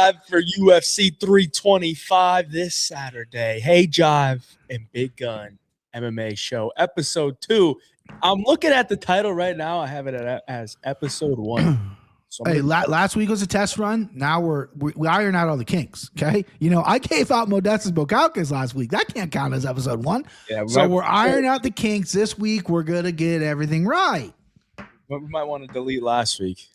live for UFC 325 this Saturday. Hayjive and Big Gun MMA show, episode 2. I'm looking at the title right now. I have it as episode 1. So hey, last week was a test run. Now we iron out all the kinks. Okay, I gave out Modestus Bukauskas last week. That can't count as episode 1. Yeah, so we're ironing out the kinks this week. We're gonna get everything right. We might want to delete last week.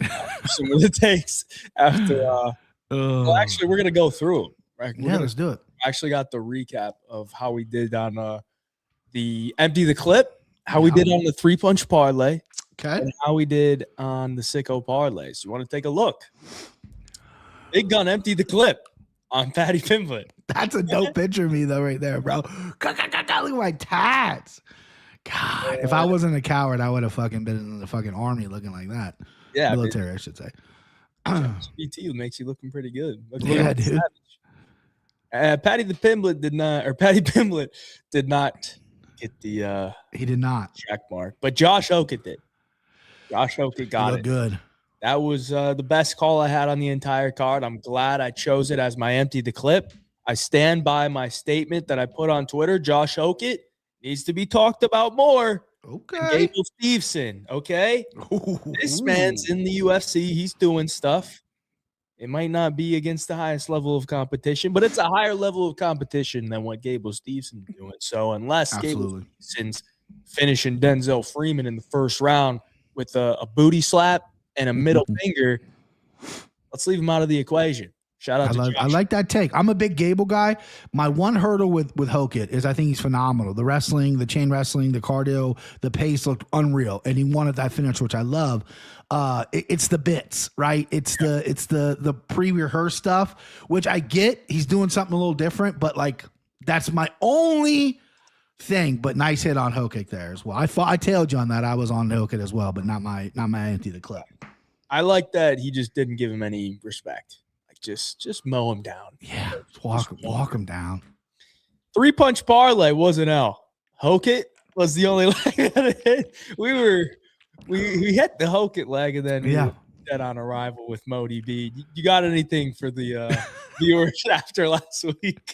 Some of the takes after. Well, actually, we're gonna go through them. Right? Let's do it. I actually got the recap of how we did on the empty the clip, how we did on the 3-punch parlay. Okay. And how we did on the sicko parlays. You want to take a look? Big Gun empty the clip on Patty Pimblett. That's a dope picture of me though, right there, bro. Look at my tats. God, if I wasn't a coward, I would have fucking been in the fucking army looking like that. Yeah, military, I should say. BT makes you looking pretty good. Yeah, dude. Patty Pimblett did not get the. He did not check mark, but Josh Okett did. Josh Okett got it. Good. That was the best call I had on the entire card. I'm glad I chose it as my empty the clip. I stand by my statement that I put on Twitter. Josh Okett needs to be talked about more. Okay. Gable Steveson. Okay. Ooh. This man's in the UFC. He's doing stuff. It might not be against the highest level of competition, but it's a higher level of competition than what Gable Stevenson's doing. So unless Gable Stevenson's finishing Denzel Freeman in the first round with a booty slap and a middle finger, let's leave him out of the equation. Shout out to Josh. I like that take. I'm a big Gable guy. My one hurdle with Okett is I think he's phenomenal. The wrestling, the chain wrestling, the cardio, the pace looked unreal, and he wanted that finish, which I love. It's the bits, right? It's the pre-rehearsed stuff, which I get. He's doing something a little different, but like that's my only thing. But nice hit on Okett there as well. I tailed you on that. I was on Okett as well, but not my empty the clip. I like that he just didn't give him any respect. Just mow him down. Yeah, walk him down. 3-punch parlay was an L. Okett was the only leg that it hit. We hit the Okett leg, and then we were dead on arrival with Modi B. You got anything for the viewers after last week?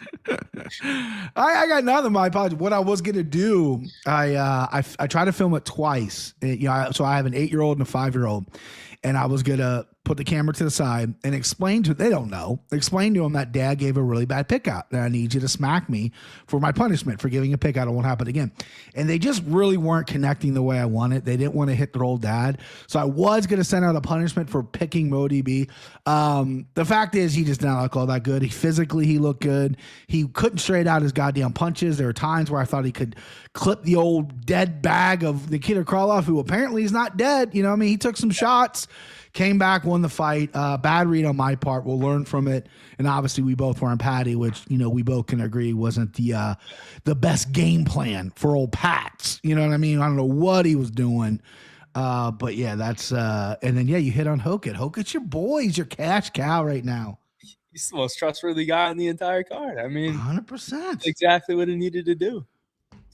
I got nothing. My apologies. What I was gonna do, I tried to film it twice. So I have an 8-year-old and a 5-year-old, and I was gonna put the camera to the side and explain to them that dad gave a really bad pick out and I need you to smack me for my punishment for giving a pick out. It won't happen again. And they just really weren't connecting the way I wanted. They didn't want to hit their old dad. So I was going to send out a punishment for picking Modi B. The fact is he just did not look all that good. He looked good. He couldn't straight out his goddamn punches. There were times where I thought he could clip the old dead bag of Nikita Krylov, who apparently is not dead. He took some shots. Came back, won the fight. Bad read on my part. We'll learn from it. And obviously, we both were on Patty, which we both can agree wasn't the best game plan for old Pats. You know what I mean? I don't know what he was doing, but yeah, that's and then you hit on Okett. Okett's your boy. He's your cash cow right now. He's the most trustworthy guy on the entire card. I mean, 100%. Exactly what he needed to do.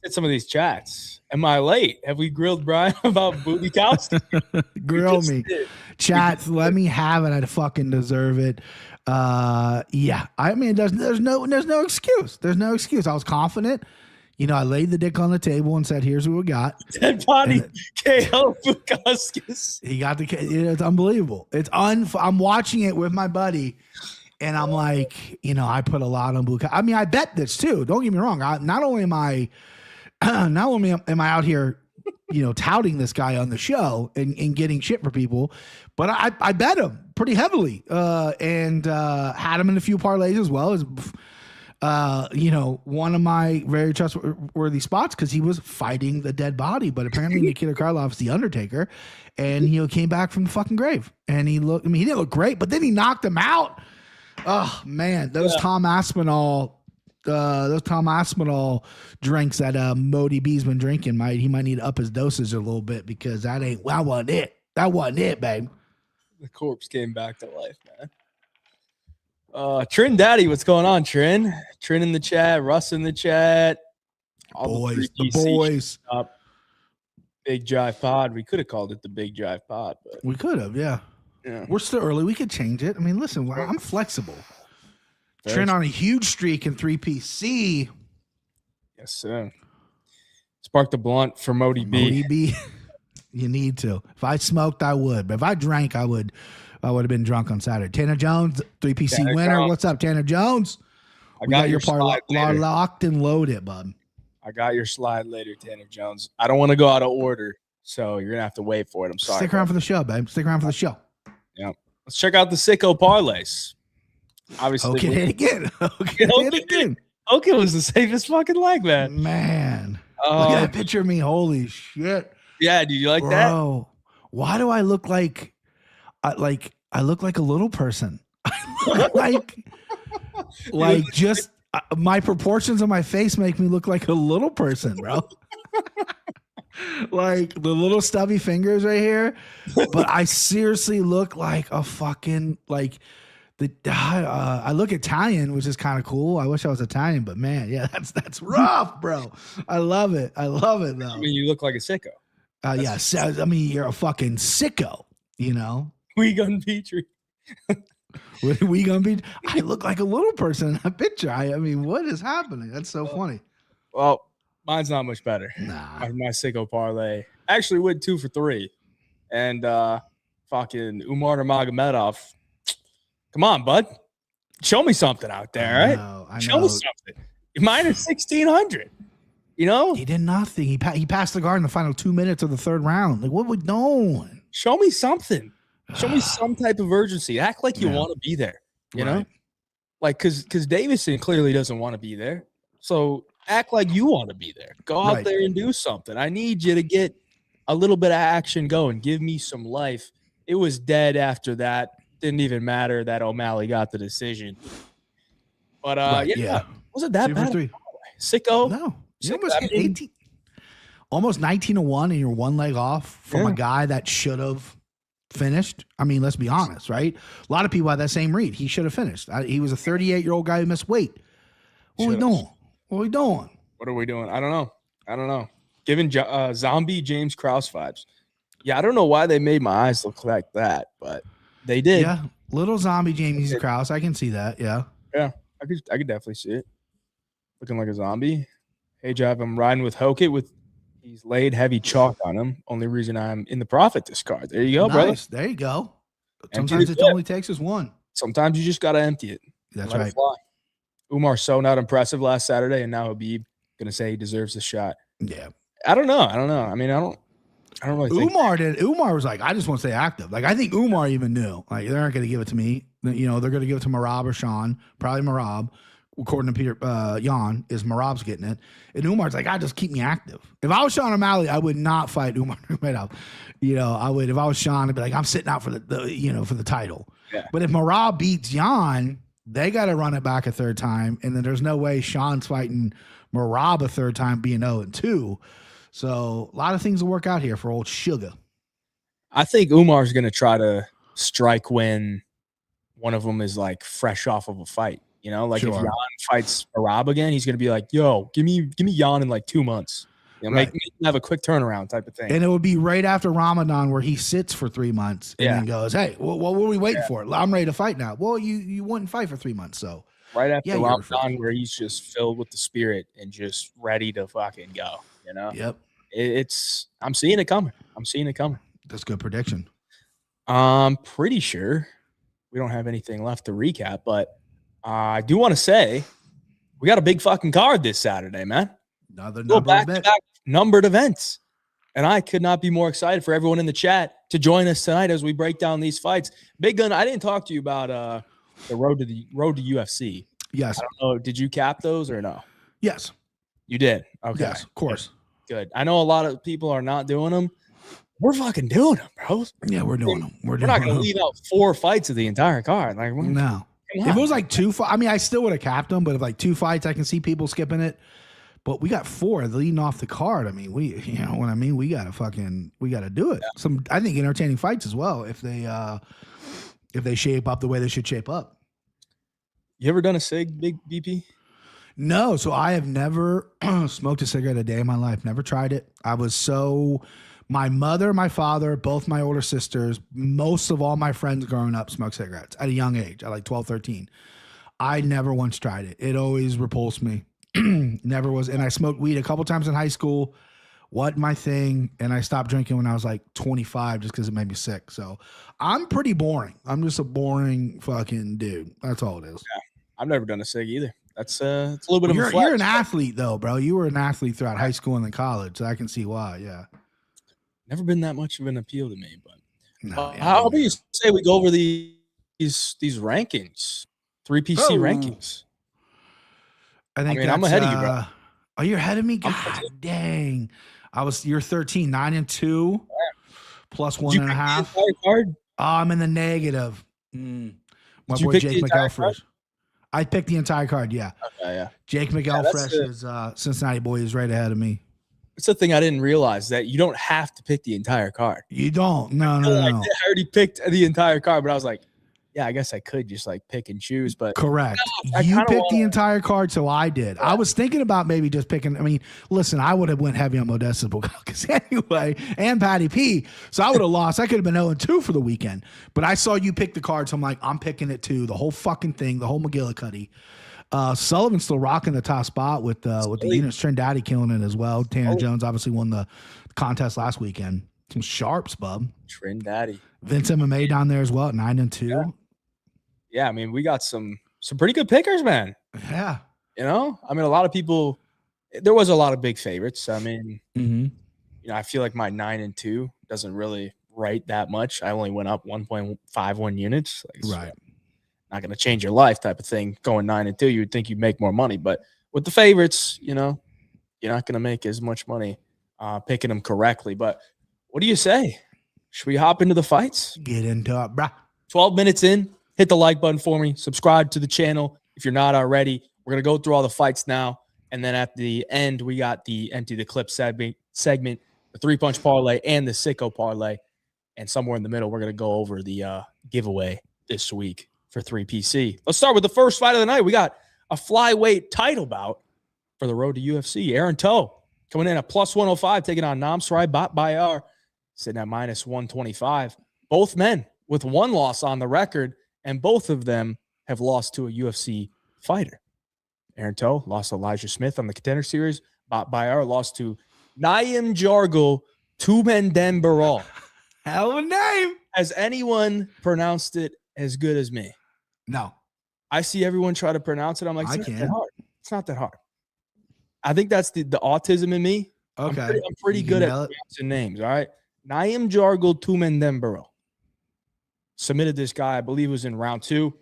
Get some of these chats. Am I late? Have we grilled Brian about Bukauskas? Grill me. Chats, let me have it. I fucking deserve it. Yeah. I mean, there's no excuse. There's no excuse. I was confident. I laid the dick on the table and said, "Here's what we got." Dead body KO Bukauskas. He got the. It's unbelievable. I'm watching it with my buddy, and I'm like, I put a lot on Bukauskas. I mean, I bet this too. Don't get me wrong. Not only am I out here, touting this guy on the show and getting shit for people, but I bet him pretty heavily and had him in a few parlays as well as, one of my very trustworthy spots because he was fighting the dead body. But apparently Nikita Krylov the Undertaker, and came back from the fucking grave. And he didn't look great, but then he knocked him out. Oh man, those Tom Aspinall drinks that Modi B's been drinking, he might need to up his dosage a little bit because that wasn't it. That wasn't it, babe. The corpse came back to life, man. Trin Daddy, what's going on, Trin? Trin in the chat, Russ in the chat. All the boys. Big Drive Pod. We could have called it the Big Drive Pod, but we could have, yeah. We're still early. We could change it. I mean, listen, I'm flexible. Trent on a huge streak in 3PC. Yes, sir. Spark the blunt for Modi B. B. You need to. If I smoked, I would. But if I drank, I would have been drunk on Saturday. Tanner Jones, 3PC Tanner winner. Jones. What's up, Tanner Jones? I got your parlay slide locked and loaded, bud. I got your slide later, Tanner Jones. I don't want to go out of order, so you're gonna have to wait for it. I'm sorry. Stick around for the show, babe. Stick around for the show. Yeah. Let's check out the sicko parlays. Obviously, Okay, hit again. Okay, hit again. Okay, was the safest fucking leg, man. Man, look at that picture of me. Holy shit. Yeah, do you like that? Bro, why do I look like I look like a little person? like just my proportions of my face make me look like a little person, bro. Like the little stubby fingers right here, but I seriously look like a fucking like the. I look Italian, which is kind of cool. I wish I was Italian, but man, yeah, that's rough, bro. I love it. I love it though. I mean, you look like a sicko. Yeah, I mean, you're a fucking sicko, you know. We gun Petrie. We gonna be? I look like a little person in that picture. I mean, what is happening? That's so funny. Well, mine's not much better. Nah, my sicko parlay actually went 2 for 3, and fucking Umar Nurmagomedov. Come on, bud, show me something out there, right? Show me something. Mine is 1,600. You know, he did nothing. He passed the guard in the final 2 minutes of the third round. Like, what are we doing? Show me something. Show me some type of urgency. Act like you want to be there. You know, like because Davison clearly doesn't want to be there. So act like you want to be there. Go out there and do something. I need you to get a little bit of action going. Give me some life. It was dead after that. Didn't even matter that O'Malley got the decision. But wasn't that bad? Sicko. No. You almost get 18, almost 19-1, and you're one leg off from a guy that should have finished. I mean, let's be honest, right? A lot of people had that same read. He should have finished. He was a 38-year-old guy who missed weight. What are we doing? What are we doing? What are we doing? I don't know. Giving zombie James Krause vibes. Yeah, I don't know why they made my eyes look like that, but they did. Yeah, little zombie James Krause. I can see that. Yeah. Yeah, I could definitely see it. Looking like a zombie. Hayjive, I'm riding with Hokit he's laid heavy chalk on him. Only reason I'm in the profit this card. There you go, brother. There you go. Sometimes it only takes us one. Sometimes you just gotta empty it. That's right. Umar's so not impressive last Saturday, and now Habib gonna say he deserves a shot. Yeah. I don't know. I mean, I don't really think Umar was like, I just want to stay active. Like, I think Umar even knew. Like, they're not gonna give it to me. You know, they're gonna give it to Marab or Sean, probably Marab. According to Peter Jan, is Marab's getting it. And Umar's like, I just keep me active. If I was Sean O'Malley, I would not fight Umar Nurmagomedov. You know, I would. If I was Sean, I'd be like, I'm sitting out for the title. Yeah. But if Marab beats Jan, they got to run it back a third time. And then there's no way Sean's fighting Marab a third time being 0-2. So a lot of things will work out here for old Sugar. I think Umar's going to try to strike when one of them is like fresh off of a fight. You know, like if Jan fights Marab again, he's going to be like, yo, give me Jan in like 2 months. You know, make him have a quick turnaround type of thing. And it would be right after Ramadan where he sits for 3 months and then goes, hey, what were we waiting for? I'm ready to fight now. Well, you wouldn't fight for 3 months. So right after Ramadan where he's just filled with the spirit and just ready to fucking go, you know? Yep. I'm seeing it coming. That's a good prediction. I'm pretty sure we don't have anything left to recap, but I do want to say we got a big fucking card this Saturday, man. Another back-to-back numbered events. And I could not be more excited for everyone in the chat to join us tonight as we break down these fights. Big Gun, I didn't talk to you about the road to UFC. Yes. I don't know. Did you cap those or no? Yes. You did? Okay. Yes, of course. Good. I know a lot of people are not doing them. We're fucking doing them, bro. Yeah, we're doing them. We're not going to leave out 4 fights of the entire card. Like, no. If it was like 2 fights, I mean, I still would have capped them, but if like 2 fights, I can see people skipping it. But we got 4 leading off the card. I mean, you know what I mean? We gotta do it. Yeah. I think entertaining fights as well if they shape up the way they should shape up. You ever done a cig, big BP? No, so I have never smoked a cigarette a day in my life. Never tried it. My mother, my father, both my older sisters, most of all my friends growing up smoked cigarettes at a young age, at like 12, 13. I never once tried it. It always repulsed me. Never was. And I smoked weed a couple times in high school. Wasn't my thing. And I stopped drinking when I was like 25 just because it made me sick. So I'm pretty boring. I'm just a boring fucking dude. That's all it is. Yeah. I've never done a cig either. It's a little bit of a flex. You're an athlete though, bro. You were an athlete throughout high school and then college. So I can see why. Yeah. Never been that much of an appeal to me, but No, how do you say we go over these rankings? 3PC rankings. I mean, I'm ahead of you, bro. Oh, you're ahead of me? God dang. You're 13, 9-2, plus 1.5. Card? Oh, I'm in the negative. My boy Jake Micallef. I picked the entire card, yeah. Okay, yeah. Jake Micallef is Cincinnati boy is right ahead of me. It's the thing I didn't realize, that you don't have to pick the entire card. You don't. No. I already picked the entire card, but I was like, yeah, I guess I could just like pick and choose. But correct. You picked the entire card, so I did. Yeah. I was thinking about maybe just picking. I mean, listen, I would have went heavy on Modestas Bukalkas anyway, and Patty P. So I would have lost. I could have been 0-2 for the weekend. But I saw you pick the card, so I'm like, I'm picking it too. The whole fucking thing, the whole McGillicuddy. Sullivan's still rocking the top spot with the units. Trindade killing it as well. Tanner Jones obviously won the contest last weekend. Some sharps, bub. Trindade. Vince MMA down there as well at 9-2. Yeah, I mean, we got some pretty good pickers, man. Yeah. You know, I mean, a lot of people, there was a lot of big favorites. I mean, you know, I feel like my 9-2 doesn't really write that much. I only went up 1.51 units. Right. Not going to change your life type of thing. Going 9-2, you would think you'd make more money. But with the favorites, you know, you're not going to make as much money picking them correctly. But what do you say? Should we hop into the fights? Get into it, brah. 12 minutes in. Hit the like button for me. Subscribe to the channel if you're not already. We're going to go through all the fights now. And then at the end, we got the Empty the Clip segment, the 3-punch parlay, and the sicko parlay. And somewhere in the middle, we're going to go over the giveaway this week for 3PC. Let's start with the first fight of the night. We got a flyweight title bout for the road to UFC. Aaron Toe coming in at plus 105, taking on Namsrai Batbayar, sitting at minus 125. Both men with one loss on the record. And both of them have lost to a UFC fighter. Aaron Toe lost to Elijah Smith on the Contender Series. Batbayar lost to Naim Jargal Tumendembaral. Hell of a name. Has anyone pronounced it as good as me? No. I see everyone try to pronounce it. I'm like, it's not that hard. It's not that hard. I think that's the autism in me. Okay. I'm pretty good at pronouncing names, all right? Naim Jargal Tumendembaral. Submitted this guy, I believe it was in round 2,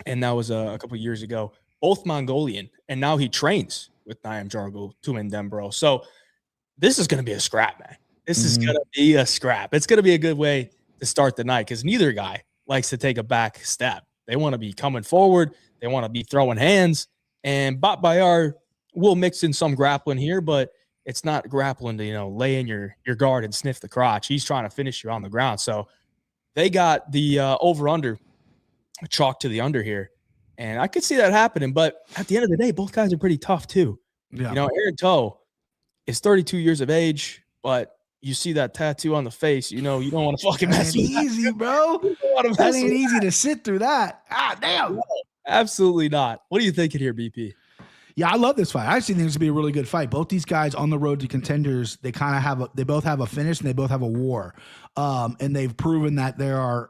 and that was a couple years ago. Both Mongolian, and now he trains with Naim Jargal Tumendembaral. So this is going to be a scrap, man. This is going to be a scrap. It's going to be a good way to start the night because neither guy likes to take a back step. They want to be coming forward. They want to be throwing hands. And Batbayar will mix in some grappling here, but it's not grappling to, you know, lay in your guard and sniff the crotch. He's trying to finish you on the ground. So they got the over-under chalk to the under here. And I could see that happening. But at the end of the day, both guys are pretty tough too. Yeah. You know, Aaron Toe is 32 years of age, but you see that tattoo on the face, you know, you don't want to fucking mess with that. Easy, bro. That ain't easy to sit through that. Ah, damn. No, absolutely not. What are you thinking here, BP? Yeah, I love this fight. I actually think this would be a really good fight. Both these guys on the road to contenders, they kind of they both have a finish and they both have a war. And they've proven that there are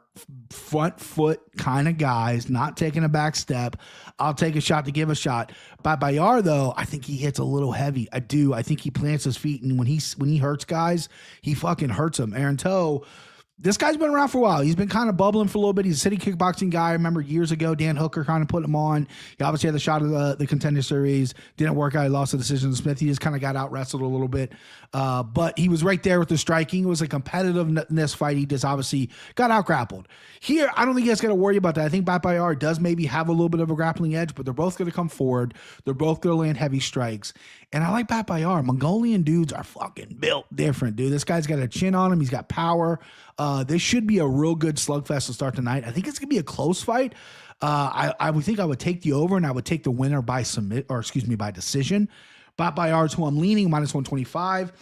front foot kind of guys, not taking a back step. I'll take a shot to give a shot. Batbayar, though, I think he hits a little heavy. I do. I think he plants his feet, and when he hurts guys, he fucking hurts them. Aaron Toe, this guy's been around for a while. He's been kind of bubbling for a little bit. He's a city kickboxing guy. I remember years ago, Dan Hooker kind of put him on. He obviously had the shot of the contender series. Didn't work out. He lost the decision to Smith. He just kind of got out wrestled a little bit. But he was right there with the striking. It was a competitiveness fight. He just obviously got out grappled. Here, I don't think you guys got to worry about that. I think Batbayar does maybe have a little bit of a grappling edge, but they're both going to come forward. They're both going to land heavy strikes. And I like Batbayar. Mongolian dudes are fucking built different, dude. This guy's got a chin on him. He's got power. This should be a real good slugfest to start tonight. I think it's going to be a close fight. I would think I would take the over and I would take the winner by by decision. Batbayar, who I'm leaning, minus 125.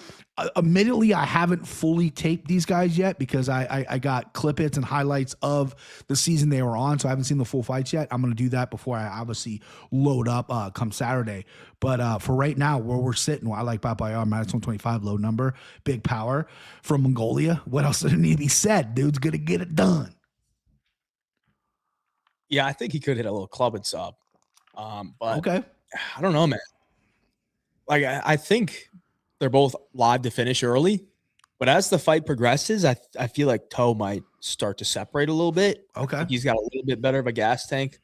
Admittedly, I haven't fully taped these guys yet because I got clip hits and highlights of the season they were on, so I haven't seen the full fights yet. I'm going to do that before I obviously load up come Saturday. But for right now, where we're sitting, I like Batbayar, minus 125, low number, big power from Mongolia. What else does need to be said? Dude's going to get it done. Yeah, I think he could hit a little club and sub. But okay. I don't know, man. Like, I think they're both live to finish early, but as the fight progresses, I feel like Toe might start to separate a little bit. Okay. He's got a little bit better of a gas tank,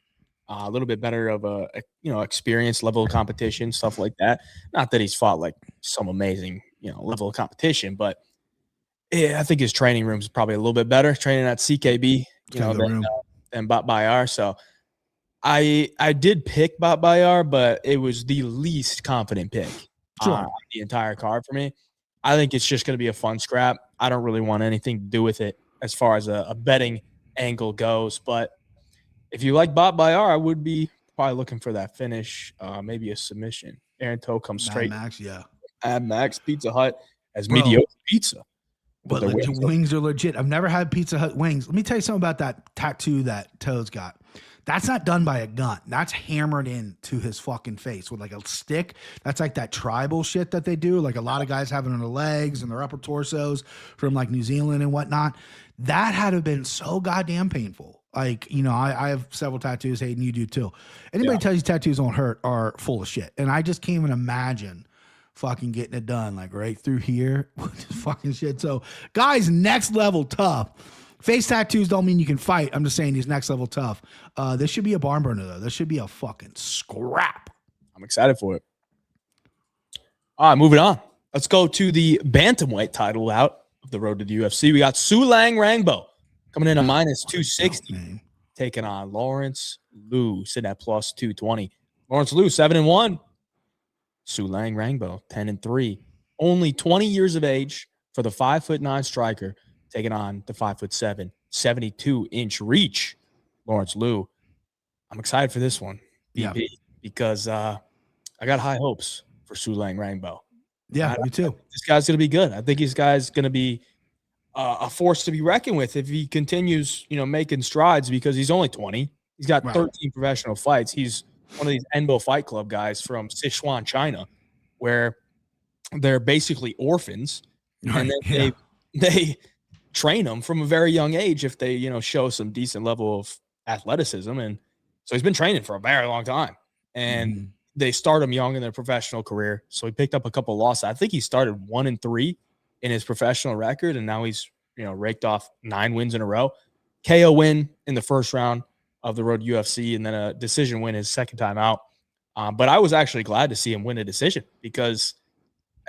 a little bit better of a experience level of competition, stuff like that. Not that he's fought like some amazing, level of competition, but yeah, I think his training room is probably a little bit better training at CKB, than Batbayar. So I did pick Batbayar, but it was the least confident pick. The entire card for me. I think it's just going to be a fun scrap. I don't really want anything to do with it as far as a betting angle goes. But if you like Batbayar, I would be probably looking for that finish, maybe a submission. Aaron Toe comes straight. Max, yeah. Ad Max Pizza Hut as mediocre pizza. But wings are legit. I've never had Pizza Hut wings. Let me tell you something about that tattoo that Toe's got. That's not done by a gun. That's hammered into his fucking face with like a stick. That's like that tribal shit that they do. Like a lot of guys have it on their legs and their upper torsos from like New Zealand and whatnot. That had to have been so goddamn painful. Like, I have several tattoos. Hayden, you do too. Anybody tells you tattoos don't hurt are full of shit. And I just can't even imagine fucking getting it done like right through here with this fucking shit. So guys, next level tough. Face tattoos don't mean you can fight. I'm just saying he's next level tough. This should be a barn burner, though. This should be a fucking scrap. I'm excited for it. All right, moving on. Let's go to the bantamweight title out of the road to the UFC. We got Sulang Rangbo coming in at minus 260, taking on Lawrence Liu, sitting at plus 220. Lawrence Liu, 7-1. Sulang Rangbo, 10-3. Only 20 years of age for the 5'9" striker, taking on the 5'7", 72-inch reach, Lawrence Liu. I'm excited for this one, BP, because I got high hopes for Sulang Rangbo. Yeah, me too. This guy's going to be good. I think this guy's going to be a force to be reckoned with if he continues, making strides, because he's only 20. He's got 13 professional fights. He's one of these Enbo Fight Club guys from Sichuan, China, where they're basically orphans, and then they train them from a very young age if they, show some decent level of athleticism. And so he's been training for a very long time, and they start him young in their professional career. So he picked up a couple of losses. I think he started 1-3 in his professional record, and now he's, raked off 9 wins in a row. KO win in the first round of the road UFC, and then a decision win his second time out. But I was actually glad to see him win a decision, because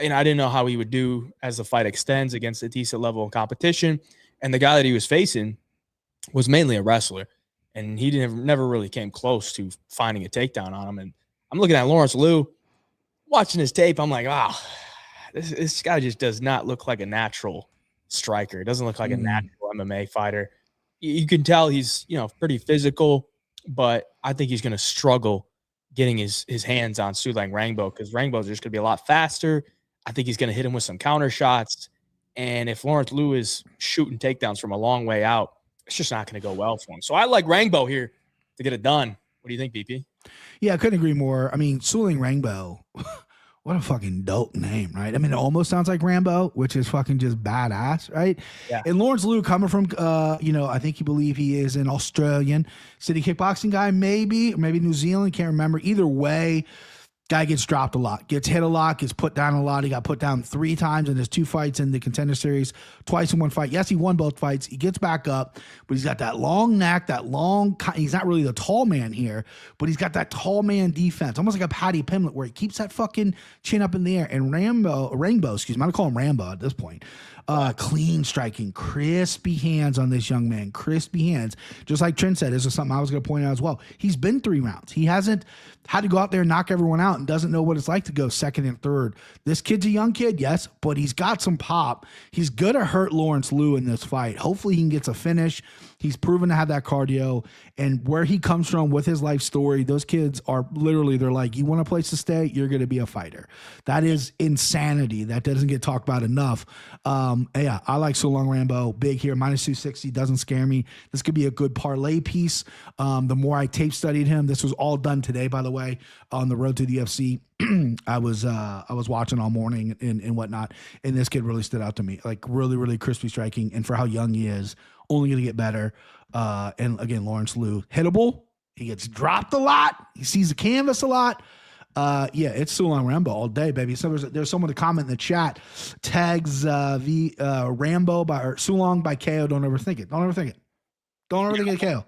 I didn't know how he would do as the fight extends against a decent level of competition. And the guy that he was facing was mainly a wrestler, and he never really came close to finding a takedown on him. And I'm looking at Lawrence Liu, watching his tape. I'm like, this guy just does not look like a natural striker. It doesn't look like a natural MMA fighter. You can tell he's, pretty physical, but I think he's going to struggle getting his hands on Sulang Rangbo, because Rangbo is just going to be a lot faster. I think he's going to hit him with some counter shots. And if Lawrence Liu is shooting takedowns from a long way out, it's just not going to go well for him. So I like Rangbo here to get it done. What do you think, BP? Yeah, I couldn't agree more. I mean, Sulang Rangbo, what a fucking dope name, right? I mean, it almost sounds like Rambo, which is fucking just badass, right? Yeah. And Lawrence Liu, coming from, I think you believe he is an Australian city kickboxing guy, maybe New Zealand, can't remember. Either way, guy gets dropped a lot, gets hit a lot, gets put down a lot. He got put down 3 times in his 2 fights in the Contender Series, twice in 1 fight. Yes, he won both fights. He gets back up, but he's got that long neck, he's not really the tall man here, but he's got that tall man defense, almost like a Paddy Pimblett, where he keeps that fucking chin up in the air. And Rangbo, I'm going to call him Rambo at this point. Clean striking, crispy hands on this young man, crispy hands. Just like Trent said, this is something I was going to point out as well. He's been 3 rounds. He hasn't had to go out there and knock everyone out, and doesn't know what it's like to go second and third. This kid's a young kid, yes, but he's got some pop. He's going to hurt Lawrence Liu in this fight. Hopefully he can get a finish. He's proven to have that cardio, and where he comes from with his life story, those kids are literally, they're like, you want a place to stay? You're going to be a fighter. That is insanity. That doesn't get talked about enough. Yeah, I like Sulang Rangbo. Big here, -260 doesn't scare me. This could be a good parlay piece. The more I tape studied him, this was all done today, by the way, on the road to the UFC. I was watching all morning and whatnot, and this kid really stood out to me. Like really, really crispy striking, and for how young he is, only going to get better. And again, Lawrence Liu, hittable. He gets dropped a lot. He sees the canvas a lot. Yeah, it's Sulang Rangbo all day, baby. So there's someone to comment in the chat. Tags Rangbo or Sulang by KO. Don't overthink it. Don't overthink it. Don't overthink it, KO.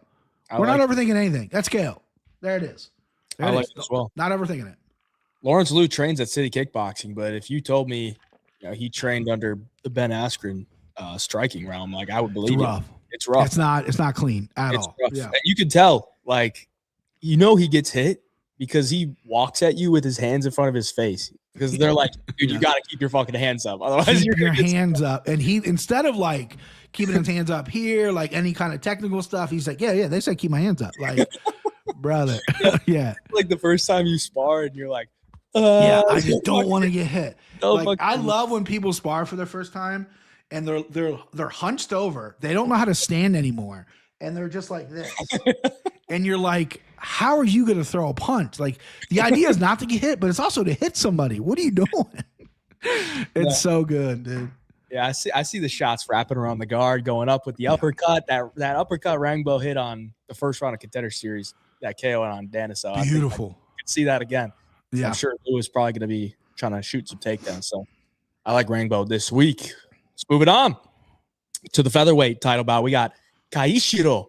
We're not overthinking anything. That's KO. There it is. There I it like is. it as well. Not overthinking it. Lawrence Liu trains at City Kickboxing, but if you told me he trained under the Ben Askren striking realm, like I would believe it's rough. It's rough. It's not clean at all. Rough. Yeah. And you can tell, like, he gets hit because he walks at you with his hands in front of his face. Because they're like, dude, you got to keep your fucking hands up. Otherwise, keep your hands up. And he, instead of like keeping his hands up here, like any kind of technical stuff, he's like, yeah, they said keep my hands up. Like, brother. Yeah. Like the first time you spar and you're like, yeah, I just don't want to get hit. Like, I love when people spar for the first time and they're hunched over. They don't know how to stand anymore. And they're just like this. And you're like, how are you going to throw a punch? Like, the idea is not to get hit, but it's also to hit somebody. What are you doing? It's so good, dude. Yeah, I see the shots wrapping around the guard, going up with the uppercut. That uppercut Rangbo hit on the first round of Contender Series, that KO on Denis. So beautiful. I could see that again. So yeah, I'm sure Lou is probably going to be trying to shoot some takedowns. So I like Rangbo this week. Let's move it on to the featherweight title bout. We got Kaishiro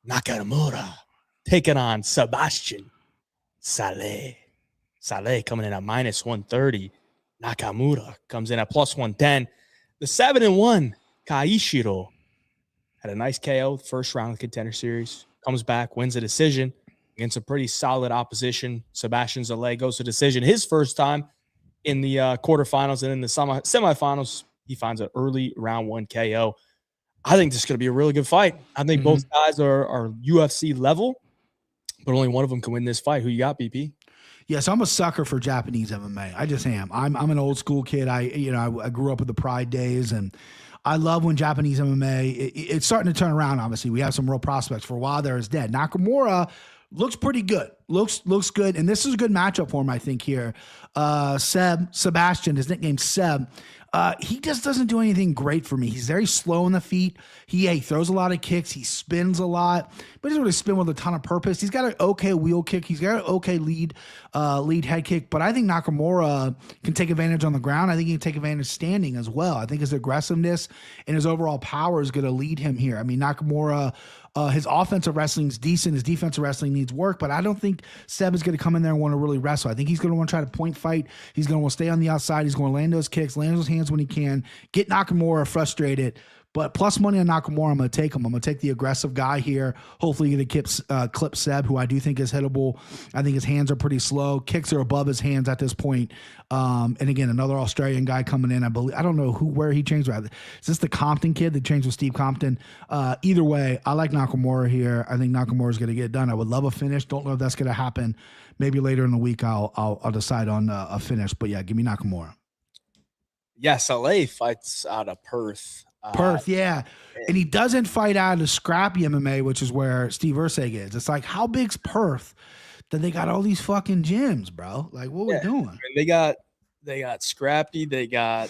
Nakamura taking on Sebastian Szalay. Szalay coming in at -130. Nakamura comes in at +110. The 7-1 Kaishiro had a nice KO first round of the Contender Series. Comes back, wins a decision against a pretty solid opposition. Sebastian Szalay goes to decision his first time in the quarterfinals, and in the semifinals, he finds an early round 1 KO. I think this is going to be a really good fight. I think both guys are UFC level, but only one of them can win this fight. Who you got, BP? Yes, I'm a sucker for Japanese MMA. I just am. I'm an old school kid. I grew up with the Pride days, and I love when Japanese MMA. It's starting to turn around. Obviously, we have some real prospects. For a while there is dead. Nakamura looks pretty good. Looks good, and this is a good matchup for him, I think. Here, Sebastian, his nickname Seb. He just doesn't do anything great for me. He's very slow on the feet. He throws a lot of kicks. He spins a lot, but he doesn't really spin with a ton of purpose. He's got an okay wheel kick. He's got an okay lead head kick. But I think Nakamura can take advantage on the ground. I think he can take advantage standing as well. I think his aggressiveness and his overall power is going to lead him here. I mean, Nakamura, his offensive wrestling is decent. His defensive wrestling needs work, but I don't think Seb is going to come in there and want to really wrestle. I think he's going to want to try to point fight. He's going to want to stay on the outside. He's going to land those kicks, land those hands when he can, get Nakamura frustrated. But plus money on Nakamura, I'm going to take him. I'm going to take the aggressive guy here. Hopefully going to clip Seb, who I do think is hittable. I think his hands are pretty slow. Kicks are above his hands at this point. And again, another Australian guy coming in. I don't know where he trains with. Is this the Compton kid that trains with Steve Compton? Either way, I like Nakamura here. I think Nakamura is going to get it done. I would love a finish. Don't know if that's going to happen. Maybe later in the week I'll decide on a finish. But yeah, give me Nakamura. Yeah, Szalay fights out of Perth. Perth, yeah. And he doesn't fight out of scrappy MMA, which is where Steve Ursig is. It's like, how big's Perth that they got all these fucking gyms, bro? Like, what we doing? I mean, they got scrappy. They got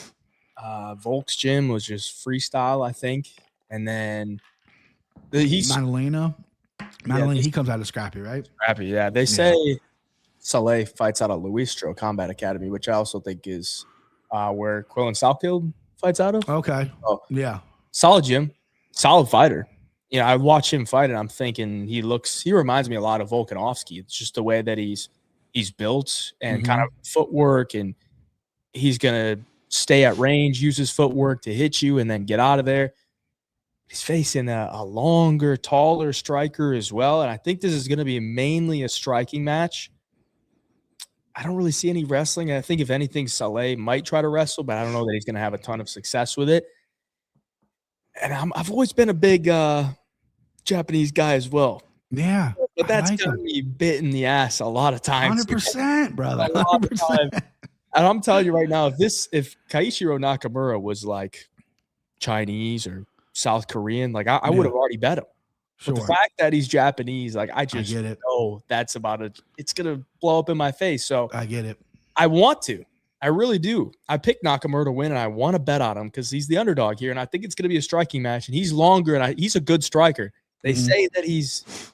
Volk's gym, which is freestyle, I think. And then Madalena, he comes out of scrappy, right? Scrappy, yeah. They say Szalay fights out of Luistro Combat Academy, which I also think is where Quillen Southill fights out of. Okay. Oh, yeah. Solid gym, solid fighter. I watch him fight and I'm thinking he reminds me a lot of Volkanovski. It's just the way that he's built and kind of footwork, and he's going to stay at range, use his footwork to hit you and then get out of there. He's facing a longer, taller striker as well. And I think this is going to be mainly a striking match. I don't really see any wrestling. I think if anything, Szalay might try to wrestle, but I don't know that he's going to have a ton of success with it. And I've always been a big Japanese guy as well. Yeah. But that's like got me bit in the ass a lot of times. 100%, brother. A lot of 100%. time. And I'm telling you right now, if Kaishiro Nakamura was like Chinese or South Korean, like I would have already bet him. But the fact that he's Japanese, like I just get it. know that's about it. It's gonna blow up in my face. So I get it. I want to. I really do. I picked Nakamura to win, and I want to bet on him because he's the underdog here, and I think it's going to be a striking match. And he's longer, and he's a good striker. They say that he's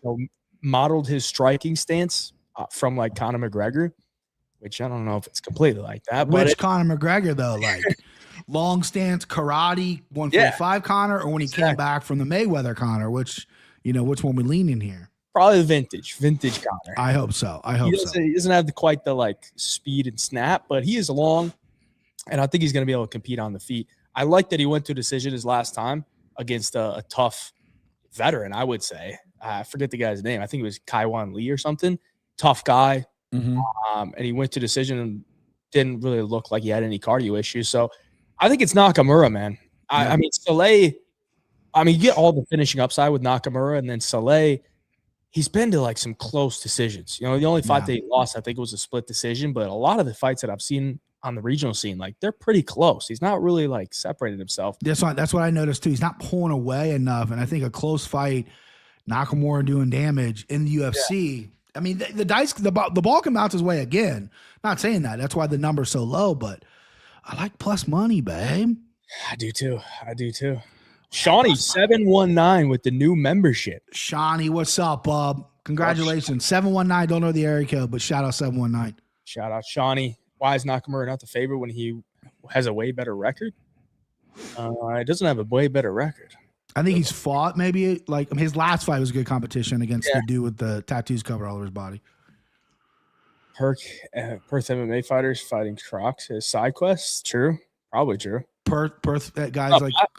modeled his striking stance from like Conor McGregor, which I don't know if it's completely like that. Which Conor McGregor though, like long stance, karate, 145 Conor, or when he came back from the Mayweather Conor, which one we lean in here? Probably vintage Conor. I hope so. He doesn't have quite the like speed and snap, but he is long, and I think he's going to be able to compete on the feet. I like that he went to a decision his last time against a tough veteran, I would say. I forget the guy's name. I think it was Kaiwan Lee or something. Tough guy. And he went to decision and didn't really look like he had any cardio issues. So I think it's Nakamura, man. I mean, Szalay, you get all the finishing upside with Nakamura, and then Szalay, he's been to like some close decisions. The only fight that he lost, I think, was a split decision. But a lot of the fights that I've seen on the regional scene, like they're pretty close. He's not really like separated himself. That's what I noticed too. He's not pulling away enough. And I think a close fight, Nakamura doing damage in the UFC. Yeah. I mean, the ball can bounce his way again. Not saying that. That's why the number's so low. But I like plus money, babe. I do too. Shawnee 719 with the new membership. Shawnee, what's up, bub? Congratulations. 719. Don't know the area code, but shout out 719. Shout out Shawnee. Why is Nakamura not the favorite when he has a way better record? It doesn't have a way better record. I think he's fought maybe like his last fight was a good competition against the dude with the tattoos covered all over his body. Perth MMA fighters fighting Crocs as side quests. True. Probably true. Perth guys like Pat?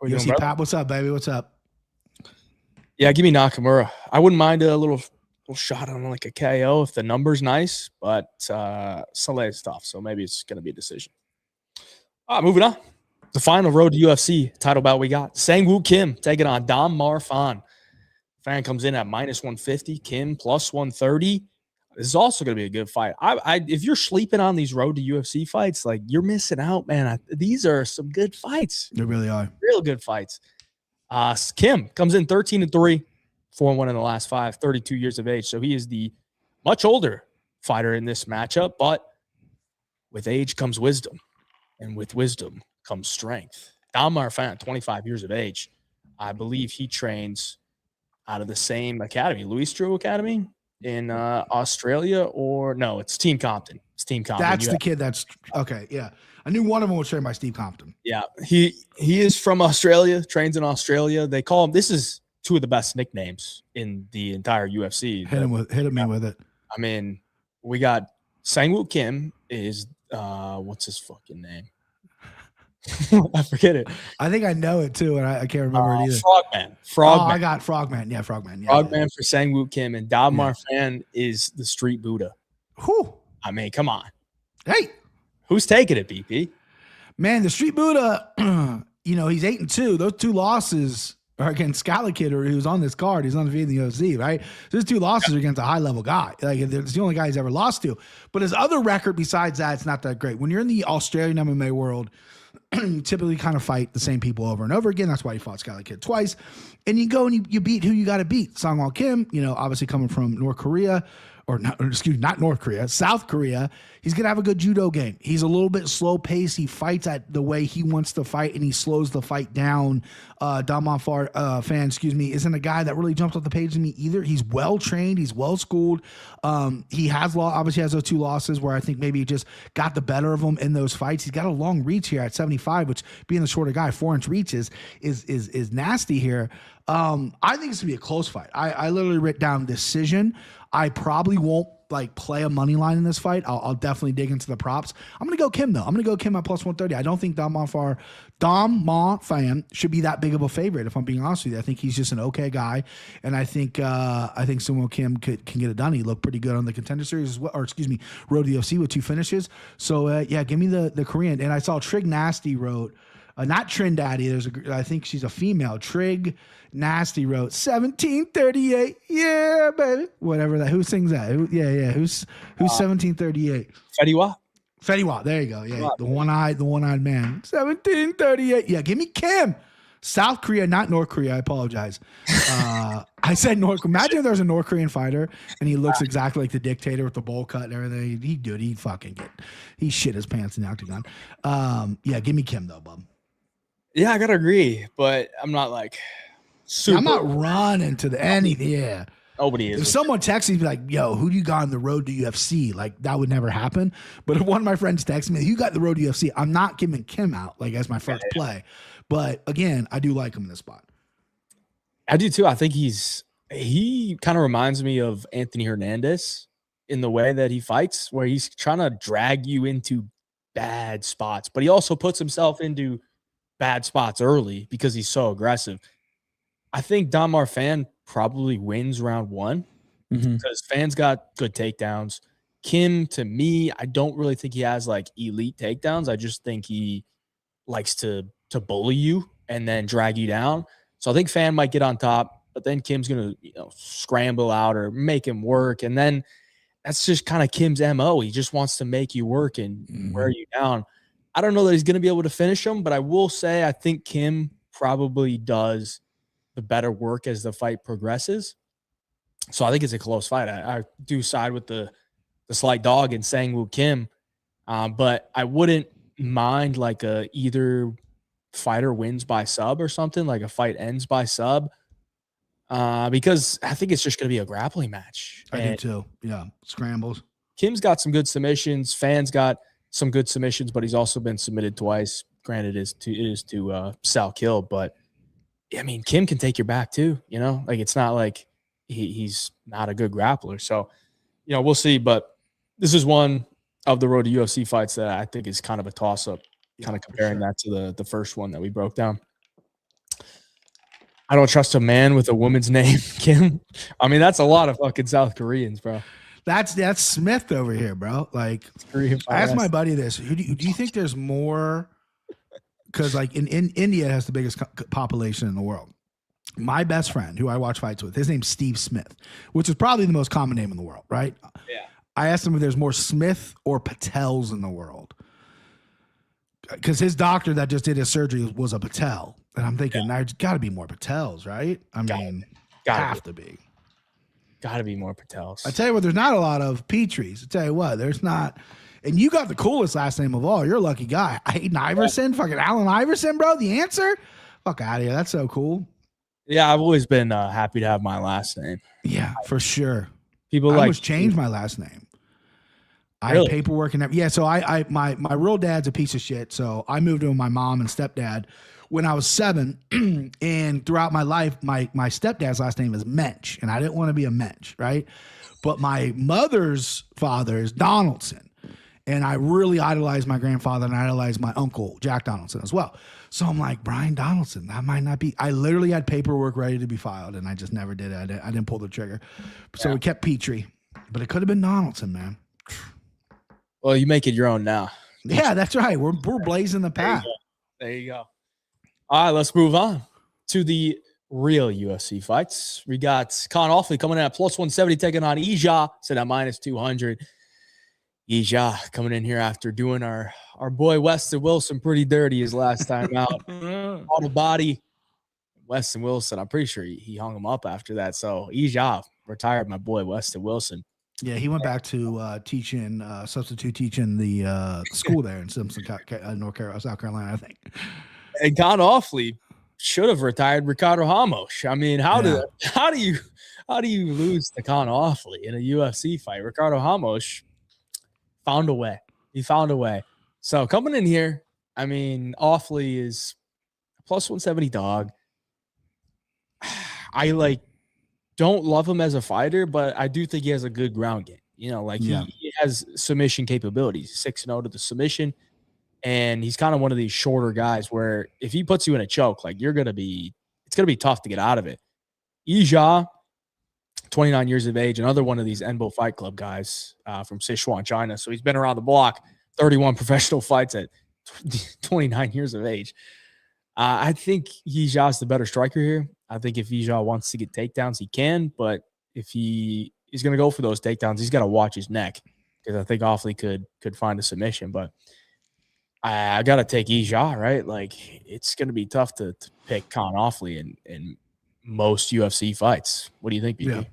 UFC Pat, what's up, baby? What's up? Yeah, give me Nakamura. I wouldn't mind a little shot on like a KO if the number's nice, but Szalay is tough, so maybe it's going to be a decision. Moving on. The final road to UFC title bout we got. Sang-Woo Kim taking on Maron Fan. Fan comes in at -150. Kim plus 130. This is also going to be a good fight. If you're sleeping on these road to UFC fights, like you're missing out, man. These are some good fights. They really are. Real good fights. Kim comes in 13-3, 4-1 in the last 5, 32 years of age. So he is the much older fighter in this matchup, but with age comes wisdom, and with wisdom comes strength. Maron Fan, 25 years of age. I believe he trains out of the same academy, Louis Drew Academy in Australia, or no, it's Team Compton. It's Team Compton. That's the kid that's okay. Yeah. I knew one of them was trained by Steve Compton. Yeah. He is from Australia, trains in Australia. They call him, this is two of the best nicknames in the entire UFC. Hit me with it. I mean, we got Sang-Woo Kim is what's his fucking name? I forget it. I think I know it too, and I can't remember it either. Frogman. Oh, I got Frogman. Yeah, Frogman. Yeah, Frogman for Sang-Woo Kim, and Maron Fan is the street Buddha. Whew. I mean, come on. Hey, who's taking it, BP? Man, the street Buddha. He's 8-2. Those 2 losses are against Szalay Kid, who's on this card. He's undefeated in the UFC, right? So his 2 losses are against a high level guy. Like it's the only guy he's ever lost to. But his other record besides that, it's not that great. When you're in the Australian MMA world, you typically kind of fight the same people over and over again. That's why he fought Szalay Kid twice. And you go and you beat who you got to beat. Sang-Woo Kim, obviously coming from North Korea, not North Korea, South Korea. He's going to have a good judo game. He's a little bit slow paced. He fights at the way he wants to fight, and he slows the fight down. Maron Fan, isn't a guy that really jumps off the page to me either. He's well trained. He's well schooled. He obviously has those 2 losses where I think maybe he just got the better of him in those fights. He's got a long reach here at 75, which being the shorter guy, 4-inch reach is nasty here. I think it's gonna be a close fight. I literally wrote down decision. I probably won't play a money line in this fight. I'll definitely dig into the props. I'm gonna go Kim though. I'm gonna go Kim at plus 130. I don't think Maron Fan should be that big of a favorite. If I'm being honest with you, I think he's just an okay guy, and I think Sang-Woo Kim can get it done. He looked pretty good on the Contender Series as well, road to the UFC with 2 finishes. So give me the Korean. And I saw Trig Nasty wrote Not Trindaddy. I think she's a female. Trig Nasty wrote 1738. Yeah, baby. Whatever that. Who sings that? Who's 1738? Fetty Wap. Fetty Wap. There you go. Yeah, the one-eyed man. 1738. Yeah, give me Kim. South Korea, not North Korea. I apologize. I said North Korea. Imagine if there's a North Korean fighter and he looks exactly like the dictator with the bowl cut and everything. He shit his pants in the octagon. Yeah, give me Kim though, bub. Yeah, I gotta agree, but I'm not like super. I'm not running to anything. Yeah. Nobody is. If someone texts me like, yo, who do you got on the road to UFC? Like, that would never happen. But if one of my friends texts me, you got the road to UFC, I'm not giving Kim out like as my first play. But again, I do like him in this spot. I do too. I think he kind of reminds me of Anthony Hernandez in the way that he fights, where he's trying to drag you into bad spots, but he also puts himself into bad spots early because he's so aggressive. I think Maron Fan probably wins round one because Fan's got good takedowns. Kim, to me, I don't really think he has like elite takedowns. I just think he likes to bully you and then drag you down. So I think Fan might get on top, but then Kim's going to scramble out or make him work. And then that's just kind of Kim's MO. He just wants to make you work and wear you down. I don't know that he's going to be able to finish him, but I will say I think Kim probably does the better work as the fight progresses. So I think it's a close fight. I do side with the slight dog in Sang-Woo Kim, but I wouldn't mind like either fighter wins by sub or something, like a fight ends by sub, because I think it's just going to be a grappling match. I do too. Yeah, scrambles. Kim's got some good submissions. Fan's got some good submissions, but he's also been submitted twice. Granted, it is to Sal Kill, but I mean, Kim can take your back too. Like it's not like he's not a good grappler. So, we'll see. But this is one of the road to UFC fights that I think is kind of a toss up. Kind of comparing that to the first one that we broke down. I don't trust a man with a woman's name, Kim. I mean, that's a lot of fucking South Koreans, bro. That's Smith over here, bro. Like, I asked my buddy this. Do you think there's more? Because like in India has the biggest population in the world. My best friend, who I watch fights with, his name's Steve Smith, which is probably the most common name in the world, right? Yeah. I asked him if there's more Smith or Patels in the world. Because his doctor that just did his surgery was a Patel. And I'm thinking, there's got to be more Patels, right? I mean, have to be. Got to be more Patels. I tell you what, there's not a lot of Petries. I tell you what, there's not. And you got the coolest last name of all. You're a lucky guy. Aiden Iverson, fucking Allen Iverson, bro. The answer? Fuck out of here. That's so cool. Yeah, I've always been happy to have my last name. Yeah, for sure. People I almost changed my last name. I had paperwork and everything. Yeah, so my real dad's a piece of shit. So I moved in with my mom and stepdad when I was 7. And throughout my life, my stepdad's last name is Mensch. And I didn't want to be a Mensch, right? But my mother's father is Donaldson. And I really idolized my grandfather and I idolized my uncle, Jack Donaldson, as well. So I'm like, Brian Donaldson, that might not be. I literally had paperwork ready to be filed and I just never did it. I didn't pull the trigger. So we kept Petrie. But it could have been Donaldson, man. Well, you make it your own now. Yeah, that's right. We're blazing the path. There you go. All right, let's move on to the real UFC fights. We got Con Ofli coming in at plus 170, taking on Yizha, set at minus 200. Yizha coming in here after doing our boy Weston Wilson pretty dirty his last time out. Auto body. Weston Wilson, I'm pretty sure he hung him up after that. So Yizha retired my boy Weston Wilson. Yeah, he went back to substitute teaching the school there in Simpson, South Carolina, I think. And Con Ofli should have retired Ricardo Ramos. I mean, how do you lose to Con Ofli in a UFC fight? Ricardo Ramos found a way. He found a way. So coming in here, I mean, Ofli is a plus 170 dog. I don't love him as a fighter, but I do think he has a good ground game. He has submission capabilities. 6-0 to the submission. And he's kind of one of these shorter guys where if he puts you in a choke, it's going to be tough to get out of it. Yizha, 29 years of age, another one of these Enbo Fight Club guys from Sichuan, China. So he's been around the block, 31 professional fights at 29 years of age. I think Yizha is the better striker here. I think if Yizha wants to get takedowns, he can. But if he is going to go for those takedowns, he's got to watch his neck because I think Ofli could find a submission. But I got to take Yizha, right? Like, it's going to be tough to pick Con Ofli in most UFC fights. What do you think, BP?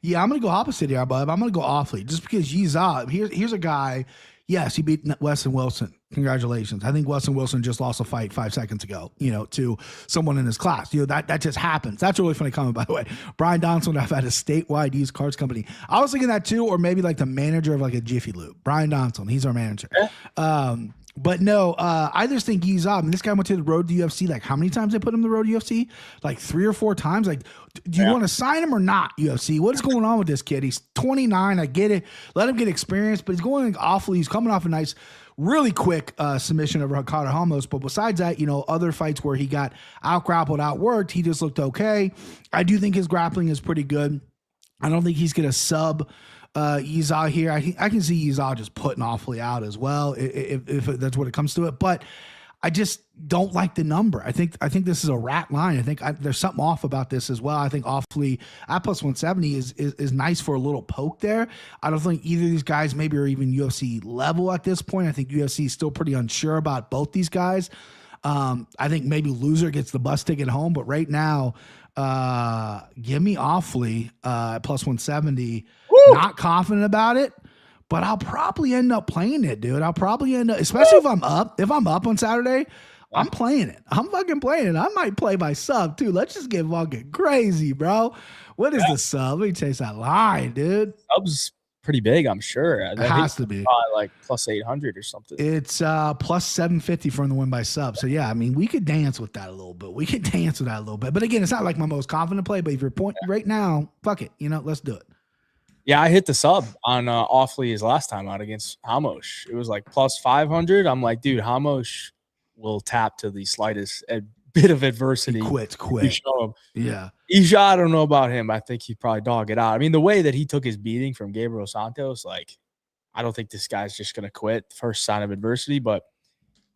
Yeah, I'm going to go opposite here, bud. I'm going to go Ofli just because Yizha, here's a guy. Yes, he beat Weston Wilson. Congratulations. I think Weston Wilson just lost a fight 5 seconds ago, to someone in his class. That just happens. That's a really funny comment, by the way. Brian Donaldson, I've had a statewide used cars company. I was thinking that too, or maybe like the manager of like a Jiffy Lube. Brian Donaldson, he's our manager. But no, I just think Yizha. I mean, this guy went to the road to UFC. Like, how many times they put him on the road to UFC? Like 3 or 4 times. Like, do you want to sign him or not, UFC? What is going on with this kid? He's 29. I get it. Let him get experience, but he's going awfully. He's coming off a nice, really quick submission over Ricardo Ramos. But besides that, other fights where he got out-grappled, outworked, he just looked okay. I do think his grappling is pretty good. I don't think he's going to sub Yizha here. I can see Yizha just putting Ofli out as well if that's what it comes to it. But I just don't like the number. I think this is a rat line. I think there's something off about this as well. I think Ofli at plus 170 is nice for a little poke there. I don't think either of these guys maybe are even UFC level at this point. I think UFC is still pretty unsure about both these guys. I think maybe loser gets the bus ticket home, but right now, give me Ofli plus 170. Woo! Not confident about it, but I'll probably end up playing it, dude. I'll probably end up, especially if I'm up on Saturday, I'm playing it. I'm fucking playing it. I might play my sub too. Let's just get fucking crazy, bro. What is the sub? Let me chase that line, dude. Sub's pretty big, I'm sure. It has to be. Like plus 800 or something. It's plus 750 from the win by sub. So yeah, I mean, we could dance with that a little bit. But again, it's not like my most confident play, but if you're right now, fuck it. Let's do it. Yeah, I hit the sub on Ofli his last time out against Ramos. It was like plus 500. I'm like, dude, Ramos will tap to the slightest bit of adversity. He quits quick. Show him. Yeah. Yizha, I don't know about him. I think he'd probably dog it out. I mean, the way that he took his beating from Gabriel Santos, like, I don't think this guy's just going to quit. First sign of adversity. But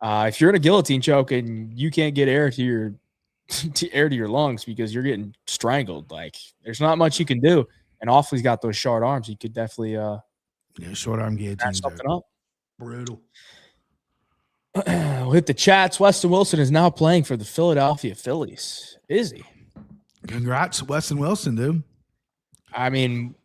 if you're in a guillotine choke and you can't get air to your lungs because you're getting strangled, like, there's not much you can do. And Ofli's got those short arms. He could definitely short arm guillotine. Something up. Brutal. We'll hit the chats. Weston Wilson is now playing for the Philadelphia Phillies. Is he? Congrats, Weston Wilson, dude. I mean,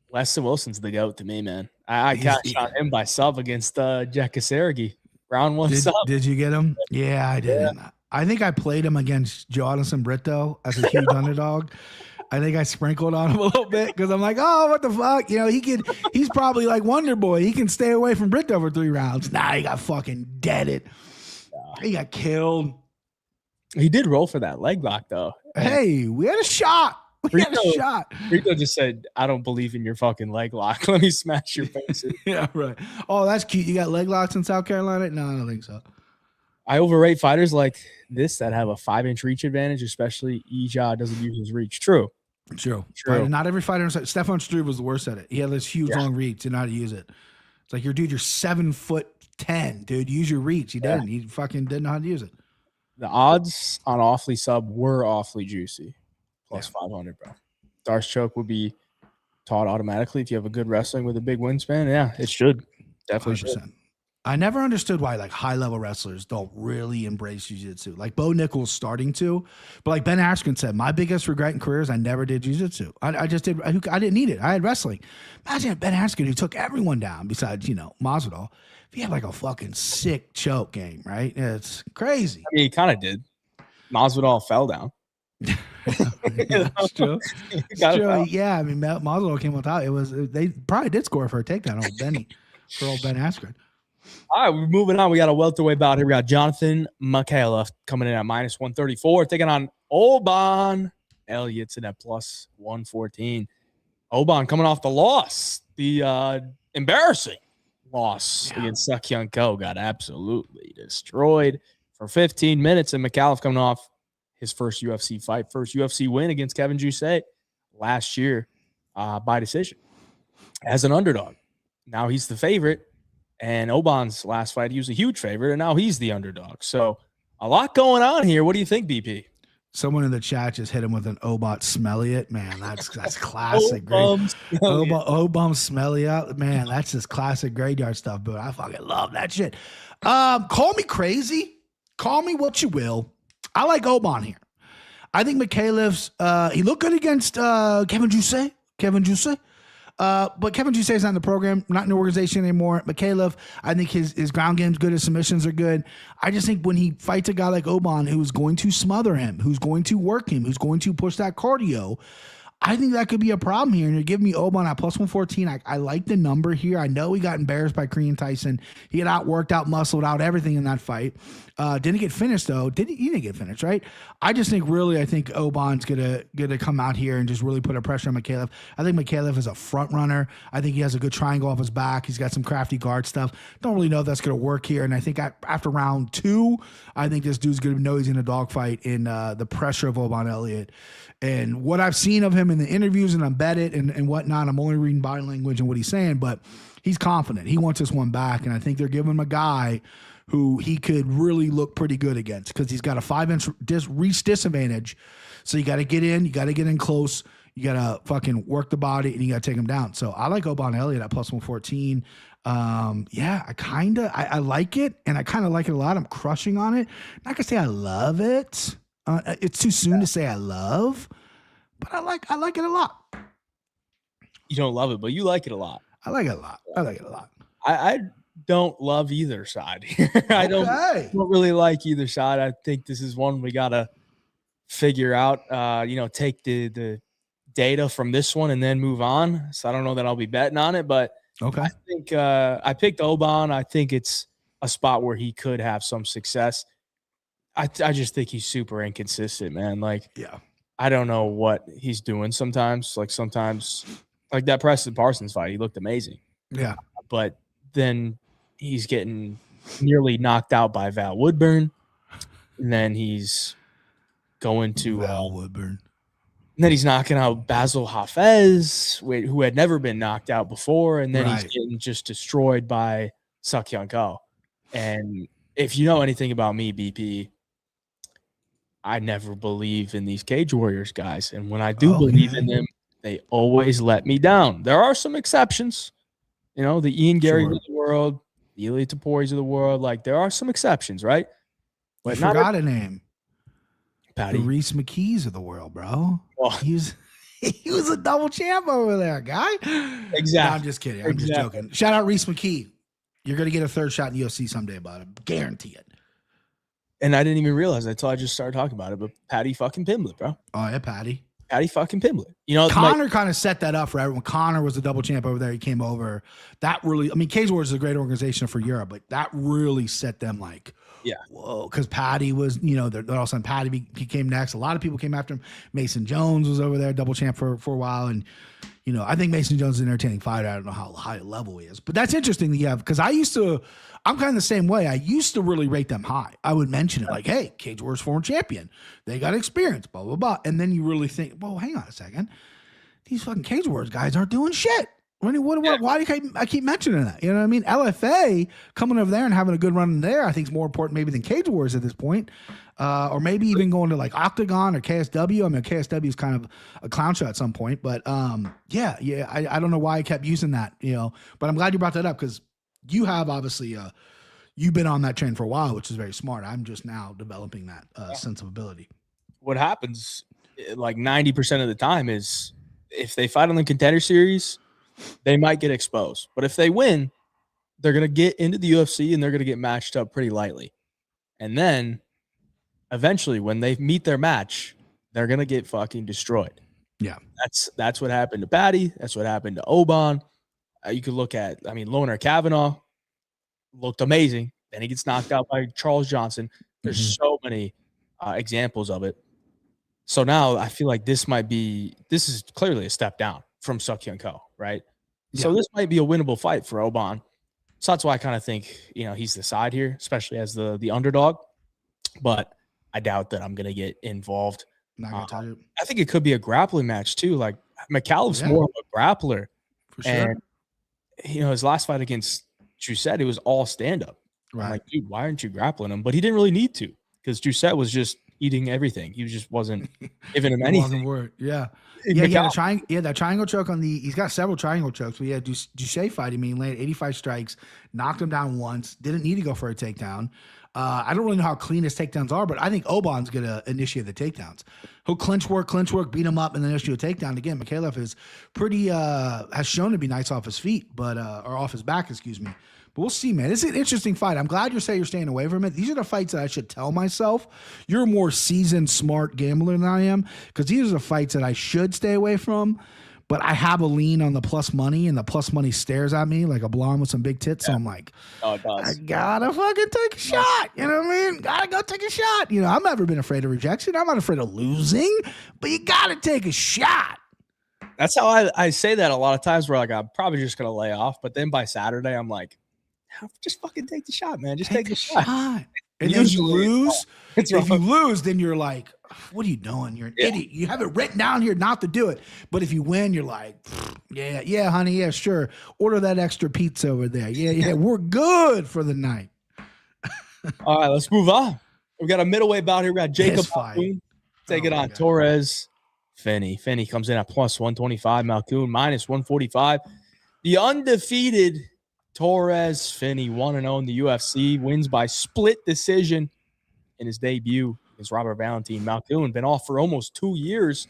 Weston Wilson's the GOAT to me, man. I cashed on him by sub against Jack Kasaragi. Round 1 sub. Did you get him? Yeah, I did. Yeah. I think I played him against Jonathan Brito as a huge underdog. I think I sprinkled on him a little bit because I'm like, oh, what the fuck? He's probably like Wonder Boy. He can stay away from Brito for 3 rounds. Nah, he got fucking deaded. He got killed. He did roll for that leg lock, though. Hey, we had a shot. Brito just said, I don't believe in your fucking leg lock. Let me smash your face. Yeah, right. Oh, that's cute. You got leg locks in South Carolina? No, I don't think so. I overrate fighters like this that have a 5-inch reach advantage, especially Yizha doesn't use his reach. True. Right. Not every fighter. Stefan Struve was the worst at it. He had this huge long reach. Didn't know how to use it. It's like, you're 7'10", dude. Use your reach. He didn't. He fucking didn't know how to use it. The odds on Ofli sub were awfully juicy. Plus 500, bro. Darce choke would be taught automatically if you have a good wrestling with a big wingspan. Yeah, it should. Definitely 100%. Should. I never understood why like high-level wrestlers don't really embrace jiu-jitsu. Like Bo Nickal's starting to, but like Ben Askren said, my biggest regret in career is I never did jiu-jitsu. I just did. I didn't need it. I had wrestling. Imagine Ben Askren who took everyone down besides Masvidal. If he had like a fucking sick choke game, right? It's crazy. I mean, he kind of did. Masvidal fell down. It's true. Yeah, I mean, Masvidal came on top. They probably did score for a takedown on Benny for old Ben Askren. All right, we're moving on. We got a welterweight bout here. We got Jonathan Micallef coming in at minus 134, taking on Oban Elliott's in at plus 114. Oban coming off the loss, the embarrassing loss against Sekyung Ko, got absolutely destroyed for 15 minutes. And Micallef coming off his first UFC fight, first UFC win against Kevin Jousset last year by decision as an underdog. Now he's the favorite. And Oban's last fight, he was a huge favorite, and now he's the underdog. So A lot going on here. What do you think, BP? Someone in the chat just hit him with an Obot smelly it. Man, that's classic. Obum smelly out. Man, that's just classic graveyard stuff, but I fucking love that shit. Call me crazy. Call me what you will. I like Oban here. I think Micallef's he looked good against Kevin Juice. But Kevin Juice is not in the program, not in the organization anymore. Micallef, I think his ground game's good. His submissions are good. I just think when he fights a guy like Oban who's going to smother him, who's going to work him, who's going to push that cardio, I think that could be a problem here. And you're giving me Oban at plus 114. I like the number here. I know he got embarrassed by Korean Tyson. He had outworked, out-muscled, out everything in that fight. Didn't get finished, though. He didn't get finished, right? I think Oban's gonna come out here and just really put a pressure on Micallef. I think Micallef is a front runner. I think he has a good triangle off his back. He's got some crafty guard stuff. Don't really know if that's gonna work here. And I think after round 2, I think this dude's gonna know he's in a dogfight in the pressure of Oban Elliott. And what I've seen of him in the interviews, and I'm bet it and whatnot, I'm only reading body language and what he's saying, but he's confident. He wants this one back, and I think they're giving him a guy who he could really look pretty good against because he's got a 5-inch reach disadvantage. So you got to get in close. You got to fucking work the body, and you got to take him down. So I like Oban Elliott at plus 114. I like it, and I kind of like it a lot. I'm crushing on it. Not gonna say I love it. It's too soon to say I love, but I like it a lot. You don't love it, but you like it a lot. I like it a lot. I don't love either side here. I don't really like either side. I think this is one we gotta figure out. Take the data from this one and then move on. So I don't know that I'll be betting on it, but okay. I think I picked Oban. I think it's a spot where he could have some success. I just think he's super inconsistent, man. Like, yeah, I don't know what he's doing sometimes. Like that Preston Parsons fight, he looked amazing. Yeah. But then he's getting nearly knocked out by Val Woodburn. And then he's going to Val Woodburn. And then he's knocking out Basil Hafez, who had never been knocked out before. And then he's getting just destroyed by Sukyung Ko. And if you know anything about me, BP, I never believe in these Cage Warriors guys. And when I do believe in them, they always let me down. There are some exceptions. The Ian Garys of the world, the Elliott Taporis of the world. Like, there are some exceptions, right? But you forgot a name. Patty. The Reese McKees of the world, bro. Well, he was a double champ over there, guy. Exactly. No, I'm just kidding. I'm just joking. Shout out Reese McKee. You're going to get a third shot in UFC someday about it. Guarantee it. And I didn't even realize until I just started talking about it, but Patty fucking Pimblett, bro. Oh, yeah, Patty fucking Pimblett. Connor kind of set that up for everyone. Connor was the double champ over there. He came over. That really, Cage Warriors is a great organization for Europe, but that really set them like, yeah, whoa, because Patty was, they're all of a sudden Patty he came next. A lot of people came after him. Mason Jones was over there, double champ for a while, and I think Mason Jones is an entertaining fighter. I don't know how high level he is, but that's interesting that you have, because I'm kind of the same way. I used to really rate them high. I would mention it like, hey, Cage Warriors former champion. They got experience, blah, blah, blah. And then you really think, well, hang on a second. These fucking Cage Warriors guys aren't doing shit. Why do I keep mentioning that? You know what I mean? LFA coming over there and having a good run in there, I think is more important maybe than Cage Warriors at this point. Or maybe even going to like Octagon or KSW. KSW is kind of a clown show at some point. But I don't know why I kept using that, but I'm glad you brought that up because you have obviously you've been on that train for a while, which is very smart. I'm just now developing that sense of ability. What happens like 90% of the time is if they fight on the Contender Series, they might get exposed. But if they win, they're going to get into the UFC and they're going to get matched up pretty lightly. And then eventually when they meet their match, they're going to get fucking destroyed. Yeah. That's what happened to Patty. That's what happened to Oban. You could look at, Loner Kavanaugh looked amazing. Then he gets knocked out by Charles Johnson. There's so many examples of it. So now I feel like this is clearly a step down from Sukyung Ko, right? Yeah. So this might be a winnable fight for Oban. So that's why I kind of think, he's the side here, especially as the underdog. But I doubt that I'm going to get involved. Not gonna tell you. I think it could be a grappling match too. Like Micallef's more of a grappler. For sure. And, his last fight against Trusette, it was all stand-up. Right. I'm like, dude, why aren't you grappling him? But he didn't really need to. because Doucette was just eating everything. He just wasn't giving him anything. Yeah. Yeah, that triangle choke on the. He's got several triangle chokes. But yeah, Doucette fight. I mean, landed 85 strikes, knocked him down once. Didn't need to go for a takedown. I don't really know how clean his takedowns are, but I think Oban's gonna initiate the takedowns. He'll clinch work, beat him up, and then issue a takedown. Again, Micallef is pretty has shown to be nice off his feet, but or off his back, excuse me. But we'll see, man. It's an interesting fight. I'm glad you're staying away from it. These are the fights that I should tell myself. You're a more seasoned, smart gambler than I am, because these are the fights that I should stay away from. But I have a lean on the plus money, and the plus money stares at me like a blonde with some big tits. Yeah. So I'm like, I gotta fucking take a shot. You know what I mean? Gotta go take a shot. You know, I've never been afraid of rejection. I'm not afraid of losing, but you gotta take a shot. That's how I say that a lot of times, where like I'm probably just gonna lay off, but then by Saturday I'm like, just fucking take the shot, man. Just take the shot. And then you lose. If you lose, then you're like, what are you doing? You're an idiot. You have it written down here not to do it. But if you win, you're like, yeah, honey, yeah, sure. Order that extra pizza over there. Yeah, we're good for the night. All right, let's move on. We got a middleweight bout here. We got Jacob take it on God. Torres. Finney comes in at plus 125. Malkoun minus 145. The undefeated Torres Finney 1-0 in the UFC, wins by split decision in his debut against Robert Valentin. Malkoun been off for almost 2 years.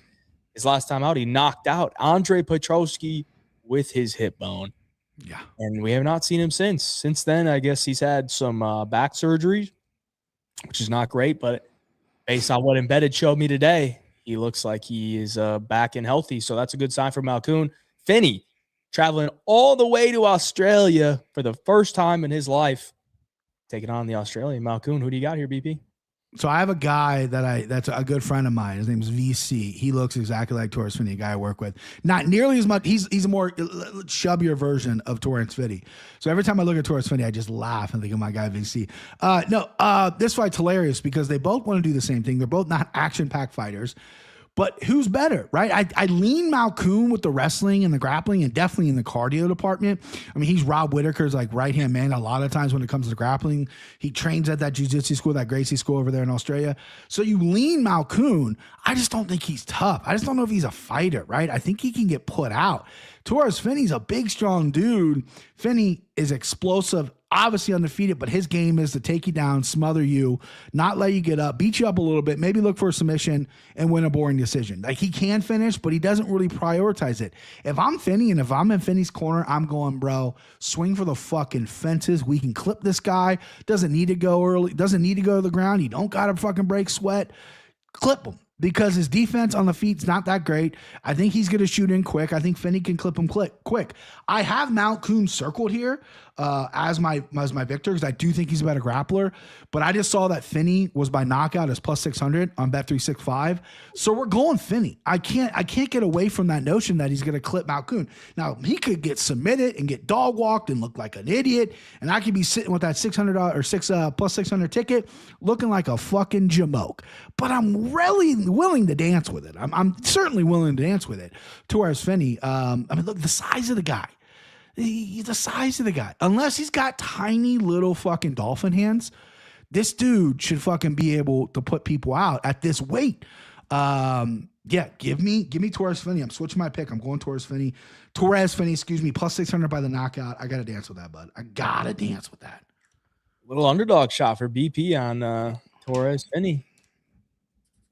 His last time out, he knocked out Andre Petroski with his hip bone. Yeah. And we have not seen him since. Since then, I guess he's had some back surgery, which is not great. But based on what Embedded showed me today, he looks like he is back and healthy. So that's a good sign for Malkoun. Finney traveling all the way to Australia for the first time in his life, taking on the Australian Malkoun. Who do you got here, BP? So I have a guy that's a good friend of mine. His name is VC. He looks exactly like Torres Finney, a guy I work with. Not nearly as much. He's a more chubbier version of Torres Finney. So every time I look at Torres Finney, I just laugh and think of my guy VC. This fight's hilarious because they both want to do the same thing. They're both not action-packed fighters. But who's better, right? I lean Malkoun with the wrestling and the grappling and definitely in the cardio department. I mean, he's Rob Whittaker's like right-hand man a lot of times when it comes to grappling. He trains at that jiu-jitsu school, that Gracie school over there in Australia. So you lean Malkoun. I just don't think he's tough. I just don't know if he's a fighter, right? I think he can get put out. Torres Finney's a big, strong dude. Finney is explosive, obviously undefeated, but his game is to take you down, smother you, not let you get up, beat you up a little bit, maybe look for a submission and win a boring decision. Like he can finish, but he doesn't really prioritize it. If I'm Finney and if I'm in Finney's corner, I'm going, bro, swing for the fucking fences. We can clip this guy. Doesn't need to go early. Doesn't need to go to the ground. You don't got to fucking break sweat. Clip him. Because his defense on the feet's not that great. I think he's going to shoot in quick. I think Finney can clip him quick. I have Malkoun circled here as my victor because I do think he's a better grappler. But I just saw that Finney was by knockout as plus 600 on Bet365. So we're going Finney. I can't get away from that notion that he's going to clip Malkoun. Now, he could get submitted and get dog walked and look like an idiot. And I could be sitting with that $600 or plus 600 ticket looking like a fucking jamoke. But I'm really willing to dance with it. I'm certainly willing to dance with it. Torres Finney, I mean, look, the size of the guy. The size of the guy. Unless he's got tiny little fucking dolphin hands, this dude should fucking be able to put people out at this weight. Give me Torres Finney. I'm switching my pick. I'm going Torres Finney, excuse me, plus 600 by the knockout. I got to dance with that, bud. I got to dance with that. Little underdog shot for BP on Torres Finney.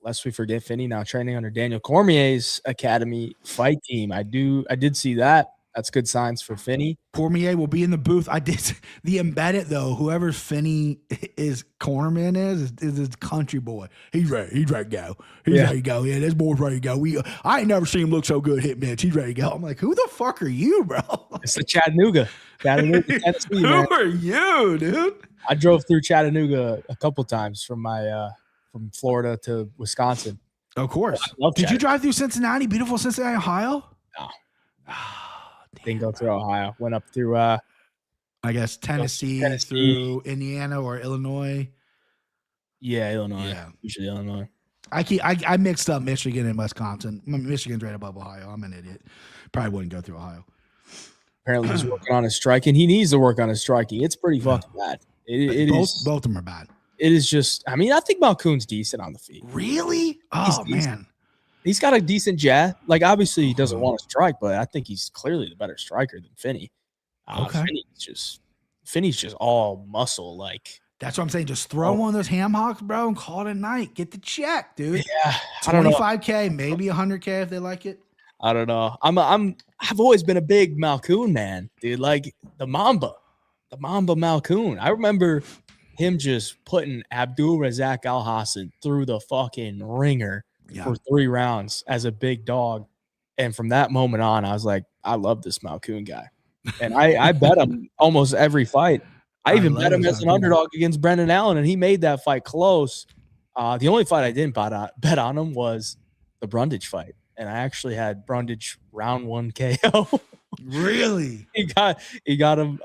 Lest we forget, Finney now training under Daniel Cormier's academy fight team. I did see that. That's good signs for Finney. Cormier will be in the booth. I did the Embedded though. Whoever Finney is cornerman is his country boy. He's ready. He's ready to go. He's ready to go. Yeah, this boy's ready to go. I ain't never seen him look so good hit bitch. He's ready to go. I'm like, who the fuck are you, bro? It's the Chattanooga, Tennessee. Who are you, dude? I drove through Chattanooga a couple times from my from Florida to Wisconsin. Of course. Did you drive through Cincinnati, beautiful Cincinnati, Ohio? No. Didn't go through Ohio. Went up through I guess Tennessee through Indiana or Illinois. Yeah, Illinois. Yeah. Usually Illinois. I mixed up Michigan and Wisconsin. Michigan's right above Ohio. I'm an idiot. Probably wouldn't go through Ohio. Apparently he's working on his striking. He needs to work on his striking. It's pretty fucking bad. Both of them are bad. it is just. I mean, I think Malkoun's decent on the feet. Really? Oh man, he's got a decent jab. Like obviously he doesn't want to strike, but I think he's clearly the better striker than Finney. Okay. Finney's just all muscle. Like that's what I'm saying. Just throw one of those ham hocks, bro, and call it a night. Get the check, dude. Yeah, I don't know. 25K, maybe 100K if they like it. I don't know. I've always been a big Malkoun man, dude. Like the Mamba Malkoun. I remember him just putting Abdul Razak Al Hassan through the fucking ringer for 3 rounds as a big dog. And from that moment on, I was like, I love this Malkoun guy. And I bet him almost every fight. I even bet him as an underdog against Brendan Allen, and he made that fight close. The only fight I didn't bet on him was the Brundage fight. And I actually had Brundage round 1 KO. Really? He got him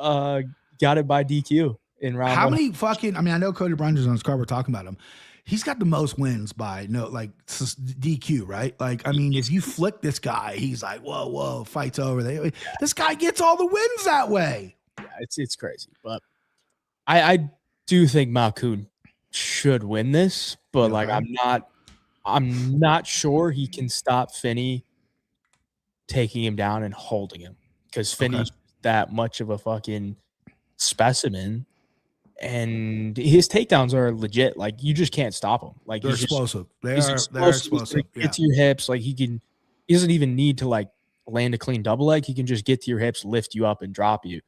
got it by DQ in round 1. How many fucking I mean, I know Cody Brundage on his card, we're talking about him. He's got the most wins by DQ, right? Like, I mean, if you flick this guy, he's like, whoa, fight's over. This guy gets all the wins that way. Yeah, it's crazy. But I do think Malkoun should win this, but like I'm not sure he can stop Finney taking him down and holding him because Finney's that much of a fucking specimen. And his takedowns are legit. Like you just can't stop him. Like they're explosive. They're explosive. Get to your hips. Like he doesn't even need to like land a clean double leg. He can just get to your hips, lift you up, and drop you.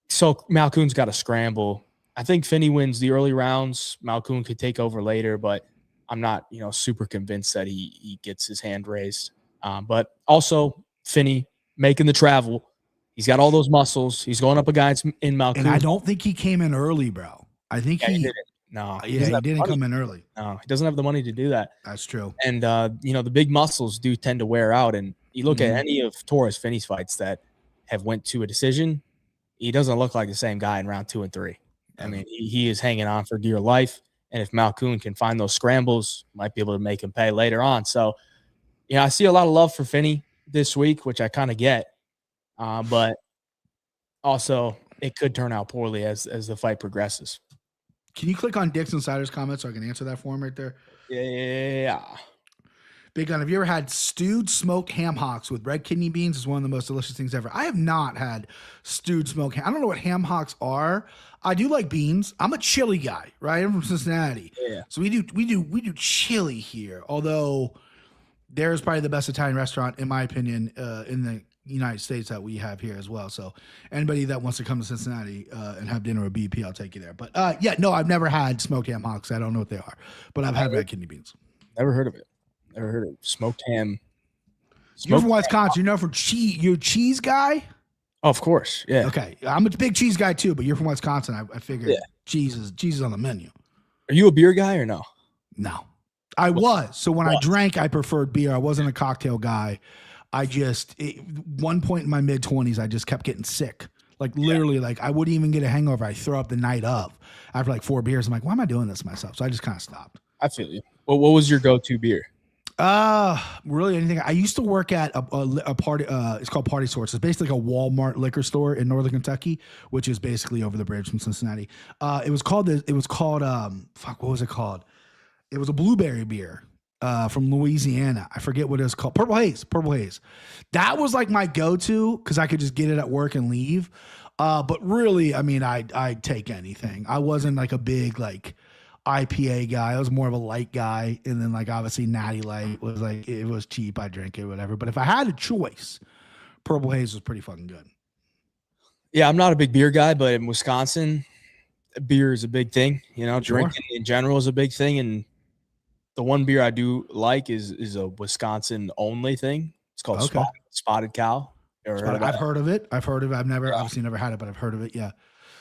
So Malkoun's got to scramble. I think Finney wins the early rounds. Malkoun could take over later, but I'm not, super convinced that he gets his hand raised. But also Finney making the travel. He's got all those muscles. He's going up against in Malkoun. And I don't think he came in early, bro. I think he didn't. No. He didn't come in early. No, he doesn't have the money to do that. That's true. And, the big muscles do tend to wear out. And you look at any of Torres Finney's fights that have went to a decision, he doesn't look like the same guy in round 2 and 3. I mean, he is hanging on for dear life. And if Malkoun can find those scrambles, might be able to make him pay later on. So, I see a lot of love for Finney this week, which I kind of get. But also, it could turn out poorly as the fight progresses. Can you click on Dick's Insider's comment so I can answer that for him right there? Yeah. Big Gun, have you ever had stewed smoked ham hocks with red kidney beans? It's one of the most delicious things ever. I have not had stewed smoked ham. I don't know what ham hocks are. I do like beans. I'm a chili guy, right? I'm from Cincinnati. Yeah. So we do chili here. Although there's probably the best Italian restaurant, in my opinion, in the United States that we have here as well. So anybody that wants to come to Cincinnati and have dinner with BP, I'll take you there. But I've never had smoked ham hocks. I don't know what they are, but I've had red kidney beans. Never heard of it. Never heard of smoked ham. You're from Wisconsin. You're known for cheese. You're a cheese guy? Oh, of course. Yeah. Okay. I'm a big cheese guy too, but you're from Wisconsin. I figured cheese is on the menu. Are you a beer guy or no? No. I was. So when I drank, I preferred beer. I wasn't a cocktail guy. One point in my mid-20s, I just kept getting sick. Like literally, like I wouldn't even get a hangover. I throw up the night of after like 4 beers. I'm like, why am I doing this to myself? So I just kind of stopped. I feel you. Well, what was your go-to beer? Really anything. I used to work at a party. It's called Party Source. It's basically like a Walmart liquor store in Northern Kentucky, which is basically over the bridge from Cincinnati. What was it called? It was a blueberry beer. From Louisiana. I forget what it was called. Purple Haze. That was like my go-to because I could just get it at work and leave. But really, I mean, I'd take anything. I wasn't like a big like IPA guy. I was more of a light guy. And then like obviously Natty Light was like, it was cheap. I drank it, whatever. But if I had a choice, Purple Haze was pretty fucking good. Yeah, I'm not a big beer guy, but in Wisconsin, beer is a big thing. Drinking in general is a big thing. And the one beer I do like is a Wisconsin only thing. It's called Spotted Cow. I've heard of it. I've never obviously never had it, but I've heard of it. Yeah.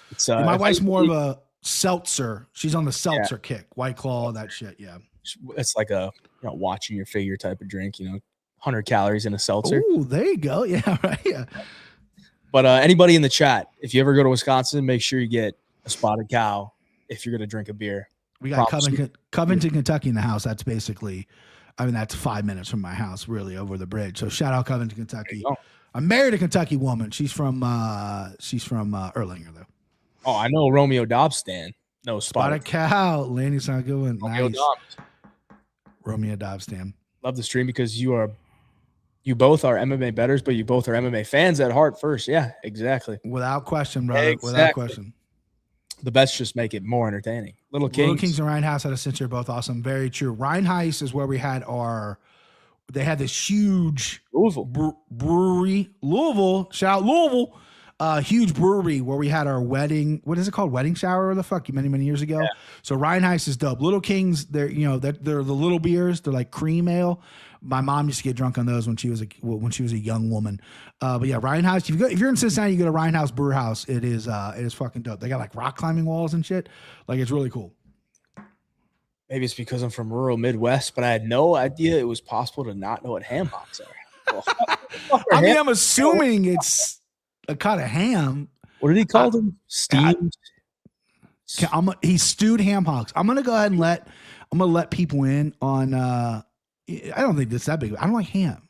It's my wife's more of a seltzer. She's on the seltzer kick. White Claw, that shit. Yeah. It's like a watching your figure type of drink. 100 calories in a seltzer. Oh, there you go. Yeah, right. Yeah. But anybody in the chat, if you ever go to Wisconsin, make sure you get a Spotted Cow if you're gonna drink a beer. We got Covington, Kentucky in the house. That's basically, that's 5 minutes from my house, really, over the bridge. So shout out Covington, Kentucky. I'm married a Kentucky woman. She's from Erlanger, though. Oh, I know Romeo Dobbs stan. No Spotted cow. Landy's not a good one. Romeo Nice. Dobbs. Romeo Dobbs, damn. Love the stream because you both are MMA bettors, but you both are MMA fans at heart first. Yeah, exactly. Without question, brother. Exactly. Without question. The bets just make it more entertaining. Little Kings and Rhinehouse at a cinch are both awesome. Very true. Rhinehouse is where we had they had this huge brewery. Louisville. Shout out Louisville. Huge brewery where we had our wedding. What is it called? Wedding shower or the fuck? Many years ago. Yeah. So Rhinehouse is dope. Little Kings, they're the little beers. They're like cream ale. My mom used to get drunk on those when she was a young woman. But yeah, Rhinehouse. If you're in Cincinnati, you go to Rhinehouse Brew House. It is fucking dope. They got like rock climbing walls and shit. Like it's really cool. Maybe it's because I'm from rural Midwest, but I had no idea it was possible to not know what ham hocks are. I'm assuming it's a cut of ham. What did he call them? Steamed. He stewed ham hocks. I'm gonna go ahead and let people in on. I don't think it's that big. I don't like ham.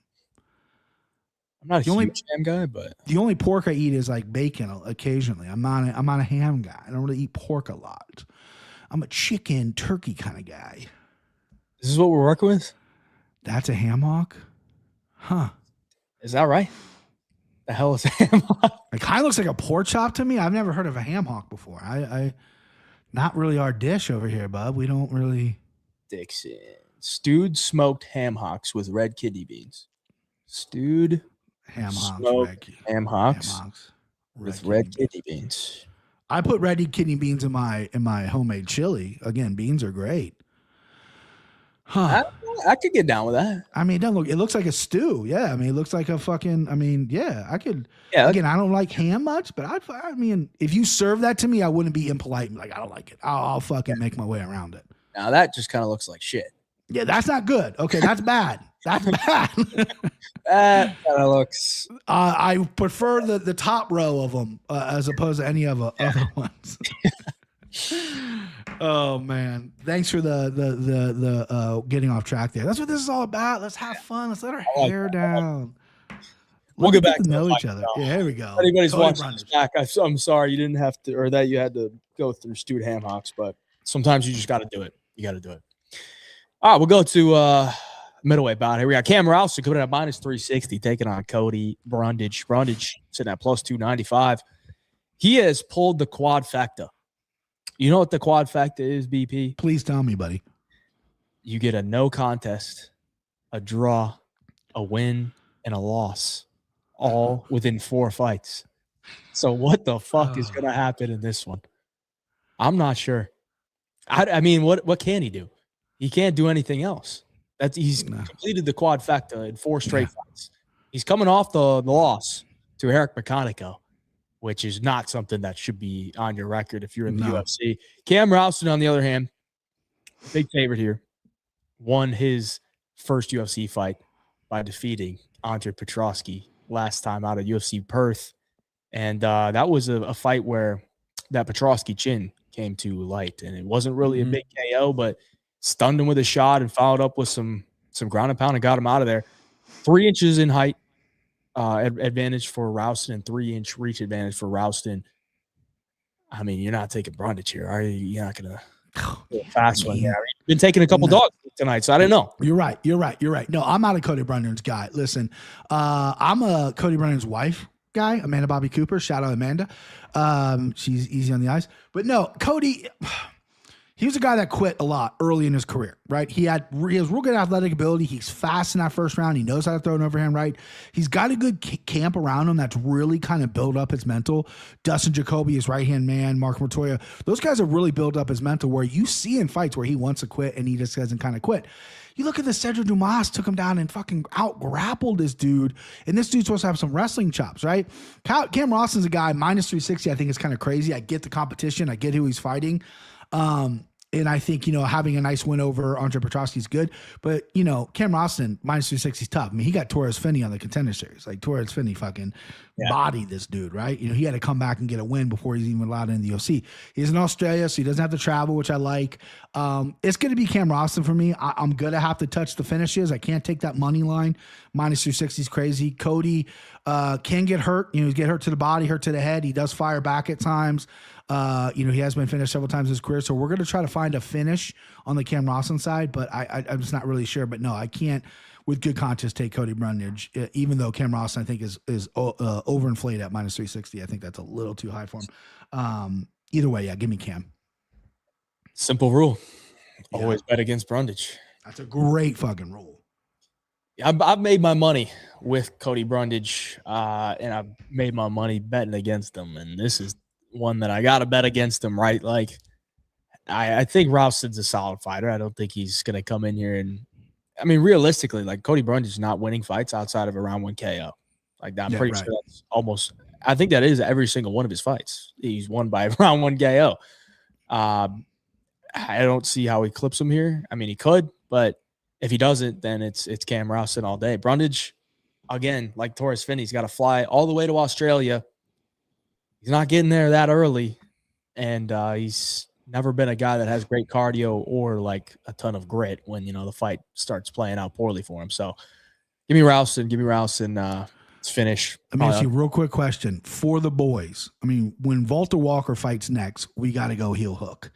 I'm not a huge ham guy, but the only pork I eat is like bacon occasionally. I'm not a ham guy. I don't really eat pork a lot. I'm a chicken, turkey kind of guy. This is what we're working with? That's a ham hock? Huh. Is that right? The hell is a ham hock? It kind of looks like a pork chop to me. I've never heard of a ham hock before. I not really our dish over here, bub. We don't really. Dixon. Stewed smoked ham hocks with red kidney beans. Stewed ham hocks with red kidney beans. I put red kidney beans in my homemade chili. Again, beans are great. Huh. I could get down with that. I mean, it looks like a stew. Yeah. I mean, it looks like a fucking, I could. Yeah. Again, I don't like ham much, but I mean, if you serve that to me, I wouldn't be impolite. Like, I don't like it. I'll fucking make my way around it. Now that just kind of looks like shit. Yeah, that's not good. Okay, that's bad. That's bad. That kind of looks. I prefer the top row of them as opposed to any of the other ones. Oh man, thanks for the getting off track there. That's what this is all about. Let's have fun. Let's let our hair down. We'll get back to know each other. Yeah, here we go. Anybody's watching this back, I'm sorry you didn't have to, or that you had to go through stewed ham hocks, but sometimes you just got to do it. You got to do it. All right, we'll go to middleweight bout. Here we got Cam Rousson coming in at minus 360, taking on Cody Brundage. Brundage sitting at plus 295. He has pulled the quadfecta. You know what the quadfecta is, BP? Please tell me, buddy. You get a no contest, a draw, a win, and a loss, all within 4 fights. So what the fuck is going to happen in this one? I'm not sure. I mean, what can he do? He can't do anything else. He's completed the quadfecta in 4 straight fights. He's coming off the loss to Eric McConaughey, which is not something that should be on your record if you're in the UFC. Cam Rousson, on the other hand, big favorite here, won his first UFC fight by defeating Andre Petroski last time out of UFC Perth. And that was a fight where that Petroski chin came to light, and it wasn't really a big KO, but stunned him with a shot and followed up with some ground and pound and got him out of there. 3 inches in height advantage for Rouston and 3-inch reach advantage for Rouston. I mean, you're not taking Brundage here, are you? You're not going to fast one. Yeah, you've been taking a couple dogs tonight, so I didn't know. You're right. No, I'm not a Cody Brundage's guy. Listen, I'm a Cody Brundage's wife guy, Amanda Bobby Cooper. Shout out Amanda. She's easy on the eyes. But no, Cody, he was a guy that quit a lot early in his career, right? He has real good athletic ability. He's fast in that first round. He knows how to throw an overhand right. He's got a good camp around him that's really kind of built up his mental. Dustin Jacoby, his right-hand man, Mark Montoya, those guys have really built up his mental where you see in fights where he wants to quit and he just hasn't kind of quit. You look at the Cedric Dumas, took him down and fucking out-grappled this dude. And this dude's supposed to have some wrestling chops, right? Cam Rawson's a guy, minus 360, I think is kind of crazy. I get the competition. I get who he's fighting. And I think, having a nice win over Andre Petroski is good. But, Cam Rousson, minus 260 is tough. I mean, he got Torres Finney on the Contender Series. Like, Torres Finney fucking bodied this dude, right? He had to come back and get a win before he's even allowed in the UFC. He's in Australia, so he doesn't have to travel, which I like. It's going to be Cam Rousson for me. I'm going to have to touch the finishes. I can't take that money line. Minus 260 is crazy. Cody can get hurt. Get hurt to the body, hurt to the head. He does fire back at times. He has been finished several times in his career, so we're going to try to find a finish on the Cam Rousson side, but I'm just not really sure. But no, I can't, with good conscience, take Cody Brundage, even though Cam Rousson, I think, is overinflated at minus 360. I think that's a little too high for him. Either way, yeah, give me Cam. Simple rule. Always bet against Brundage. That's a great fucking rule. I've made my money with Cody Brundage, and I've made my money betting against him. And this is one that I got to bet against him, right? Like, I think Rousson's a solid fighter. I don't think he's going to come in here and, I mean, realistically, like, Cody Brundage is not winning fights outside of a round 1 KO. Like, I'm pretty sure that's almost, I think that is every single one of his fights. He's won by round 1 KO. I don't see how he clips him here. I mean, he could, but if he doesn't, then it's Cam Rousson all day. Brundage, again, like Torres Finney, he's got to fly all the way to Australia. He's not getting there that early, and he's never been a guy that has great cardio or like a ton of grit when, the fight starts playing out poorly for him. So give me Rousson. Let's finish. Let me ask you a real quick question for the boys. I mean, when Walter Walker fights next, we got to go heel hook.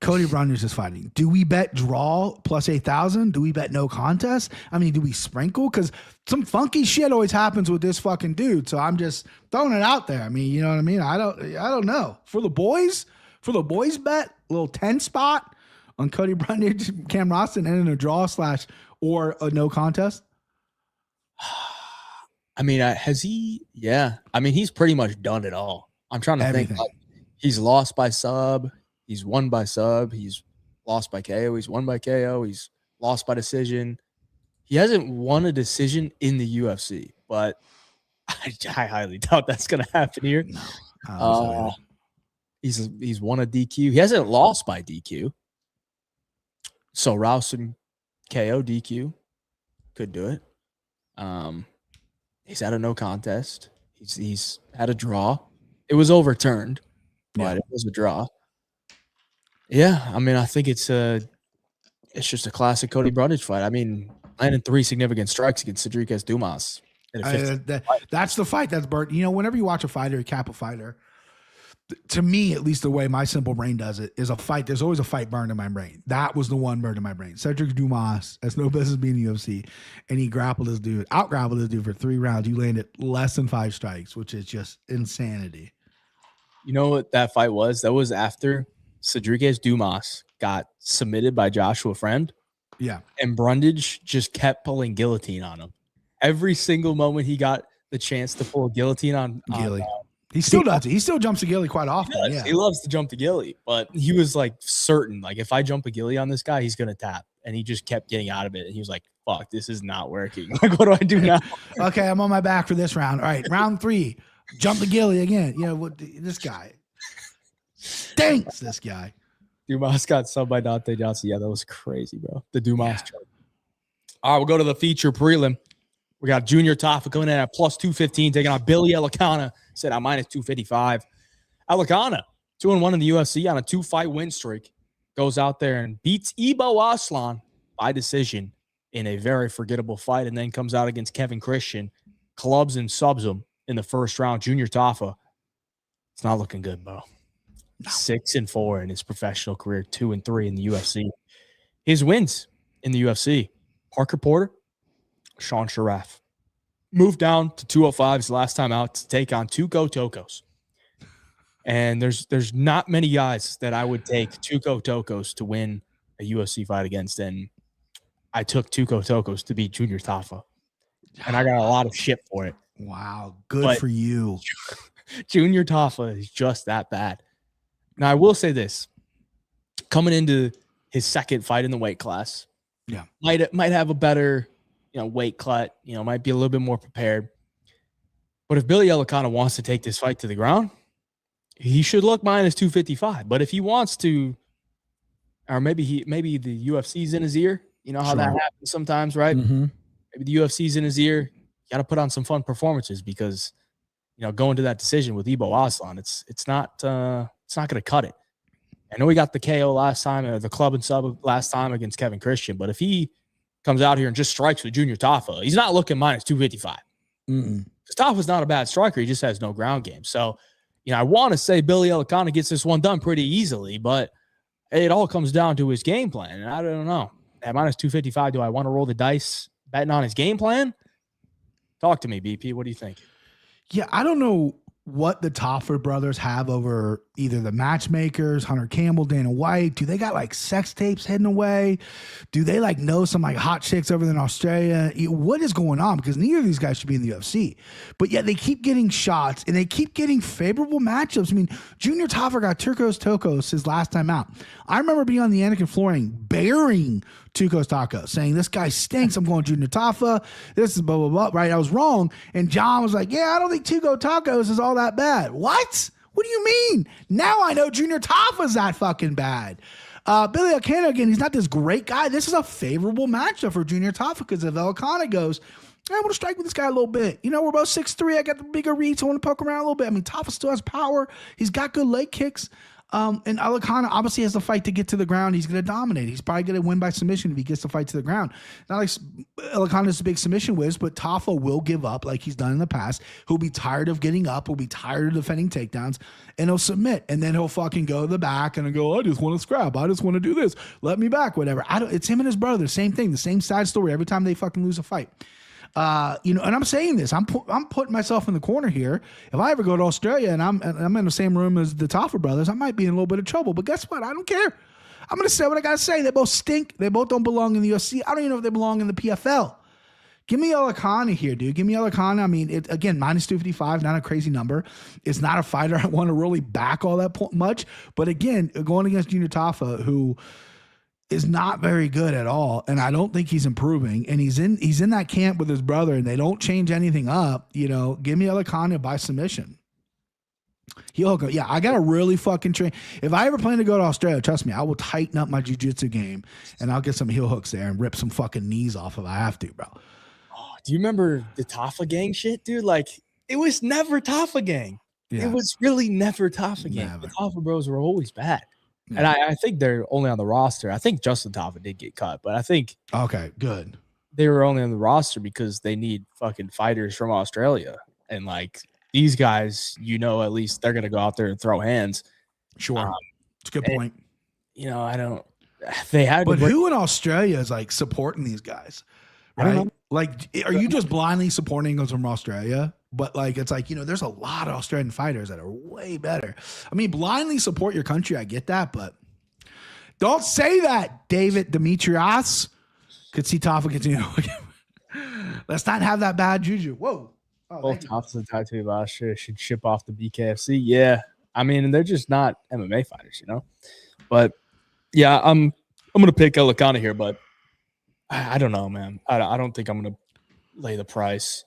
Cody Brundage is fighting. Do we bet draw plus 8,000? Do we bet no contest? I mean, do we sprinkle? Because some funky shit always happens with this fucking dude. So I'm just throwing it out there. I mean, you know what I mean? I don't know. For the boys bet, a little 10 spot on Cody Brundage, Cam Rousson, and in a draw / or a no contest. I mean, has he? Yeah. I mean, he's pretty much done it all. I'm trying to think. Like, he's lost by sub. He's won by sub. He's lost by KO. He's won by KO. He's lost by decision. He hasn't won a decision in the UFC, but I highly doubt that's going to happen here. No. He's won a DQ. He hasn't lost by DQ. So Rousson KO DQ could do it. He's had a no contest. He's had a draw. It was overturned, but it was a draw. Yeah, I mean, I think it's just a classic Cody Brundage fight. I mean, landed 3 significant strikes against Cedric Dumas. That's the fight that's burnt. Whenever you watch a fighter, a cap a fighter, to me, at least the way my simple brain does it, is a fight. There's always a fight burned in my brain. That was the one burned in my brain. Cedric Dumas has no business being in the UFC, and he out-grappled this dude for 3 rounds. You landed less than 5 strikes, which is just insanity. You know what that fight was? That was after Cedric Dumas got submitted by Joshua Friend. Yeah. And Brundage just kept pulling guillotine on him. Every single moment he got the chance to pull a guillotine on Gilly. He still does it. He still jumps to Gilly quite often. He loves to jump to Gilly, but he was like certain, like, if I jump a Gilly on this guy, he's going to tap. And he just kept getting out of it. And he was like, fuck, this is not working. Like, what do I do now? Okay, I'm on my back for this round. All right, round 3. Jump to Gilly again. This guy stinks, this guy. Dumas got subbed by Dante Johnson. Yeah, that was crazy, bro. The Dumas chart. All right, we'll go to the feature prelim. We got Junior Tafa coming in at plus 215, taking on Billy Alakana, set at minus 255. Alakana, 2-1 in the UFC on a 2-fight win streak, goes out there and beats Ibo Aslan by decision in a very forgettable fight, and then comes out against Kevin Christian, clubs and subs him in the first round. Junior Tafa, it's not looking good, bro. 6-4 in his professional career, 2-3 in the UFC. His wins in the UFC: Parker Porter, Sean Sharaf. Moved down to 205s last time out to take on Tuco Tokos. And there's not many guys that I would take Tuco Tokos to win a UFC fight against, and I took Tuco Tokos to beat Junior Tafa. And I got a lot of shit for it. Wow, good for you. Junior Tafa is just that bad. Now, I will say this. Coming into his second fight in the weight class, might have a better, weight cut, might be a little bit more prepared. But if Billy Alakana wants to take this fight to the ground, he should look minus 255. But if he wants to, or maybe the UFC's in his ear. You know how that happens sometimes, right? Mm-hmm. Maybe the UFC's in his ear. You got to put on some fun performances because, going to that decision with Ibo Aslan, it's not going to cut it. I know he got the KO last time, or the club and sub last time against Kevin Christian, but if he comes out here and just strikes with Junior Tafa, he's not looking minus 255. Because Tafa's not a bad striker. He just has no ground game. So, I want to say Billy Alakana gets this one done pretty easily, but it all comes down to his game plan. And I don't know. At minus 255, do I want to roll the dice betting on his game plan? Talk to me, BP. What do you think? Yeah, I don't know what the Tafa brothers have over either the matchmakers, Hunter Campbell, Dana White. Do they got like sex tapes hidden away? Do they like know some like hot chicks over there in Australia? What is going on? Because neither of these guys should be in the UFC. But yet they keep getting shots and they keep getting favorable matchups. I mean, Junior Tafa got Turcos Tokos his last time out. I remember being on the Anakin flooring, burying Tukos Taco, saying this guy stinks. I'm going Junior Tafa. This is blah, blah, blah. Right? I was wrong. And John was like, yeah, I don't think Tuco Tacos is all that bad. What? What do you mean? Now I know Junior Tafa's that fucking bad. Billy Alakana, again, he's not this great guy. This is a favorable matchup for Junior Tafa because if Alakana goes, I want to strike with this guy a little bit. We're both 6'3". I got the bigger reach. I want to poke around a little bit. I mean, Tafa still has power. He's got good leg kicks. And Alakana obviously has the fight to get to the ground. He's going to dominate. He's probably going to win by submission if he gets the fight to the ground. Not like Alakana's a big submission whiz, but Tafa will give up like he's done in the past. He'll be tired of getting up. He'll be tired of defending takedowns, and he'll submit. And then he'll fucking go to the back and go, I just want to scrap. I just want to do this. Let me back, whatever. It's him and his brother. Same thing. The same sad story every time they fucking lose a fight. And I'm saying this, I'm putting myself in the corner here. If I ever go to Australia and I'm in the same room as the Tafa brothers, I might be in a little bit of trouble. But guess what? I don't care. I'm going to say what I got to say. They both stink. They both don't belong in the UFC. I don't even know if they belong in the PFL. Give me Alakana here, dude. Give me Alakana. I mean, again, minus 255, not a crazy number. It's not a fighter I want to really back all that much. But again, going against Junior Tafa, who is not very good at all, and I don't think he's improving. And he's in that camp with his brother, and they don't change anything up. Give me Alakana by submission. He'll go. Yeah, I gotta really fucking train. If I ever plan to go to Australia, trust me, I will tighten up my jiu-jitsu game, and I'll get some heel hooks there and rip some fucking knees off if I have to, bro. Oh, do you remember the Tafa gang shit, dude? Like, it was never Tafa gang. Yeah. It was really never Tafa gang. Never. The Tafa bros were always bad. And I think they're only on the roster. I think Justin Tafa did get cut, but I think okay, good. They were only on the roster because they need fucking fighters from Australia. And like these guys, at least they're gonna go out there and throw hands. Sure, it's a good point. I don't. They had, but who in Australia is like supporting these guys? Right? Like, are you just blindly supporting those from Australia? But like, it's like, there's a lot of Australian fighters that are way better. I mean, blindly support your country. I get that, but don't say that, David Demetrios. Could see Tafa continue. Let's not have that bad juju. Whoa. Both Tafa's and tattoo last year should ship off the BKFC. Yeah. I mean, they're just not MMA fighters, But yeah, I'm going to pick Alakana here, but I don't know, man. I don't think I'm going to lay the price.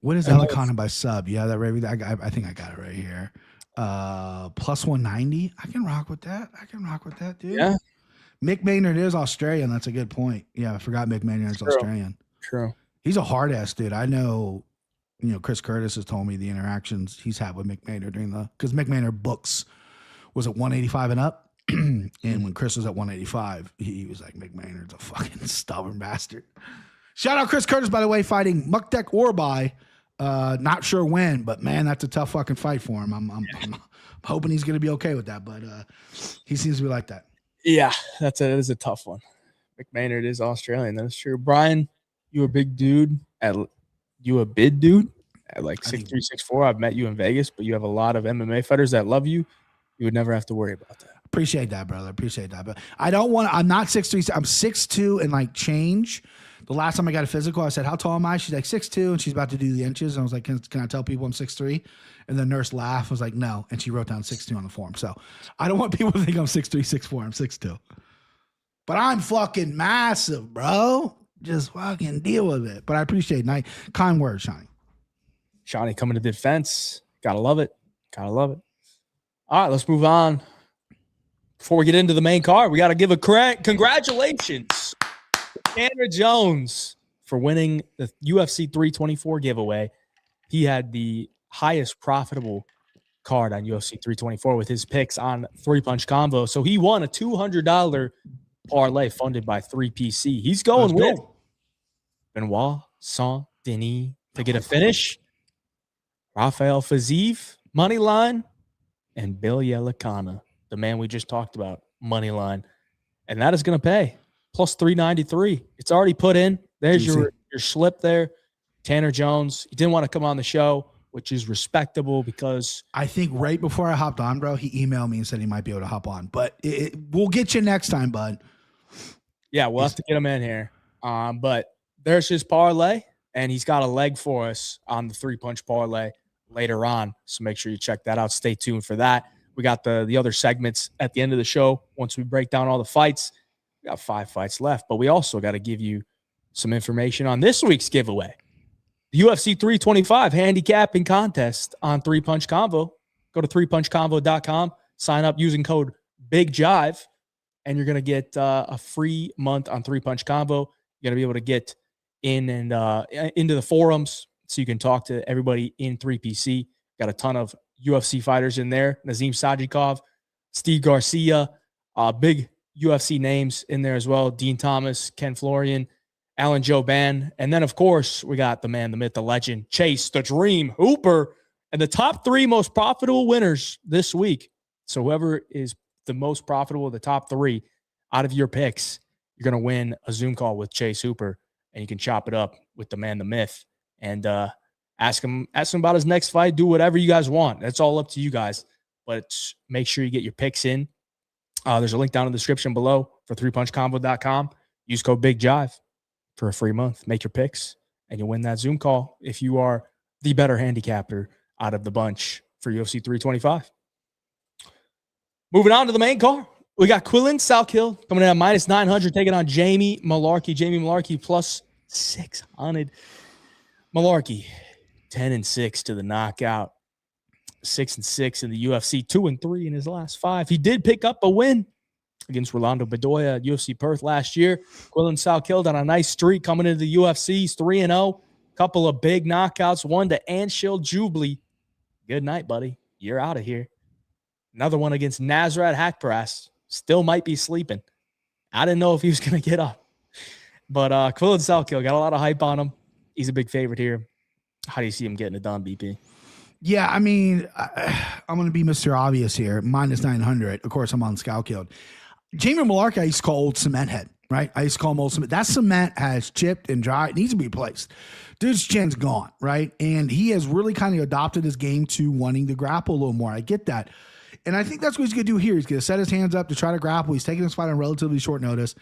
What is Alakana by sub? Yeah, that right. I think I got it right here. Plus 190. I can rock with that. Dude. Yeah. Mick Maynard is Australian. That's a good point. Yeah, I forgot Mick Maynard is Australian. True. He's a hard ass dude. I know. Chris Curtis has told me the interactions he's had with Mick Maynard because Mick Maynard books was at 185 and up, and when Chris was at 185, he was like, Mick Maynard's a fucking stubborn bastard. Shout out Chris Curtis, by the way, fighting Mukdek Orbai. Not sure when, but man, that's a tough fucking fight for him. I'm hoping he's gonna be okay with that, but he seems to be like that. Yeah, that is a tough one. Mick Maynard is Australian. That's true. Brian, you a big dude at like 6'3", 6'4". I've met you in Vegas, but you have a lot of MMA fighters that love you. You would never have to worry about that. Appreciate that, brother. Appreciate that. But I'm not 6'3". I'm 6'2" and like change. The last time I got a physical, I said, how tall am I? She's like 6'2", and she's about to do the inches. And I was like, can I tell people I'm 6'3"? And the nurse laughed. Was like, no. And she wrote down 6'2" on the form. So I don't want people to think I'm 6'3", 6'4". I'm 6'2". But I'm fucking massive, bro. Just fucking deal with it. But I appreciate it. Kind words, Shawnee. Shawnee coming to defense. Gotta love it. All right, let's move on. Before we get into the main card, we got to give a congratulations to Tanner Jones for winning the UFC 324 giveaway. He had the highest profitable card on UFC 324 with his picks on 3-Punch Convo. So he won a $200 parlay funded by 3PC. He's going with Benoit Saint-Denis to get a finish. Rafael Fiziev, money line. and Billy Alakana, the man we just talked about, money line. And that is going to pay plus 393. It's already put in. There's your slip there. Tanner Jones, he didn't want to come on the show, which is respectable because I think right before I hopped on, bro, he emailed me and said he might be able to hop on. But we'll get you next time, bud. Yeah, we'll have to get him in here. But there's his parlay, and he's got a leg for us on the 3-punch parlay later on. So make sure you check that out. Stay tuned for that. We got the other segments at the end of the show. Once we break down all the fights, we got 5 fights left. But we also got to give you some information on this week's giveaway. The UFC 325 handicapping contest on 3-punch Convo. Go to 3punchconvo.com, sign up using code BIGJIVE, and you're going to get a free month on 3-punch Convo. You're going to be able to get in and into the forums so you can talk to everybody in 3PC. Got a ton of UFC fighters in there. Nazim Sajikov, Steve Garcia, big UFC names in there as well. Dean Thomas, Ken Florian, Alan Joban. And then, of course, we got the man, the myth, the legend, Chase, the Dream, Hooper, and the top 3 most profitable winners this week. So whoever is the most profitable, the top 3 out of your picks, you're going to win a Zoom call with Chase Hooper, and you can chop it up with the man, the myth, and ask him about his next fight. Do whatever you guys want. That's all up to you guys, but make sure you get your picks in. There's a link down in the description below for 3punchconvo.com. Use code BIGJIVE for a free month. Make your picks, and you'll win that Zoom call if you are the better handicapper out of the bunch for UFC 325. Moving on to the main card. We got Quillen Southill coming in at minus 900, taking on Jamie Malarkey. Jamie Malarkey plus 600. Malarkey, 10-6 to the knockout. 6-6 in the UFC, 2-3 in his last 5. He did pick up a win against Rolando Bedoya at UFC Perth last year. Quillen Southill on a nice streak coming into the UFC. He's 3-0. Couple of big knockouts. One to Anshil Jubilee. Good night, buddy. You're out of here. Another one against Nasrat Hakparas. Still might be sleeping. I didn't know if he was going to get up. But Quillen Southill got a lot of hype on him. He's a big favorite here. How do you see him getting it done, BP? Yeah, I mean, I'm going to be Mr. Obvious here. Minus 900. Of course, I'm on Scout-Killed. Jamie Malarkey, I used to call old cement head, right? I used to call him old cement. That cement has chipped and dried. It needs to be replaced. Dude's chin's gone, right? And he has really kind of adopted his game to wanting to grapple a little more. I get that. And I think that's what he's going to do here. He's going to set his hands up to try to grapple. He's taking this fight on relatively short notice.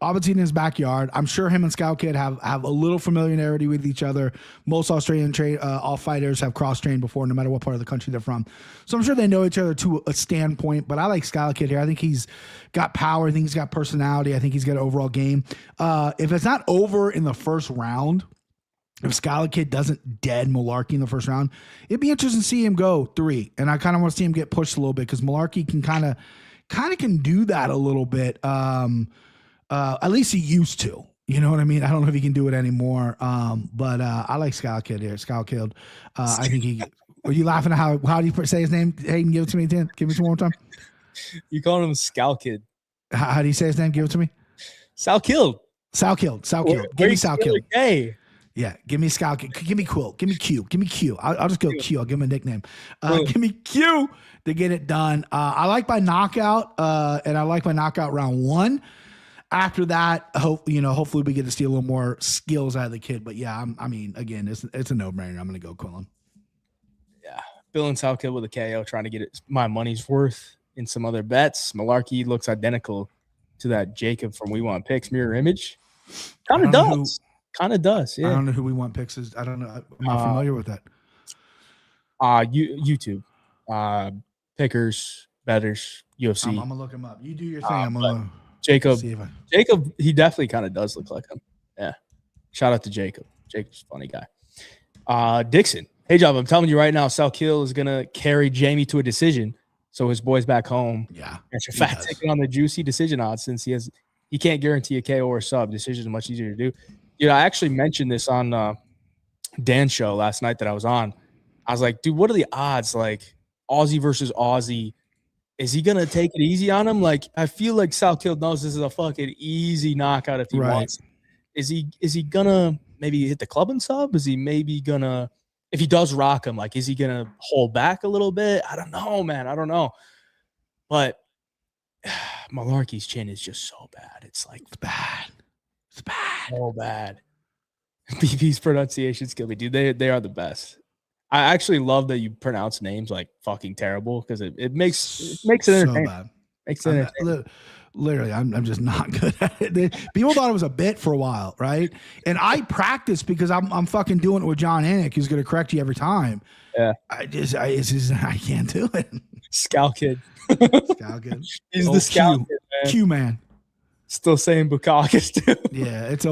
Obviously in his backyard. I'm sure him and Scout Kid have a little familiarity with each other. Most Australian all fighters have cross-trained before, no matter what part of the country they're from. So I'm sure they know each other to a standpoint, but I like Scout Kid here. I think he's got power. I think he's got personality. I think he's got an overall game. If it's not over in the first round, if Scout Kid doesn't dead Malarkey in the first round, it'd be interesting to see him go 3. And I kind of want to see him get pushed a little bit because Malarkey can kind of can do that a little bit. At least he used to. You know what I mean? I don't know if he can do it anymore. But I like Scout Kid here. Scout Kid. I think he. Are you laughing at how do you say his name? Hey, give it to me again. Give me one more time. You calling him Scout Kid? How do you say his name? Give it to me. Southill. Southill. Give me Southill. Hey. Yeah, give me Scout. Give me Quill. Give me Q. Give me Q. I'll just go Q. I'll give him a nickname. Give me Q to get it done. I like my knockout, and I like my knockout round 1. After that, hopefully we get to see a little more skills out of the kid. But yeah, I mean, again, it's a no-brainer. I'm going to go Quillen. Yeah, Bill and Southill with a KO, trying to get my money's worth in some other bets. Malarkey looks identical to that Jacob from We Want Picks mirror image. Kind of does. Yeah. I don't know who We Want Picks is. I don't know. I'm not familiar with that. YouTube. Pickers, betters, UFC. I'm gonna look him up. You do your thing. I'm gonna Jacob. Jacob, he definitely kind of does look like him. Yeah. Shout out to Jacob. Jacob's a funny guy. Dixon. Hey, Job, I'm telling you right now, Southill is gonna carry Jamie to a decision. So his boys back home. Yeah. That's your fat ticket on the juicy decision odds since he can't guarantee a KO or a sub. Decision is much easier to do. I actually mentioned this on Dan's show last night that I was on. I was like, dude, what are the odds? Like Aussie versus Aussie. Is he going to take it easy on him? Like, I feel like Southill knows this is a fucking easy knockout if he wants. Is he going to maybe hit the club and sub? Is he maybe going to if he does rock him, like, is he gonna hold back a little bit? I don't know, man. I don't know. But Malarkey's chin is just so bad. It's like bad. It's bad. So bad. BB's pronunciation skill, dude. They are the best. I actually love that you pronounce names like fucking terrible because it makes it entertaining. So bad. Makes it entertaining. Literally, I'm just not good at it. People thought it was a bit for a while, right? And I practice because I'm fucking doing it with John Anik, who's gonna correct you every time. Yeah. I can't do it. Scout kid. Scout kid. He's the scout kid, man. Q man. Still saying Bukakis too. Yeah, it's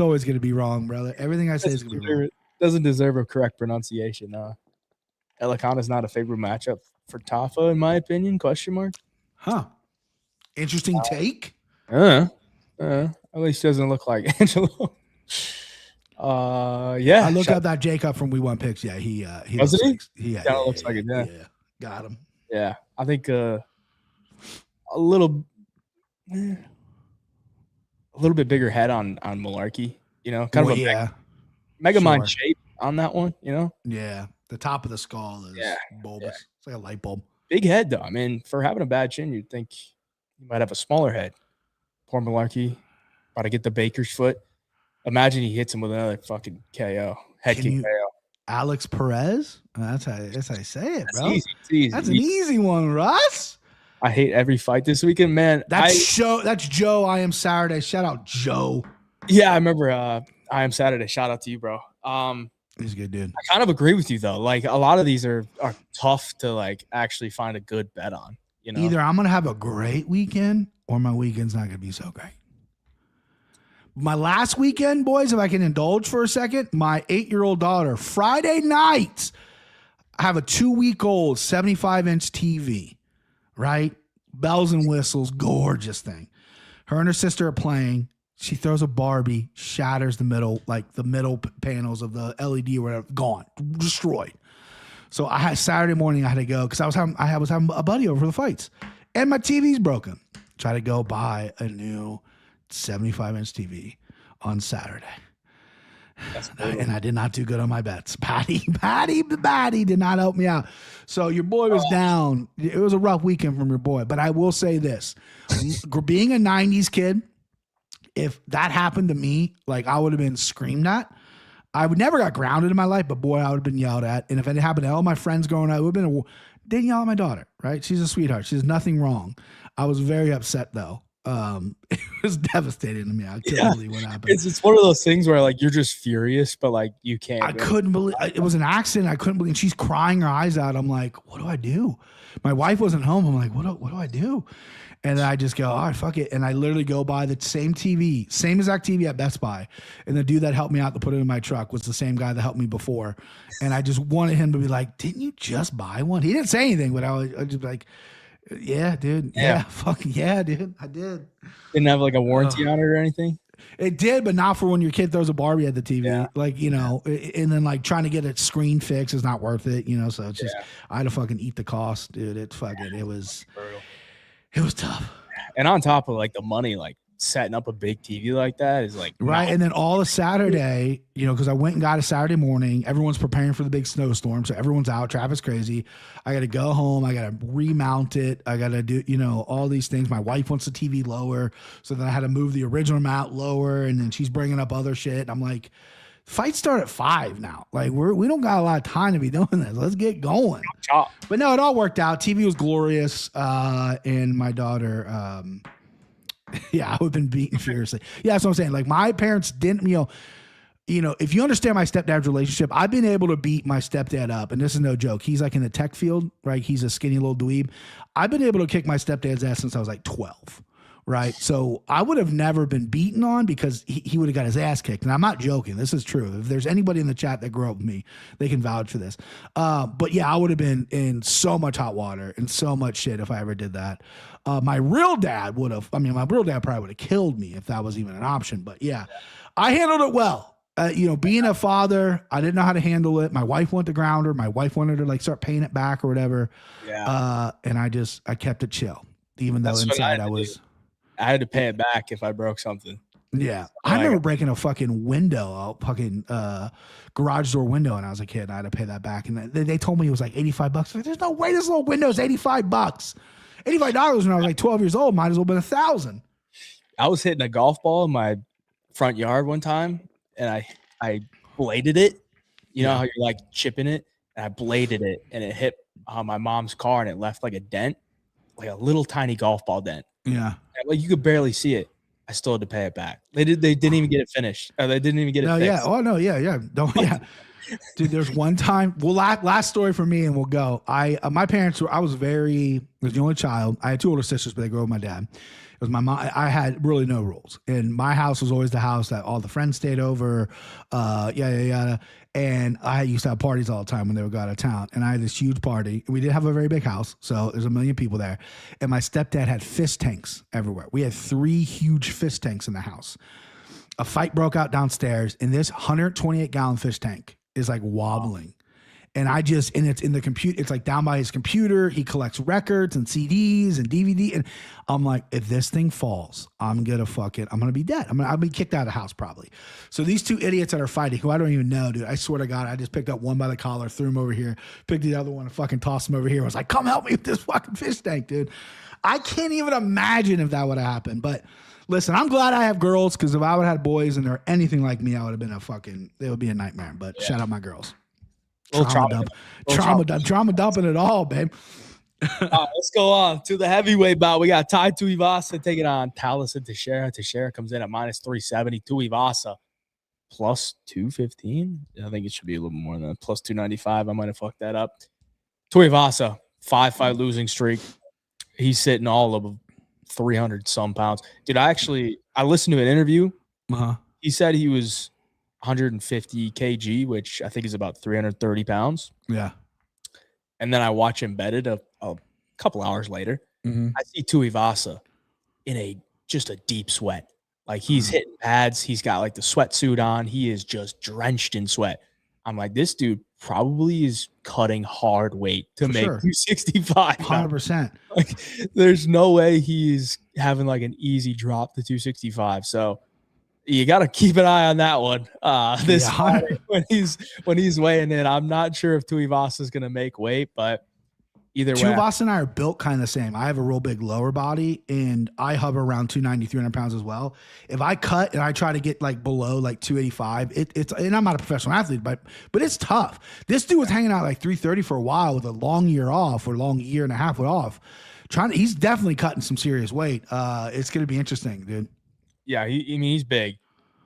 always gonna be wrong, brother. Everything I say is gonna be wrong. Doesn't deserve a correct pronunciation. Alakana is not a favorite matchup for Tafa, in my opinion. Question mark. Huh. Interesting take. At least doesn't look like Angelo. Yeah. I looked up that Jacob from We Want Picks. Yeah, he was looks he? Like, yeah, looks like it. Yeah, got him. Yeah, I think a little bit bigger head on Malarkey. You know, kind of a Mega Mind shape on that one. You know. Yeah, the top of the skull is bulbous. Yeah. It's like a light bulb. Big head though. I mean, for having a bad chin, you'd think you might have a smaller head. Poor Malarkey, about to get the baker's foot. Imagine he hits him with another fucking KO. Head kick KO. Alex Perez? That's how you say it, bro. It's easy. That's an easy one, Russ. I hate every fight this weekend, man. That's Joe. I Am Saturday. Shout out Joe. Yeah, I remember I Am Saturday. Shout out to you, bro. He's a good dude. I kind of agree with you though. Like a lot of these are tough to like actually find a good bet on. You know, either I'm gonna have a great weekend or my weekend's not gonna be so great. My last weekend, boys, if I can indulge for a second, my 8-year-old daughter, Friday night, I have a 2-week-old 75-inch TV, right? Bells and whistles, gorgeous thing. Her and her sister are playing. She throws a Barbie, shatters the middle panels of the LED or whatever, gone, destroyed. So Saturday morning I had to go because I was having a buddy over for the fights, and my TV's broken. Try to go buy a new 75-inch TV on Saturday. And I did not do good on my bets. Patty did not help me out. So your boy was down. It was a rough weekend from your boy. But I will say this. Being a 90s kid, if that happened to me, like I would have been screamed at. I would never got grounded in my life, but boy, I would have been yelled at. And if it happened to all my friends growing up, it would have been didn't yell at my daughter, right? She's a sweetheart. She has nothing wrong. I was very upset though. It was devastating to me. I couldn't believe what happened. It's one of those things where like you're just furious, but like you can't. I couldn't believe it was an accident. I couldn't believe. She's crying her eyes out. I'm like, what do I do? My wife wasn't home. I'm like, what do I do? And then I just go, all right, fuck it. And I literally go buy the same TV, same exact TV at Best Buy. And the dude that helped me out to put it in my truck was the same guy that helped me before. And I just wanted him to be like, didn't you just buy one? He didn't say anything, but I was just like, yeah, dude. Yeah, fucking yeah, dude. I did. Didn't have like a warranty on it or anything? It did, but not for when your kid throws a Barbie at the TV. Yeah. Like, you know, and then like trying to get a screen fix is not worth it, you know? So it's just, I had to fucking eat the cost, dude. It was tough. And on top of like the money, like setting up a big TV like that is like right. And then all of Saturday, you know, because I went and got a Saturday morning. Everyone's preparing for the big snowstorm, so everyone's out. Traffic's crazy. I got to go home. I got to remount it. I got to do, you know, all these things. My wife wants the TV lower, so then I had to move the original mount lower, and then she's bringing up other shit. I'm like, fights start at 5 now. Like we don't got a lot of time to be doing this. Let's get going. But no, it all worked out. TV was glorious, and my daughter. Yeah, I would have been beaten furiously. Yeah, that's what I'm saying. Like my parents didn't, you know, if you understand my stepdad's relationship, I've been able to beat my stepdad up, and this is no joke. He's like in the tech field, right? He's a skinny little dweeb. I've been able to kick my stepdad's ass since I was like 12, right? So I would have never been beaten on because he would have got his ass kicked. And I'm not joking. This is true. If there's anybody in the chat that grew up with me, they can vouch for this. But yeah, I would have been in so much hot water and so much shit if I ever did that. My real dad probably would have killed me if that was even an option. But yeah, I handled it well. You know, being a father, I didn't know how to handle it. My wife wanted to ground her. My wife wanted to like start paying it back or whatever. Yeah. And I kept it chill, even though inside I had to pay it back if I broke something. Yeah. I remember breaking a fucking window, a fucking garage door window, and I was a kid. And I had to pay that back. And they told me it was like $85. Like, there's no way this little window is $85. $85 when I was like 12 years old. Might as well have been $1,000. I was hitting a golf ball in my front yard one time, and I bladed it. You know how you're like chipping it? And I bladed it, and it hit my mom's car, and it left like a dent, like a little tiny golf ball dent. Yeah. Like you could barely see it. I still had to pay it back. They didn't even get it finished. Or they didn't even get it fixed. Yeah. Oh no. Yeah. Don't. Yeah. Dude, there's one time. Well, last story for me, and we'll go. My parents were. I was the only child. I had two older sisters, but they grew up with my dad. It was my mom. I had really no rules, and my house was always the house that all the friends stayed over. Yada. And I used to have parties all the time when they would go out of town. And I had this huge party. We did have a very big house, so there's 1 million people there. And my stepdad had fish tanks everywhere. We had 3 huge fish tanks in the house. A fight broke out downstairs, and this 128-gallon fish tank is like wobbling. And it's in the computer. It's like down by his computer. He collects records and CDs and DVD. And I'm like, if this thing falls, I'm going to be dead. I'll be kicked out of the house probably. So these 2 idiots that are fighting, who I don't even know, dude, I swear to God, I just picked up one by the collar, threw him over here, picked the other one and fucking tossed him over here. I was like, come help me with this fucking fish tank, dude. I can't even imagine if that would have happened. But listen, I'm glad I have girls, because if I would have had boys and they're anything like me, I would have been it would be a nightmare. But shout out my girls. Trauma dumping it all, babe. All right, let's go on to the heavyweight bout. We got Tai Tuivasa taking on Thales and Teixeira. Teixeira comes in at -370. Tuivasa plus 215. I think it should be a little more than that. Plus 295. I might have fucked that up. Tuivasa, 5-fight losing streak. He's sitting all of 300 some pounds. Dude, I listened to an interview. He said he was 150 kg, which I think is about 330 pounds. Yeah. And then I watch him bedded a couple hours later. I see Tuivasa in just a deep sweat. Like he's hitting pads. He's got like the sweatsuit on. He is just drenched in sweat. I'm like, this dude probably is cutting hard weight to make 265. 100%. Like, there's no way he's having like an easy drop to 265. So you got to keep an eye on that one. When he's weighing in, I'm not sure if Tuivasa is going to make weight, but either way. Tuivasa and I are built kind of the same. I have a real big lower body, and I hover around 290, 300 pounds as well. If I cut and I try to get like below like 285, it's and I'm not a professional athlete, but it's tough. This dude was hanging out like 330 for a while with a long year off, or long year and a half off. He's definitely cutting some serious weight. It's going to be interesting, dude. Yeah, he's big,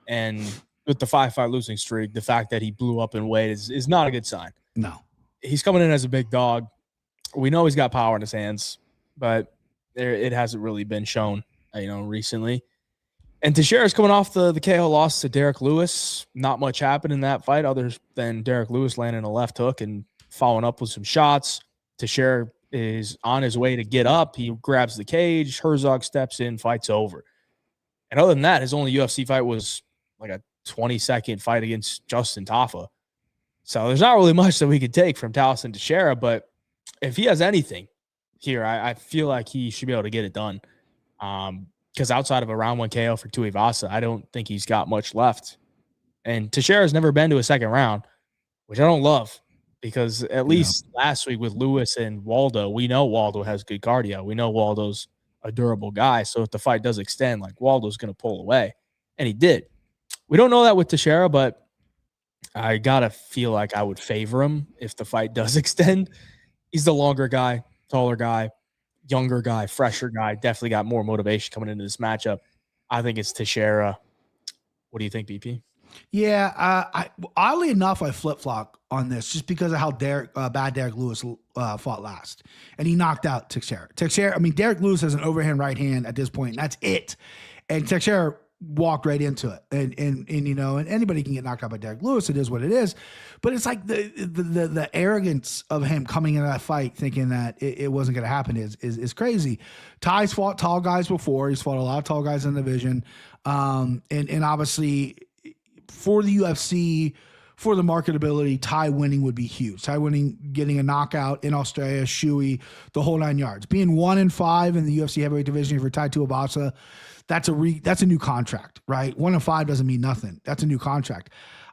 and with the 5-fight losing streak, the fact that he blew up in weight is not a good sign. No, he's coming in as a big dog. We know he's got power in his hands, but it hasn't really been shown, recently. And Teixeira's coming off the KO loss to Derek Lewis. Not much happened in that fight other than Derek Lewis landing a left hook and following up with some shots. Teixeira is on his way to get up. He grabs the cage. Herzog steps in, fight's over. And other than that, his only UFC fight was like a 20-second fight against Justin Tafa. So there's not really much that we could take from Thales and Teixeira, but if he has anything here, I feel like he should be able to get it done. Because outside of a round 1 KO for Tuivasa, I don't think he's got much left. And Teixeira's never been to a second round, which I don't love, because at least last week with Lewis and Waldo, we know Waldo has good cardio. We know Waldo's a durable guy. So if the fight does extend, like, Waldo's going to pull away. And he did. We don't know that with Teixeira, but I got to feel like I would favor him if the fight does extend. He's the longer guy, taller guy, younger guy, fresher guy. Definitely got more motivation coming into this matchup. I think it's Teixeira. What do you think, BP? Yeah, oddly enough, I flip-flop on this just because of how bad Derek Lewis fought last. And he knocked out Teixeira. Derek Lewis has an overhand right hand at this point, and that's it. And Teixeira walked right into it. And anybody can get knocked out by Derek Lewis. It is what it is. But it's like the arrogance of him coming into that fight thinking that it wasn't going to happen is crazy. Ty's fought tall guys before. He's fought a lot of tall guys in the division. And obviously for the UFC, for the marketability, Tai winning would be huge. Tai winning, getting a knockout in Australia, Shui, the whole 9 yards. Being 1-5 in the UFC heavyweight division for Tai Tuivasa, that's a new contract, right? 1-5 doesn't mean nothing. That's a new contract.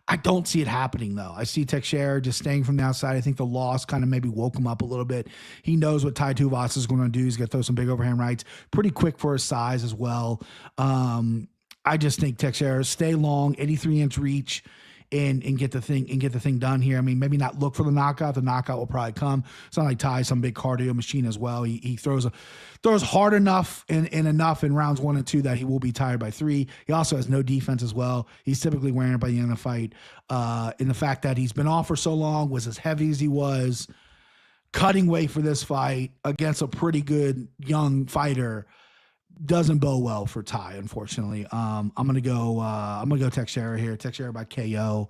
I don't see it happening though. I see Teixeira just staying from the outside. I think the loss kind of maybe woke him up a little bit. He knows what Tai Tuivasa is going to do. He's going to throw some big overhand rights, pretty quick for his size as well. I just think Teixeira stay long, 83-inch reach, and get the thing done here. I mean, maybe not look for the knockout. The knockout will probably come. It's not like Ty's some big cardio machine as well. He throws hard enough and enough in rounds 1 and 2 that he will be tired by 3. He also has no defense as well. He's typically wearing it by the end of the fight. In the fact that he's been off for so long, was as heavy as he was, cutting weight for this fight against a pretty good young fighter doesn't bode well for Ty, unfortunately. I'm gonna go Teixeira here. Teixeira by KO.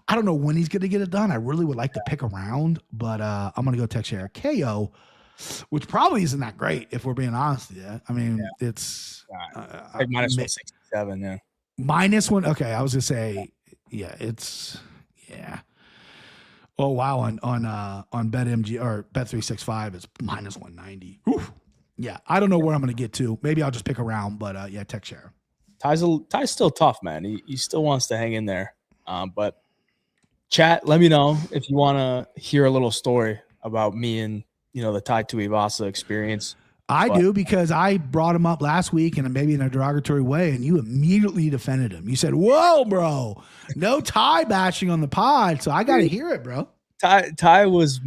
I don't know when he's gonna get it done. I really would like to pick a round, but I'm gonna go Teixeira KO, which probably isn't that great if we're being honest. Yeah, I mean it's like minus 167. Yeah, minus one. Okay, I was gonna say it's. Oh wow, on BetMG or Bet365 it's minus 190. Whew. Yeah, I don't know where I'm going to get to. Maybe I'll just pick a round, but Teixeira. Ty's still tough, man. He still wants to hang in there. But chat, let me know if you want to hear a little story about me and the Tai Tuivasa experience. I do, because I brought him up last week and maybe in a derogatory way, and you immediately defended him. You said, "Whoa, bro, no Ty bashing on the pod." So I got to hear it, bro. Ty was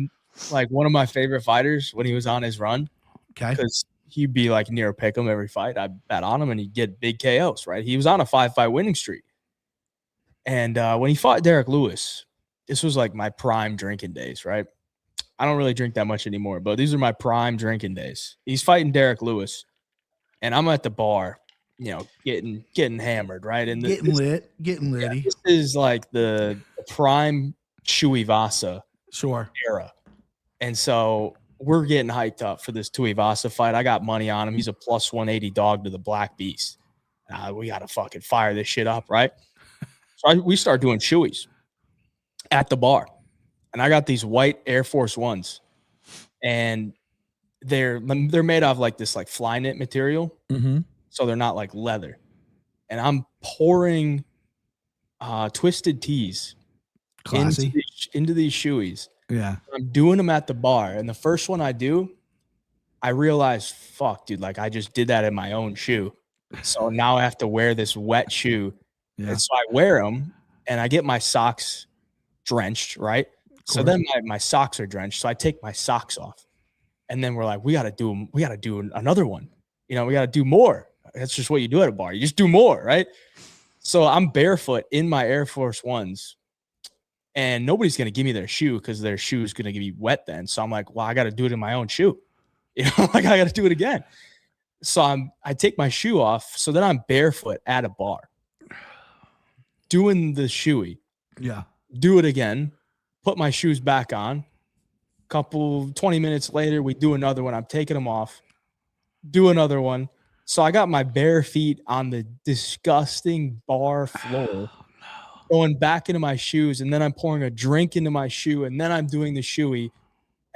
like one of my favorite fighters when he was on his run. Okay. Because he'd be like near pick him every fight. I'd bet on him and he'd get big KOs, right? He was on a 5-fight winning streak. And when he fought Derek Lewis, this was like my prime drinking days, right? I don't really drink that much anymore, but these are my prime drinking days. He's fighting Derek Lewis, and I'm at the bar, getting hammered, right? And getting lit. Yeah, this is like the prime Tuivasa era. And so we're getting hyped up for this Tuivasa fight. I got money on him. He's a plus 180 dog to the Black Beast. We got to fucking fire this shit up, right? So we start doing shoeys at the bar. And I got these white Air Force Ones. And they're made of like this like fly knit material. Mm-hmm. So they're not like leather. And I'm pouring Twisted Teas into these shoeys. Yeah. I'm doing them at the bar. And the first one I do, I realized, fuck, dude, like I just did that in my own shoe. So now I have to wear this wet shoe. Yeah. And so I wear them and I get my socks drenched, right? So then my socks are drenched. So I take my socks off. And then we're like, we got to do another one. We got to do more. That's just what you do at a bar. You just do more, right? So I'm barefoot in my Air Force Ones. And nobody's going to give me their shoe because their shoe is going to be wet then. So I'm like, well, I got to do it in my own shoe. Like I got to do it again. So I take my shoe off. So then I'm barefoot at a bar doing the shoey. Yeah. Do it again. Put my shoes back on. 20 minutes later, we do another one. I'm taking them off. Do another one. So I got my bare feet on the disgusting bar floor. Going back into my shoes, and then I'm pouring a drink into my shoe, and then I'm doing the shoey,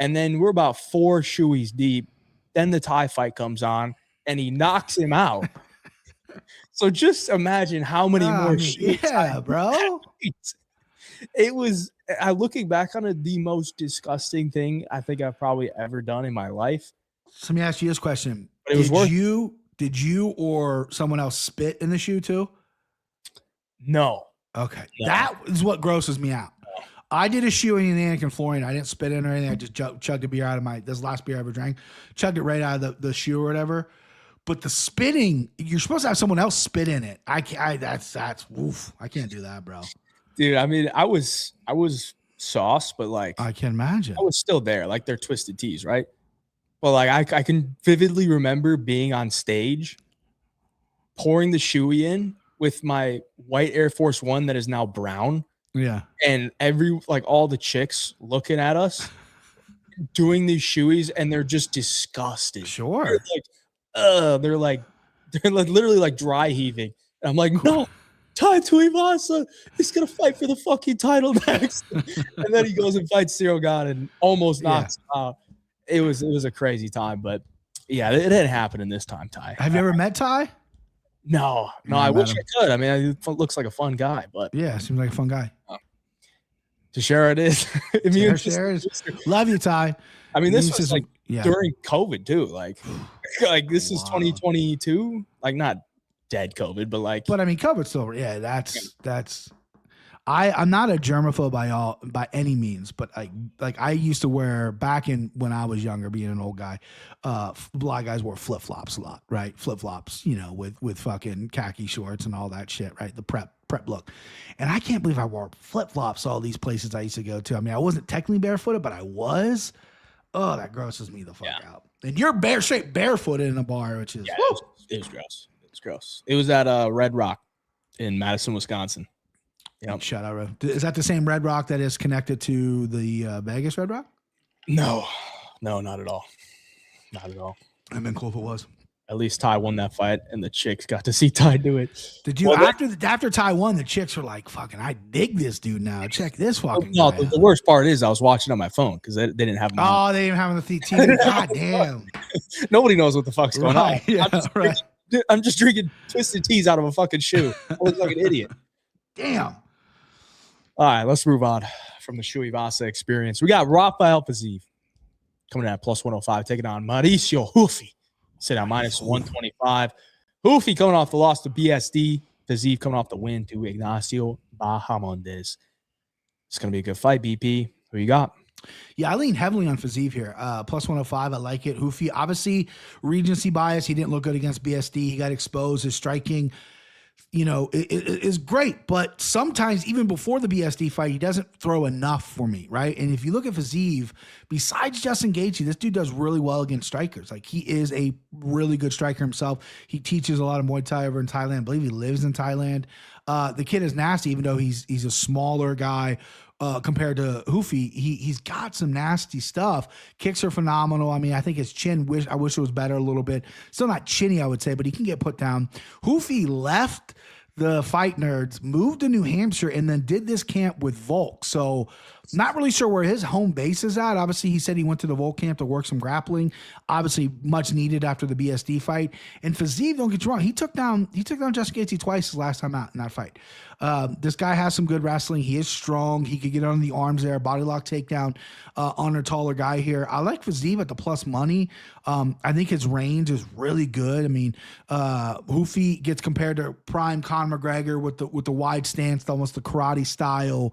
and then we're about 4 shoeys deep. Then the Ty fight comes on, and he knocks him out. So just imagine how many more shoeys. Yeah, bro. It was, looking back on it, the most disgusting thing I think I've probably ever done in my life. So let me ask you this question. But Did you or someone else spit in the shoe too? No. Okay. No. That is what grosses me out. No. I did a shoe in Anakin, Florida. I didn't spit in or anything. I just chugged a beer out of this last beer I ever drank. Chugged it right out of the shoe or whatever. But the spitting, you're supposed to have someone else spit in it. That's oof. I can't do that, bro. Dude, I mean, I was sauce, but like I can imagine. I was still there. Like they're Twisted Teas, right? But like I can vividly remember being on stage, pouring the shoey in with my white Air Force One that is now brown. Yeah. And all the chicks looking at us doing these shoeys, and they're just disgusted. Sure. They're literally like dry heaving. And I'm like, no, Tai Tuivasa is gonna fight for the fucking title next. And then he goes and fights Cyril God and almost knocks him out. It was a crazy time, but yeah, it didn't happen in this time, Ty. Have you ever met Ty? No, I wish I could. I mean, it looks like a fun guy, but yeah, seems like a fun guy. Teixeira it is. Teixeira. Love you, Ty. I mean, this was like during COVID too. Like this is 2022. Like not dead COVID, but like. But I mean, COVID still. Yeah, that's. I'm not a germaphobe by any means, but I used to wear back in when I was younger, being an old guy. A lot of guys wore flip flops a lot, right? Flip flops, with fucking khaki shorts and all that shit, right? The prep look. And I can't believe I wore flip flops all these places I used to go to. I mean, I wasn't technically barefooted, but I was. Oh, that grosses me the fuck out. And you're barefooted in a bar, which is it was gross. It's gross. It was at Red Rock in Madison, Wisconsin. Yep. Shout out. Is that the same Red Rock that is connected to the Vegas Red Rock? No, not at all. Not at all. I've been cool if it was. At least Ty won that fight, and the chicks got to see Ty do it. Did you after Ty won? The chicks were like, "Fucking, I dig this dude now. Check this fucking." No, the worst part is I was watching on my phone because they didn't have. They didn't have the TV. God damn. Nobody knows what the fuck's going on. Yeah, I'm just drinking twisted teas out of a fucking shoe. I look like an idiot. Damn. All right, let's move on from the Shui Vasa experience. We got Rafael Fiziev coming in at plus 105, taking on Mauricio Hoofy. Sit down minus 125. Hoofy coming off the loss to BSD. Fiziev coming off the win to Ignacio Bahamondes. It's going to be a good fight, BP. Who you got? Yeah, I lean heavily on Fiziev here. Plus 105, I like it. Hoofy, obviously, regency bias. He didn't look good against BSD. He got exposed. His striking is great, but sometimes even before the BSD fight, he doesn't throw enough for me, right? And if you look at Fiziev, besides Justin Gaethje, this dude does really well against strikers. Like, he is a really good striker himself. He teaches a lot of Muay Thai over in Thailand. I believe he lives in Thailand. The kid is nasty, even though he's a smaller guy. Compared to Hoofy, he's got some nasty stuff. Kicks are phenomenal. I mean, I think his chin, I wish it was better a little bit. Still not chinny, I would say, but he can get put down. Hoofy left the Fight Nerds, moved to New Hampshire, and then did this camp with Volk. So not really sure where his home base is at. Obviously, he said he went to the Volk camp to work some grappling. Obviously, much needed after the BSD fight. And Fiziev, don't get you wrong, he took down Justin Gaethje twice his last time out in that fight. This guy has some good wrestling. He is strong. He could get on the arms there, body lock takedown on a taller guy here. I like Fiziev at the plus money. I think his range is really good. I mean, Hoofy gets compared to prime Conor McGregor with the wide stance, almost the karate style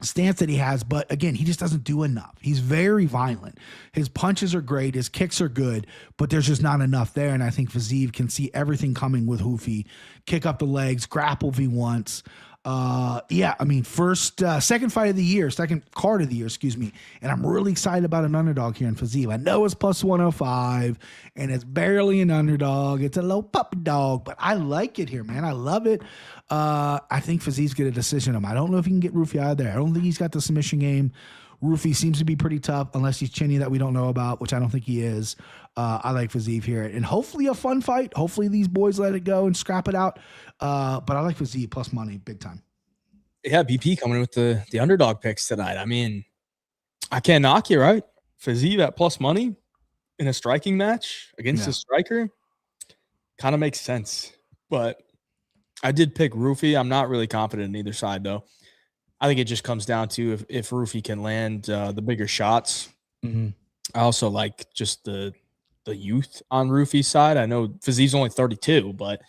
stance that he has, but again, he just doesn't do enough. He's very violent. His punches are great, his kicks are good, but there's just not enough there. And I think Fiziev can see everything coming with Hoofy, kick up the legs, grapple if he wants. I mean, second fight of the year, second card of the year, excuse me. And I'm really excited about an underdog here in Fiziev. I know it's plus 105 and it's barely an underdog. It's a low puppy dog, but I like it here, man. I love it. I think Fiziev's get a decision on him. I don't know if he can get Roofy out of there. I don't think he's got the submission game. Roofy seems to be pretty tough unless he's chinny that we don't know about, which I don't think he is. I like Fiziev here. And hopefully a fun fight. Hopefully these boys let it go and scrap it out. But I like Fiziev plus money big time. Yeah, BP coming in with the underdog picks tonight. I mean, I can't knock you, right? Fiziev at plus money in a striking match against a striker kind of makes sense. But I did pick Roofy. I'm not really confident in either side, though. I think it just comes down to if Roofy can land the bigger shots. Mm-hmm. I also like just the youth on Roofy's side. I know Fiziev's only 32, but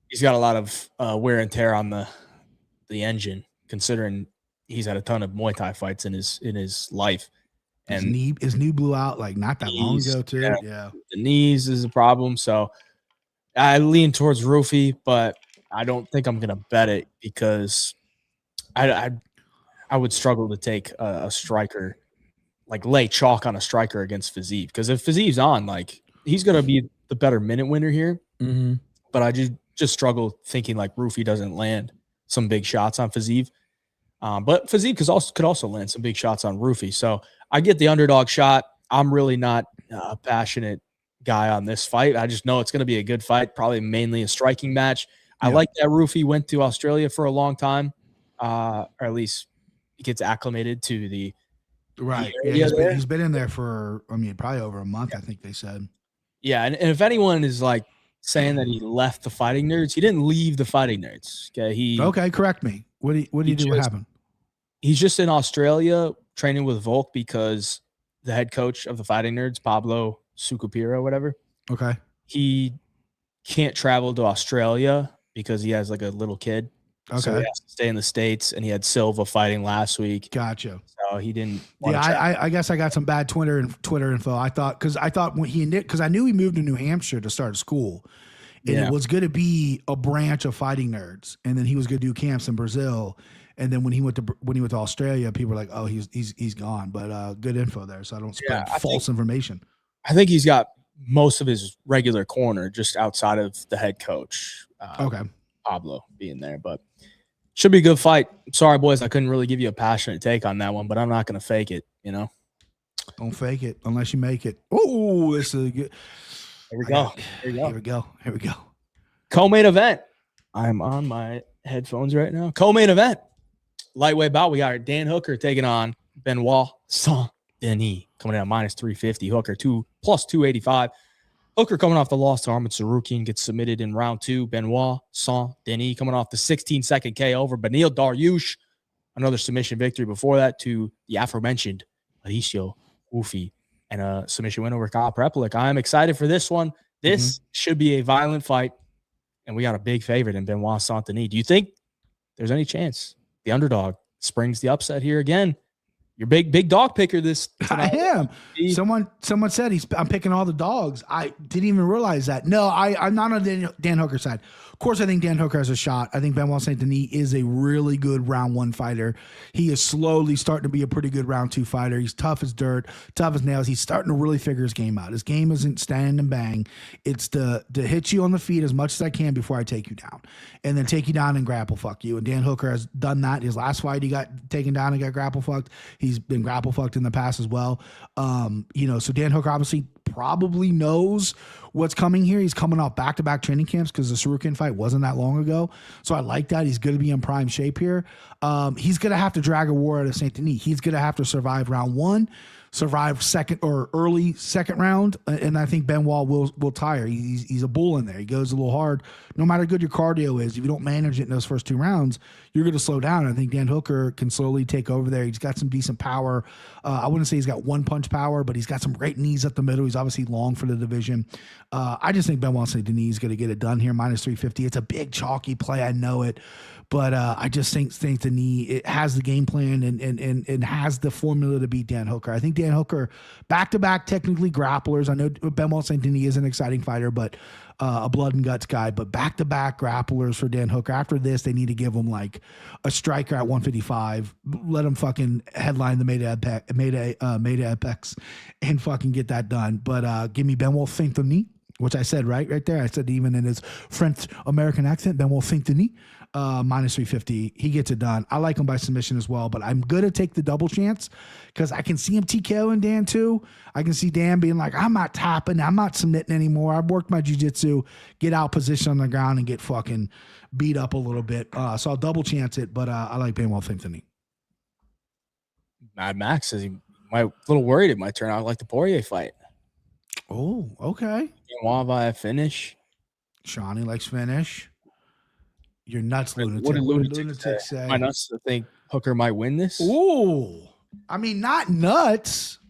he's got a lot of wear and tear on the engine, considering he's had a ton of Muay Thai fights in his life. And his knee blew out like not that long ago, too. Yeah. The knees is a problem. So I lean towards Roofy, but I don't think I'm going to bet it because I would struggle to take a striker, like lay chalk on a striker against Fiziev. Because if Fiziev's on, like, he's going to be the better minute winner here. Mm-hmm. But I just struggle thinking like Roofy doesn't land some big shots on Fiziev. But Fiziev could also land some big shots on Roofy. So I get the underdog shot. I'm really not a passionate guy on this fight. I just know it's going to be a good fight, probably mainly a striking match. I like that Roofy went to Australia for a long time, or at least he gets acclimated to the right. Yeah, he's been in there for, I mean, probably over a month, I think they said. Yeah, and if anyone is like saying that he left the Fighting Nerds. He didn't leave the Fighting Nerds. Okay, correct me. What do you do? What happened? He's just in Australia training with Volk because the head coach of the Fighting Nerds, Pablo Sucupira, whatever. Okay. He can't travel to Australia because he has like a little kid. Okay. So he has to stay in the States, and he had Silva fighting last week. Gotcha. So he didn't. I guess I got some bad Twitter info. I thought when because I knew he moved to New Hampshire to start school, and it was going to be a branch of Fighting Nerds, and then he was going to do camps in Brazil, and then when he went to Australia, people were like, "Oh, he's gone." But good info there, so I don't spread false information. I think he's got most of his regular corner just outside of the head coach. Okay, Pablo being there, but. Should be a good fight. Sorry, boys, I couldn't really give you a passionate take on that one, but I'm not going to fake it, Don't fake it unless you make it. Oh, this is good. Here we go. Here we go. Co-main event. I'm on my headphones right now. Co-main event. Lightweight bout. We got Dan Hooker taking on Benoit Saint-Denis. Coming in at minus 350. Hooker plus 285. Hooker coming off the loss to Arman Tsarukyan gets submitted in round 2. Benoit Saint-Denis coming off the 16-second KO over Beneil Dariush. Another submission victory before that to the aforementioned Mauricio Ofli and a submission win over Kyle Prepelic. I am excited for this one. This should be a violent fight, and we got a big favorite in Benoit Saint-Denis. Do you think there's any chance the underdog springs the upset here again? You're big dog picker this tonight. I am. Someone said I'm picking all the dogs. I didn't even realize that. No, I'm not on Dan Hooker's side. Of course, I think Dan Hooker has a shot. I think Benoit Saint-Denis is a really good round 1 fighter. He is slowly starting to be a pretty good round 2 fighter. He's tough as dirt, tough as nails. He's starting to really figure his game out. His game isn't stand and bang. It's to hit you on the feet as much as I can before I take you down, and then take you down and grapple fuck you. And Dan Hooker has done that. His last fight, he got taken down and got grapple fucked. He's been grapple fucked in the past as well. So Dan Hooker obviously probably knows what's coming here. He's coming off back-to-back training camps because the Tsarukyan fight wasn't that long ago. So I like that. He's going to be in prime shape here. He's going to have to drag a war out of Saint-Denis. He's going to have to survive round 1, survive second or early second round, and I think Benoit will tire. He's a bull in there. He goes a little hard. No matter how good your cardio is, if you don't manage it in those first 2 rounds, you're going to slow down. I think Dan Hooker can slowly take over there. He's got some decent power. I wouldn't say he's got one punch power, but he's got some great knees up the middle. He's obviously long for the division. I just think Benoit Saint-Denis is going to get it done here, minus 350. It's a big chalky play. I know it. But I just think Saint-Denis, it has the game plan and has the formula to beat Dan Hooker. I think Dan Hooker, back-to-back technically grapplers. I know Benoit Saint-Denis is an exciting fighter, but a blood and guts guy. But back-to-back grapplers for Dan Hooker. After this, they need to give him like a striker at 155. Let him fucking headline the Meta Apex and fucking get that done. But give me Benoit Saint-Denis, which I said right there. I said even in his French American accent, Benoit Saint-Denis. Minus 350. He gets it done. I like him by submission as well, but I'm going to take the double chance because I can see him TKOing Dan too. I can see Dan being like, I'm not tapping. I'm not submitting anymore. I've worked my jiu-jitsu, get out position on the ground and get fucking beat up a little bit. So I'll double chance it, but I like Benoit Saint-Denis. Mad Max says he might a little worried it might turn out like the Poirier fight. Oh, okay. Benoit via finish. Shawnee likes finish. You're nuts, lunatic. What did lunatic say? Am I nuts to think Hooker might win this? Ooh. I mean, not nuts.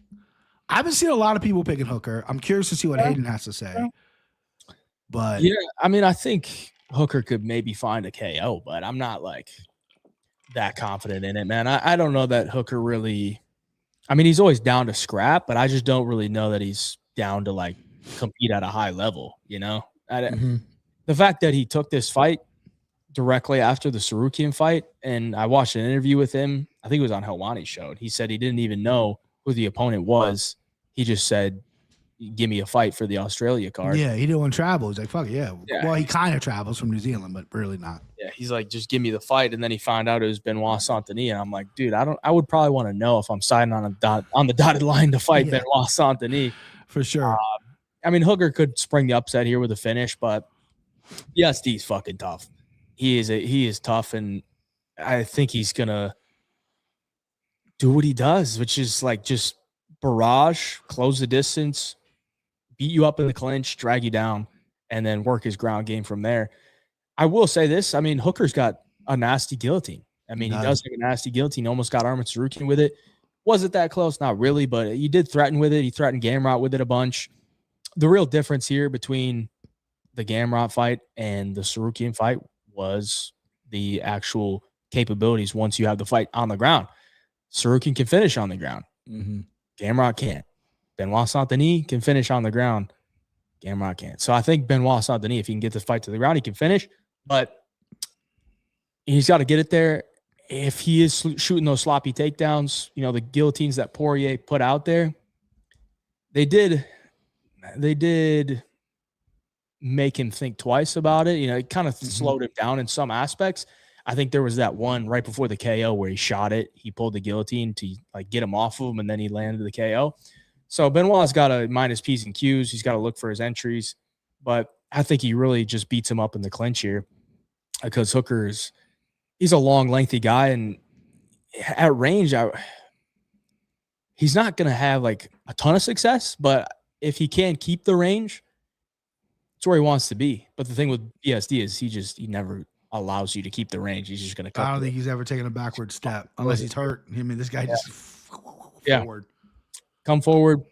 I haven't seen a lot of people picking Hooker. I'm curious to see what Hayden has to say. But yeah, I mean, I think Hooker could maybe find a KO, but I'm not like that confident in it, man. I don't know that Hooker really. I mean, he's always down to scrap, but I just don't really know that he's down to like compete at a high level, The fact that he took this fight directly after the Tsarukyan fight, and I watched an interview with him. I think it was on Helwani's show. And he said he didn't even know who the opponent was. He just said, give me a fight for the Australia card. Yeah, he didn't want to travel. He's like, fuck yeah. Well, he kind of travels from New Zealand, but really not. Yeah, he's like, just give me the fight. And then he found out it was Benoit Saint-Denis. And I'm like, dude, I would probably want to know if I'm signing on the dotted line to fight Benoit Saint-Denis. For sure. I mean, Hooker could spring the upset here with a finish, but BSD's fucking tough. He is tough, and I think he's gonna do what he does, which is like just barrage, close the distance, beat you up in the clinch, drag you down. and then work his ground game from there. I will say this. I mean, Hooker's got a nasty guillotine. I mean, he does have a nasty guillotine. Almost got Arman Tsarukyan with it. Was it that close? Not really, but he did threaten with it. He threatened Gamrot with it a bunch. The real difference here between the Gamrot fight and the Tsarukyan fight was the actual capabilities once you have the fight on the ground. Tsarukyan can finish on the ground. Gamrot can't. Benoit Saint-Denis can finish on the ground. Gamrot can't. So I think Benoit Saint-Denis, if he can get the fight to the ground, he can finish. But he's got to get it there. If he is shooting those sloppy takedowns, you know, the guillotines that Poirier put out there, they did make him think twice about it. You know, it kind of slowed him down in some aspects. I think there was that one right before the KO where he shot it. He pulled the guillotine to like get him off of him, and then he landed the KO. So Benoit's got to mind his P's and Q's. He's got to look for his entries. But I think he really just beats him up in the clinch here because he's a long, lengthy guy. And at range, he's not going to have like a ton of success. But if he can keep the range, it's where he wants to be. But the thing with BSD is he never allows you to keep the range. He's just going to I don't think he's ever taken a backward step unless he's hurt. I mean, this guy just forward. Come forward.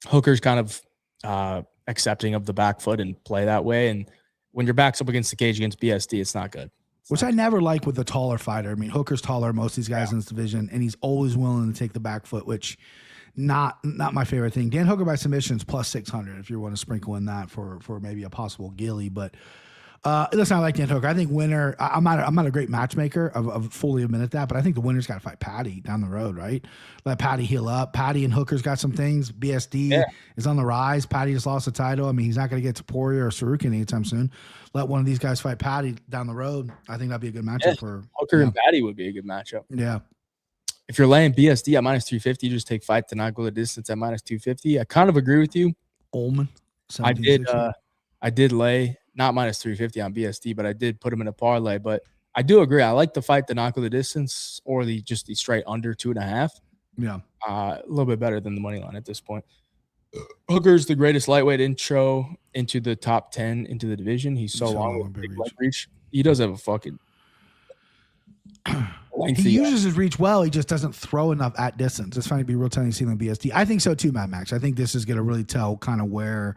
Hooker's kind of accepting of the back foot and play that way. And when your back's up against the cage against BSD, it's not good. Which I never like with a taller fighter. I mean, Hooker's taller than most of these guys in this division, and he's always willing to take the back foot, which not my favorite thing. Dan Hooker by submission is plus 600 if you want to sprinkle in that for maybe a possible gilly. But listen, I like Dan Hooker. I think winner. I'm not a great matchmaker. I've fully admitted that, but I think the winner's got to fight Patty down the road, right? Let Patty heal up. Patty and Hooker's got some things. BSD is on the rise. Patty just lost the title. I mean, he's not going to get to Poirier or Tsarukyan anytime soon. Let one of these guys fight Patty down the road. I think that'd be a good matchup for Hooker and Patty would be a good matchup. Yeah. If you're laying BSD at minus 350, just take fight to not go the distance at minus 250. I kind of agree with you. Ullman. I did lay not minus 350 on BSD, but I did put him in a parlay. But I do agree. I like the fight to not go the distance or the straight under 2.5. Yeah. A little bit better than the money line at this point. Hooker's the greatest lightweight intro into the top 10 into the division. He's so long with big leg reach. He does have a fucking he uses his reach well. He just doesn't throw enough at distance. It's fine to be real telling you see on BSD. I think so too, Mad Max. I think this is going to really tell kind of where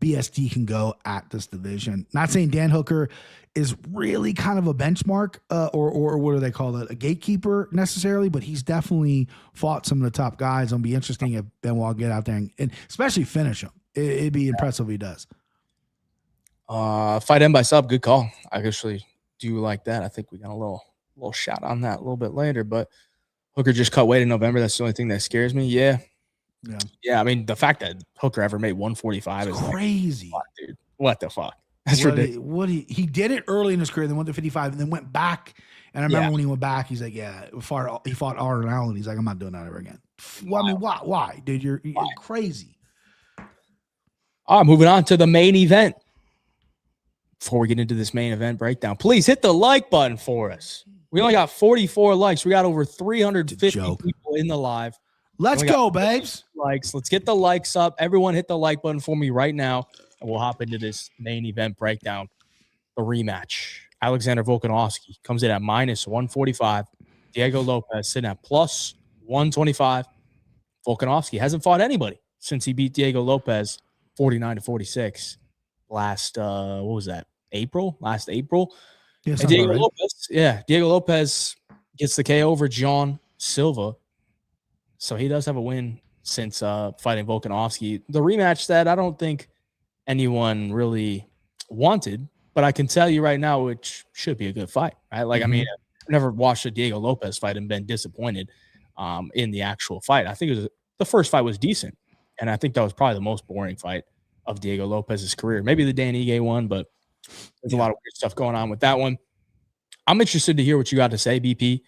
BSD can go at this division. Not saying Dan Hooker is really kind of a benchmark or what do they call it? A gatekeeper necessarily, but he's definitely fought some of the top guys. It'll be interesting if Benoit get out there and especially finish him. It'd be impressive if he does. Fight him by sub, good call. I actually do like that. I think we got a little shot on that a little bit later, but Hooker just cut weight in November. That's the only thing that scares me. Yeah. I mean, the fact that Hooker ever made 145 is crazy, like, dude. What the fuck? That's ridiculous. He did it early in his career, then went to 55, and then went back. And I remember when he went back, he's like, he fought Arnold Allen. He's like, I'm not doing that ever again. Well, I mean, why, dude? You're crazy. All right, moving on to the main event. Before we get into this main event breakdown, please hit the like button for us. We only got 44 likes. We got over 350 people in the live. Let's go, babes. Likes. Let's get the likes up. Everyone hit the like button for me right now, and we'll hop into this main event breakdown. The rematch. Alexander Volkanovski comes in at minus 145. Diego Lopez sitting at plus 125. Volkanovski hasn't fought anybody since he beat Diego Lopez 49-46 last, what was that? Last April. Yeah, Diego Lopez gets the KO over John Silva. So he does have a win since fighting Volkanovski. The rematch that I don't think anyone really wanted, but I can tell you right now, which should be a good fight, right? Like, I mean, I've never watched a Diego Lopez fight and been disappointed in the actual fight. I think the first fight was decent, and I think that was probably the most boring fight of Diego Lopez's career. Maybe the Dan Ige one, but there's a lot of weird stuff going on with that one. I'm interested to hear what you got to say, BP.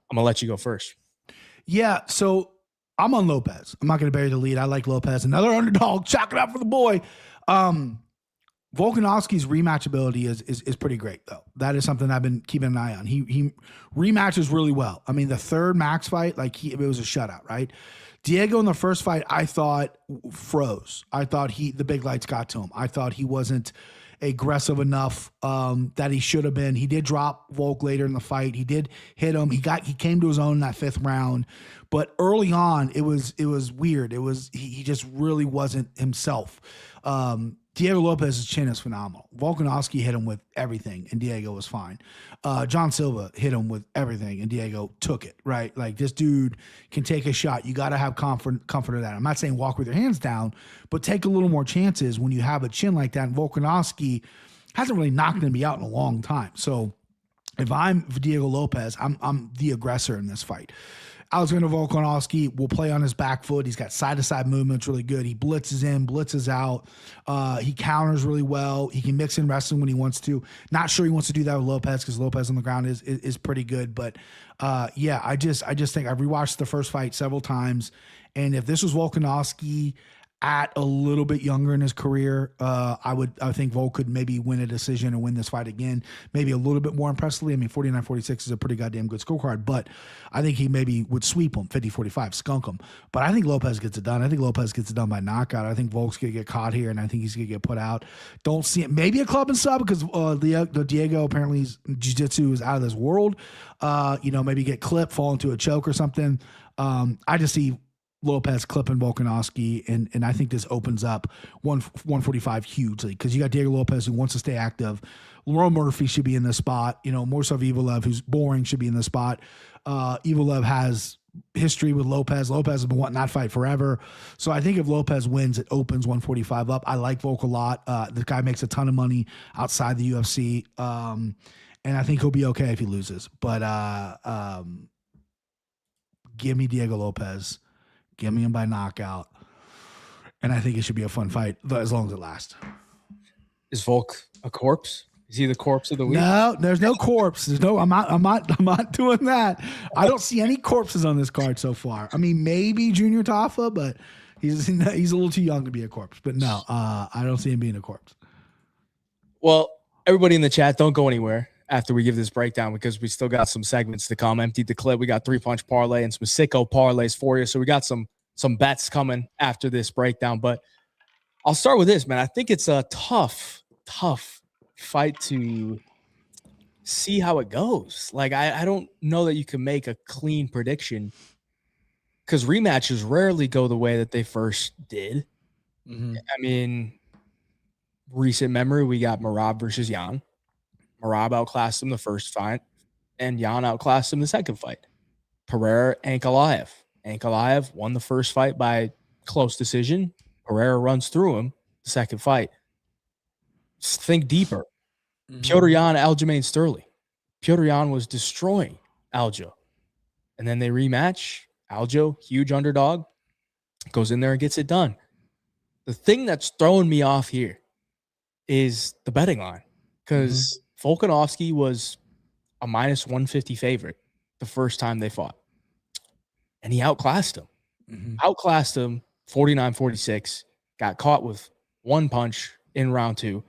I'm going to let you go first. Yeah, so I'm on Lopez. I'm not going to bury the lead. I like Lopez. Another underdog. Chalk it up for the boy. Volkanovski's rematch ability is pretty great, though. That is something I've been keeping an eye on. He rematches really well. I mean, the third Max fight, it was a shutout, right? Diego in the first fight, I thought froze. I thought the big lights got to him. I thought he wasn't aggressive enough that he should have been. He did drop Volk later in the fight. He did hit him. He came to his own in that 5th round, but early on it was weird. He just really wasn't himself. Diego Lopez's chin is phenomenal. Volkanovski hit him with everything, and Diego was fine. John Silva hit him with everything, and Diego took it, right? Like, this dude can take a shot. You got to have comfort of that. I'm not saying walk with your hands down, but take a little more chances when you have a chin like that. And Volkanovski hasn't really knocked anybody out in a long time. So if I'm Diego Lopez, I'm the aggressor in this fight. Alexander Volkanovski will play on his back foot. He's got side-to-side movements really good. He blitzes in, blitzes out. He counters really well. He can mix in wrestling when he wants to. Not sure he wants to do that with Lopez because Lopez on the ground is pretty good. But yeah, I just think I've rewatched the first fight several times, and if this was Volkanovski at a little bit younger in his career, I think Volk could maybe win a decision and win this fight again, maybe a little bit more impressively. I mean, 49-46 is a pretty goddamn good scorecard, but I think he maybe would sweep him, 50-45, skunk him. But I think Lopez gets it done. I think Lopez gets it done by knockout. I think Volk's going to get caught here, and I think he's going to get put out. Don't see it. Maybe a club and sub because the Diego apparently jiu-jitsu is out of this world. Maybe get clipped, fall into a choke or something. I just see Lopez clipping Volkanovski, and I think this opens up 145 hugely because you got Diego Lopez who wants to stay active. Lerone Murphy should be in this spot. Morsov Evelev, who's boring, should be in this spot. Evelev has history with Lopez. Lopez has been wanting that fight forever. So I think if Lopez wins, it opens 145 up. I like Volk a lot. The guy makes a ton of money outside the UFC. And I think he'll be okay if he loses. But give me Diego Lopez. Give me him by knockout. And I think it should be a fun fight as long as it lasts. Is Volk a corpse? Is he the corpse of the week? No, there's no corpse. I'm not doing that. I don't see any corpses on this card so far. I mean, maybe Junior Tafa, but he's a little too young to be a corpse. But no, I don't see him being a corpse. Well, everybody in the chat, don't go anywhere after we give this breakdown because we still got some segments to come. Emptied the clip. We got 3-punch parlay and some sicko parlays for you. So we got some bets coming after this breakdown. But I'll start with this, man. I think it's a tough fight to see how it goes. Like, I don't know that you can make a clean prediction because rematches rarely go the way that they first did. Mm-hmm. I mean, recent memory, we got Merab versus Jan. Merab outclassed him the first fight, and Jan outclassed him the second fight. Pereira, Ankalaev. Ankalaev won the first fight by close decision. Pereira runs through him the second fight. Just think deeper. Mm-hmm. Petr Yan, Aljamain Sterling. Petr Yan was destroying Aljo. And then they rematch. Aljo, huge underdog, goes in there and gets it done. The thing that's throwing me off here is the betting line because Volkanovski was a -150 favorite the first time they fought. And he outclassed him. Mm-hmm. Outclassed him 49-46. Got caught with one punch in round 2.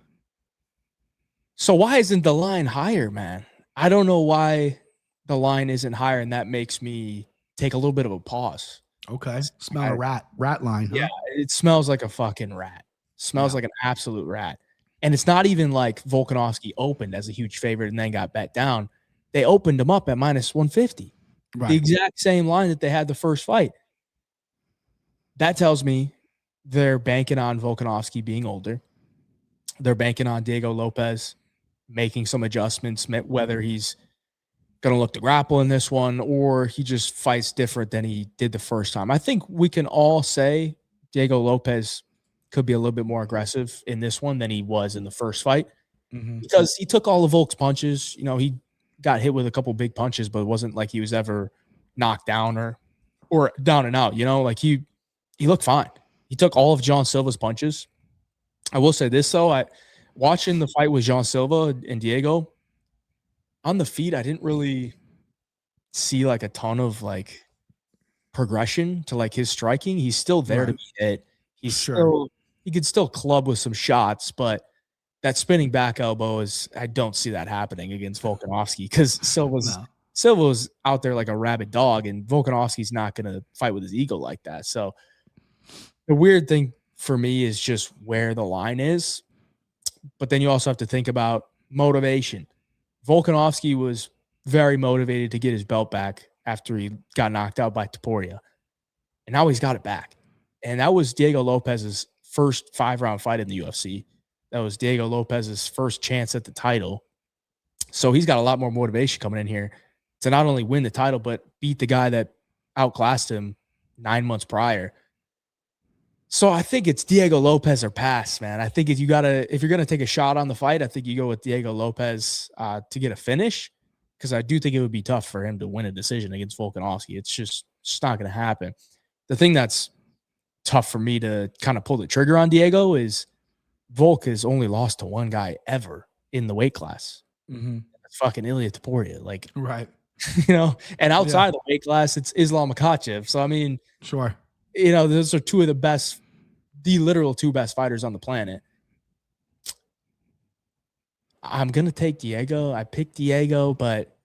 So why isn't the line higher, man? I don't know why the line isn't higher, and that makes me take a little bit of a pause. Okay. Smell a rat line. Huh? Yeah, it smells like a fucking rat. Smells like an absolute rat. And it's not even like Volkanovski opened as a huge favorite and then got bet down. They opened him up at -150. Right. The exact same line that they had the first fight. That tells me they're banking on Volkanovski being older. They're banking on Diego Lopez making some adjustments, whether he's going to look to grapple in this one or he just fights different than he did the first time. I think we can all say Diego Lopez could be a little bit more aggressive in this one than he was in the first fight because he took all of Volk's punches. He got hit with a couple big punches, but it wasn't like he was ever knocked down or down and out. Like he looked fine. He took all of John Silva's punches. I will say this though, watching the fight with John Silva and Diego on the feet, I didn't really see like a ton of like progression to like his striking. He's still there to be hit. He could still club with some shots, but that spinning back elbow I don't see that happening against Volkanovski because Silva's out there like a rabid dog, and Volkanovski's not going to fight with his ego like that. So the weird thing for me is just where the line is. but then you also have to think about motivation. Volkanovski was very motivated to get his belt back after he got knocked out by Topuria. And now he's got it back. And that was Diego Lopez's first 5-round fight in the UFC. That was Diego Lopez's first chance at the title. So he's got a lot more motivation coming in here to not only win the title, but beat the guy that outclassed him 9 months prior. So I think it's Diego Lopez or pass, man. I think if you're going to take a shot on the fight, I think you go with Diego Lopez to get a finish, because I do think it would be tough for him to win a decision against Volkanovski. It's not going to happen. The thing that's tough for me to kind of pull the trigger on Diego is Volk has only lost to one guy ever in the weight class. Mm-hmm. That's fucking Elliott Topuria. Like, right. And outside of the weight class, it's Islam Makhachev. So, I mean, sure. Those are two of the literal two best fighters on the planet. I'm going to take Diego. I picked Diego, but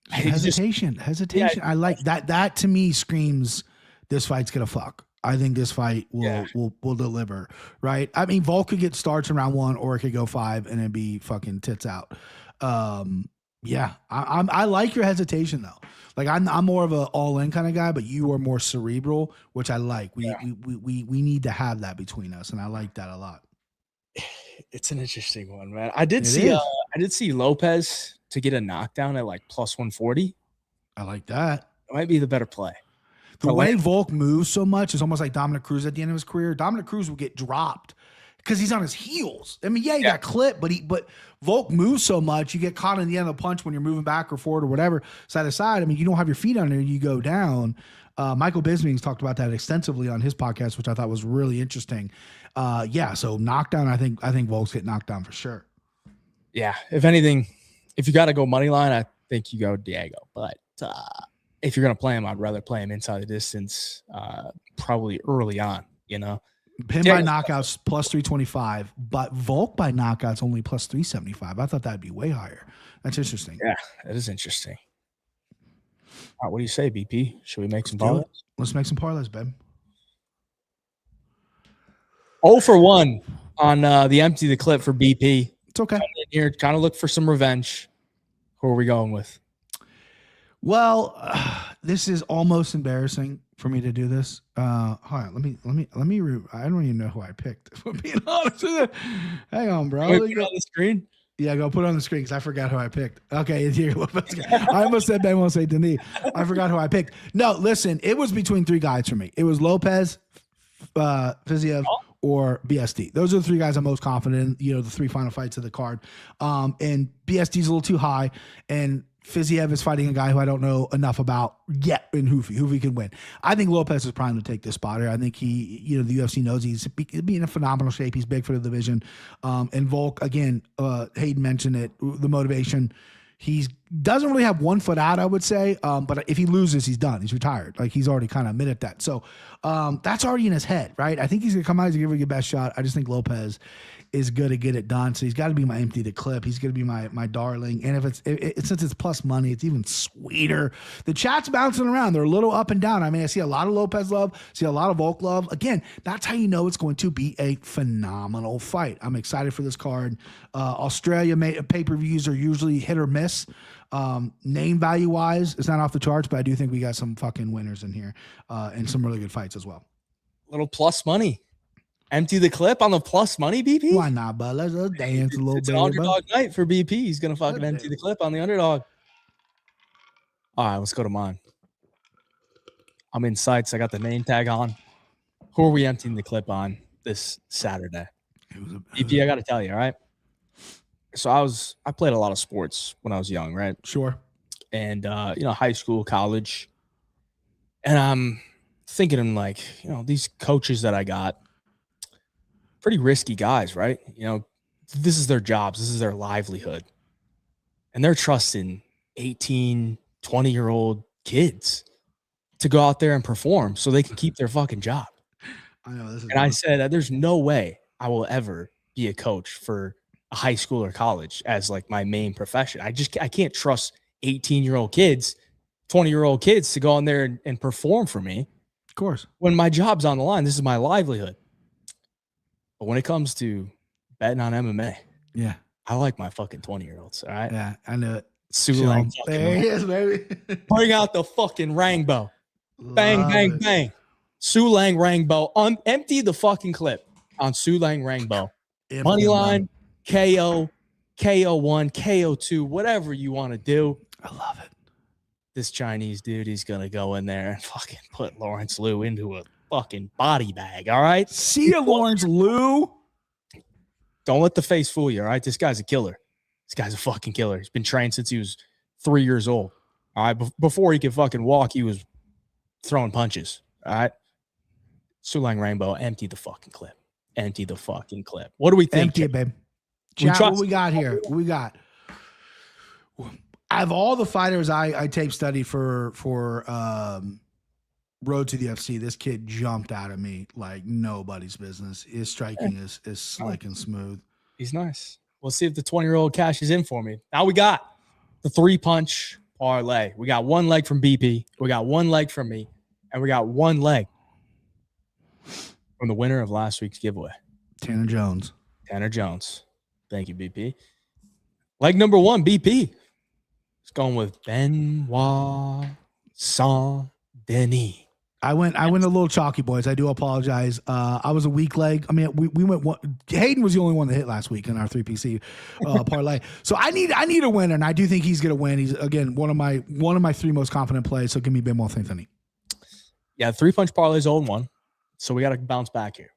hesitation. Yeah, I like that. That to me screams this fight's going to fuck. I think this fight will deliver, right? I mean, Volk could get starts in round 1, or it could go 5 and then be fucking tits out. I like your hesitation though. Like I'm more of a all in kind of guy, but you are more cerebral, which I like. We need to have that between us, and I like that a lot. It's an interesting one, man. I did see Lopez to get a knockdown at like plus 140. I like that. It might be the better play. The way Volk moves so much is almost like Dominic Cruz at the end of his career. Dominic Cruz will get dropped because he's on his heels. I mean, he got clipped, but Volk moves so much, you get caught in the end of the punch when you're moving back or forward or whatever, side to side. I mean, you don't have your feet under, you go down. Michael Bisping's talked about that extensively on his podcast, which I thought was really interesting. So knockdown, I think Volk's get knocked down for sure. Yeah, if anything, if you got to go money line, I think you go Diego. But if you're going to play him, I'd rather play him inside the distance, probably early on, Pin by knockouts plus 325, but Volk by knockouts only plus 375. I thought that'd be way higher. That's interesting. Yeah, that is interesting. All right, what do you say, BP? Should we make some parlays? Let's make some parlays, babe. 0 for 1 on the empty the clip for BP. It's okay. Here, kind of look for some revenge. Who are we going with? Well, this is almost embarrassing for me to do this. Hold on, let me. I don't even know who I picked. If I'm being honest with you. Hang on, bro. Put it on the screen. Yeah, go put it on the screen because I forgot who I picked. Okay, it's here. I almost said Ben won't say Denis. I forgot who I picked. No, listen, it was between 3 guys for me. It was Lopez, Fiziev, or BSD. Those are the 3 guys I'm most confident in. The 3 final fights of the card. And BSD's a little too high, and Fiziev is fighting a guy who I don't know enough about yet in Hoofy. Hoofy can win. I think Lopez is primed to take this spotter. I think he, the UFC knows he's in a phenomenal shape. He's big for the division. And Volk, again, Hayden mentioned it, the motivation. He doesn't really have one foot out, I would say. But if he loses, he's done. He's retired. Like, he's already kind of admitted that. So that's already in his head, right? I think he's going to come out. He's going to give it a best shot. I just think Lopez is going to get it done. So he's got to be my empty the clip. He's going to be my darling. And if since it's plus money, it's even sweeter. The chat's bouncing around. They're a little up and down. I mean, I see a lot of Lopez love, see a lot of Volk love. Again, that's how you know it's going to be a phenomenal fight. I'm excited for this card. Australia pay-per-views are usually hit or miss. Name value wise, it's not off the charts, but I do think we got some fucking winners in here and some really good fights as well. Little plus money. Empty the clip on the plus money, BP? Why not, bud? Let's dance a little bit. It's an underdog night for BP. He's going to fucking empty the clip on the underdog. All right, let's go to mine. I'm in sights. I got the name tag on. Who are we emptying the clip on this Saturday? BP, I got to tell you, all right? So I played a lot of sports when I was young, right? Sure. And, high school, college. And I'm thinking like, these coaches that I got, pretty risky guys, right? This is their jobs. This is their livelihood. And they're trusting 18, 20-year-old kids to go out there and perform so they can keep their fucking job. I know this is. And I said, there's no way I will ever be a coach for a high school or college as like my main profession. I can't trust 18-year-old kids, 20-year-old kids to go in there and perform for me. Of course. When my job's on the line, this is my livelihood. But when it comes to betting on MMA. Yeah. I like my fucking 20-year-olds. All right. Yeah. I know it. Sulang. There he is, baby. Bring out the fucking Rangbo. Bang, Love bang, it. bang. Sulang Rangbo. Empty the fucking clip on Sulang Rangbo. Moneyline, KO, KO1, KO2, whatever you want to do. I love it. This Chinese dude, he's going to go in there and fucking put Lawrence Liu into a fucking body bag, all right? See ya, Lawrence Liu. Don't let the face fool you, all right? This guy's a killer. This guy's a fucking killer. He's been trained since he was 3 years old, all right? Before he could fucking walk, he was throwing punches, all right? Sulang Rangbo, empty the fucking clip. Empty the fucking clip. What do we think? Empty it, babe. Chat, what we got here? We got. Out of all the fighters I tape study for Road to the UFC, this kid jumped out of me like nobody's business. His striking is slick and smooth. He's nice. We'll see if the 20-year-old cashes in for me. Now we got the 3-punch parlay. We got one leg from BP. We got one leg from me. And we got one leg from the winner of last week's giveaway. Tanner Jones. Thank you, BP. Leg number 1, BP. It's going with Benoit Saint-Denis. I went a little chalky, boys. I do apologize. I was a weak leg. I mean, we went one. Hayden was the only one that hit last week in our 3PC parlay. So I need a winner, and I do think he's going to win. He's again one of my 3 most confident plays. So give me Benoit Saint-Denis. Yeah, 3-punch parlay is 0-1. So we got to bounce back here.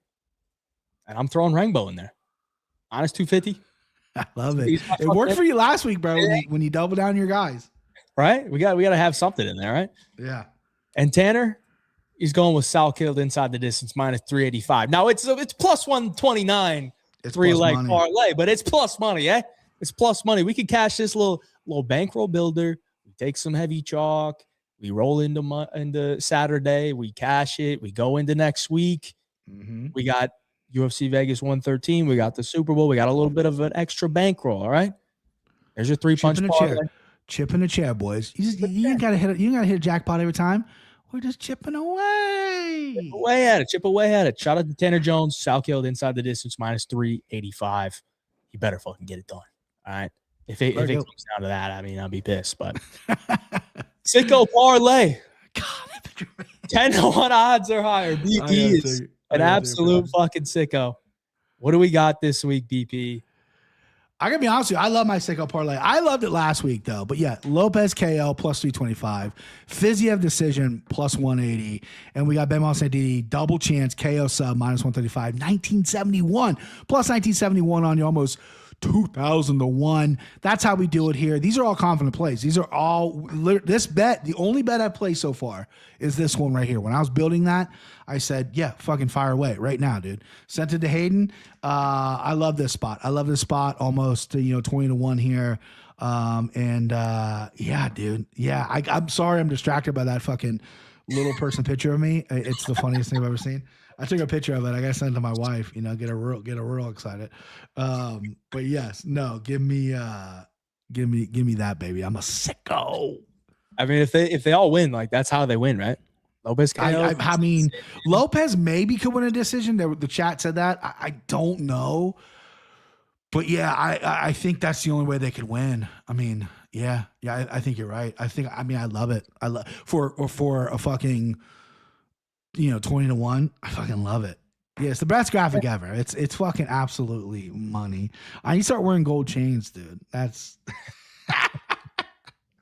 And I'm throwing Rangbo in there. Minus 250. I love it. It worked for you last week, bro, when you double down your guys. Right? We got to have something in there, right? Yeah. And Tanner, he's going with Southill inside the distance, minus 385. Now it's plus 129, it's 3-leg parlay, but it's plus money, eh? It's plus money. We could cash this little bankroll builder. We take some heavy chalk. We roll into Saturday. We cash it. We go into next week. Mm-hmm. We got UFC Vegas 113. We got the Super Bowl. We got a little bit of an extra bankroll. All right. There's your 3-punch parlay. Chip in the chair, boys. You ain't gotta hit a jackpot every time. We're just chipping away. Chip away at it. Shout out to Tanner Jones. Southill inside the distance, minus 385. You better fucking get it done. All right. If it comes down to that, I mean, I'll be pissed. But sicko parlay. God, 10-1 odds or higher. BP is an absolute fucking sicko. What do we got this week, BP? I gotta be honest with you. I love my sicko parlay. I loved it last week though. But yeah, Lopez KO plus 325, Fiziev decision plus 180, and we got Benoit Saint-Denis double chance KO sub minus 135, 1971 plus 1971 on you, almost 2,000 to 1. That's how we do it here. These are all confident plays. These are all this bet. The only bet I've played so far is this one right here. When I was building that, I said, yeah, fucking fire away right now, dude. Sent it to Hayden. I love this spot. Almost 20 to 1 here. Yeah, dude. Yeah, I'm sorry I'm distracted by that fucking little person picture of me. It's the funniest thing I've ever seen. I took a picture of it. I got to send it to my wife, get her real excited. But yes, no, give me that, baby. I'm a sicko. I mean, if they all win, like that's how they win, right? Lopez. I mean, Lopez maybe could win a decision. The chat said that. I don't know, but yeah, I think that's the only way they could win. I mean, yeah, I think you're right. I love it. I love for a fucking 20 to 1. I fucking love it. Yeah, it's the best graphic ever. It's fucking absolutely money. I need to start wearing gold chains, dude. That's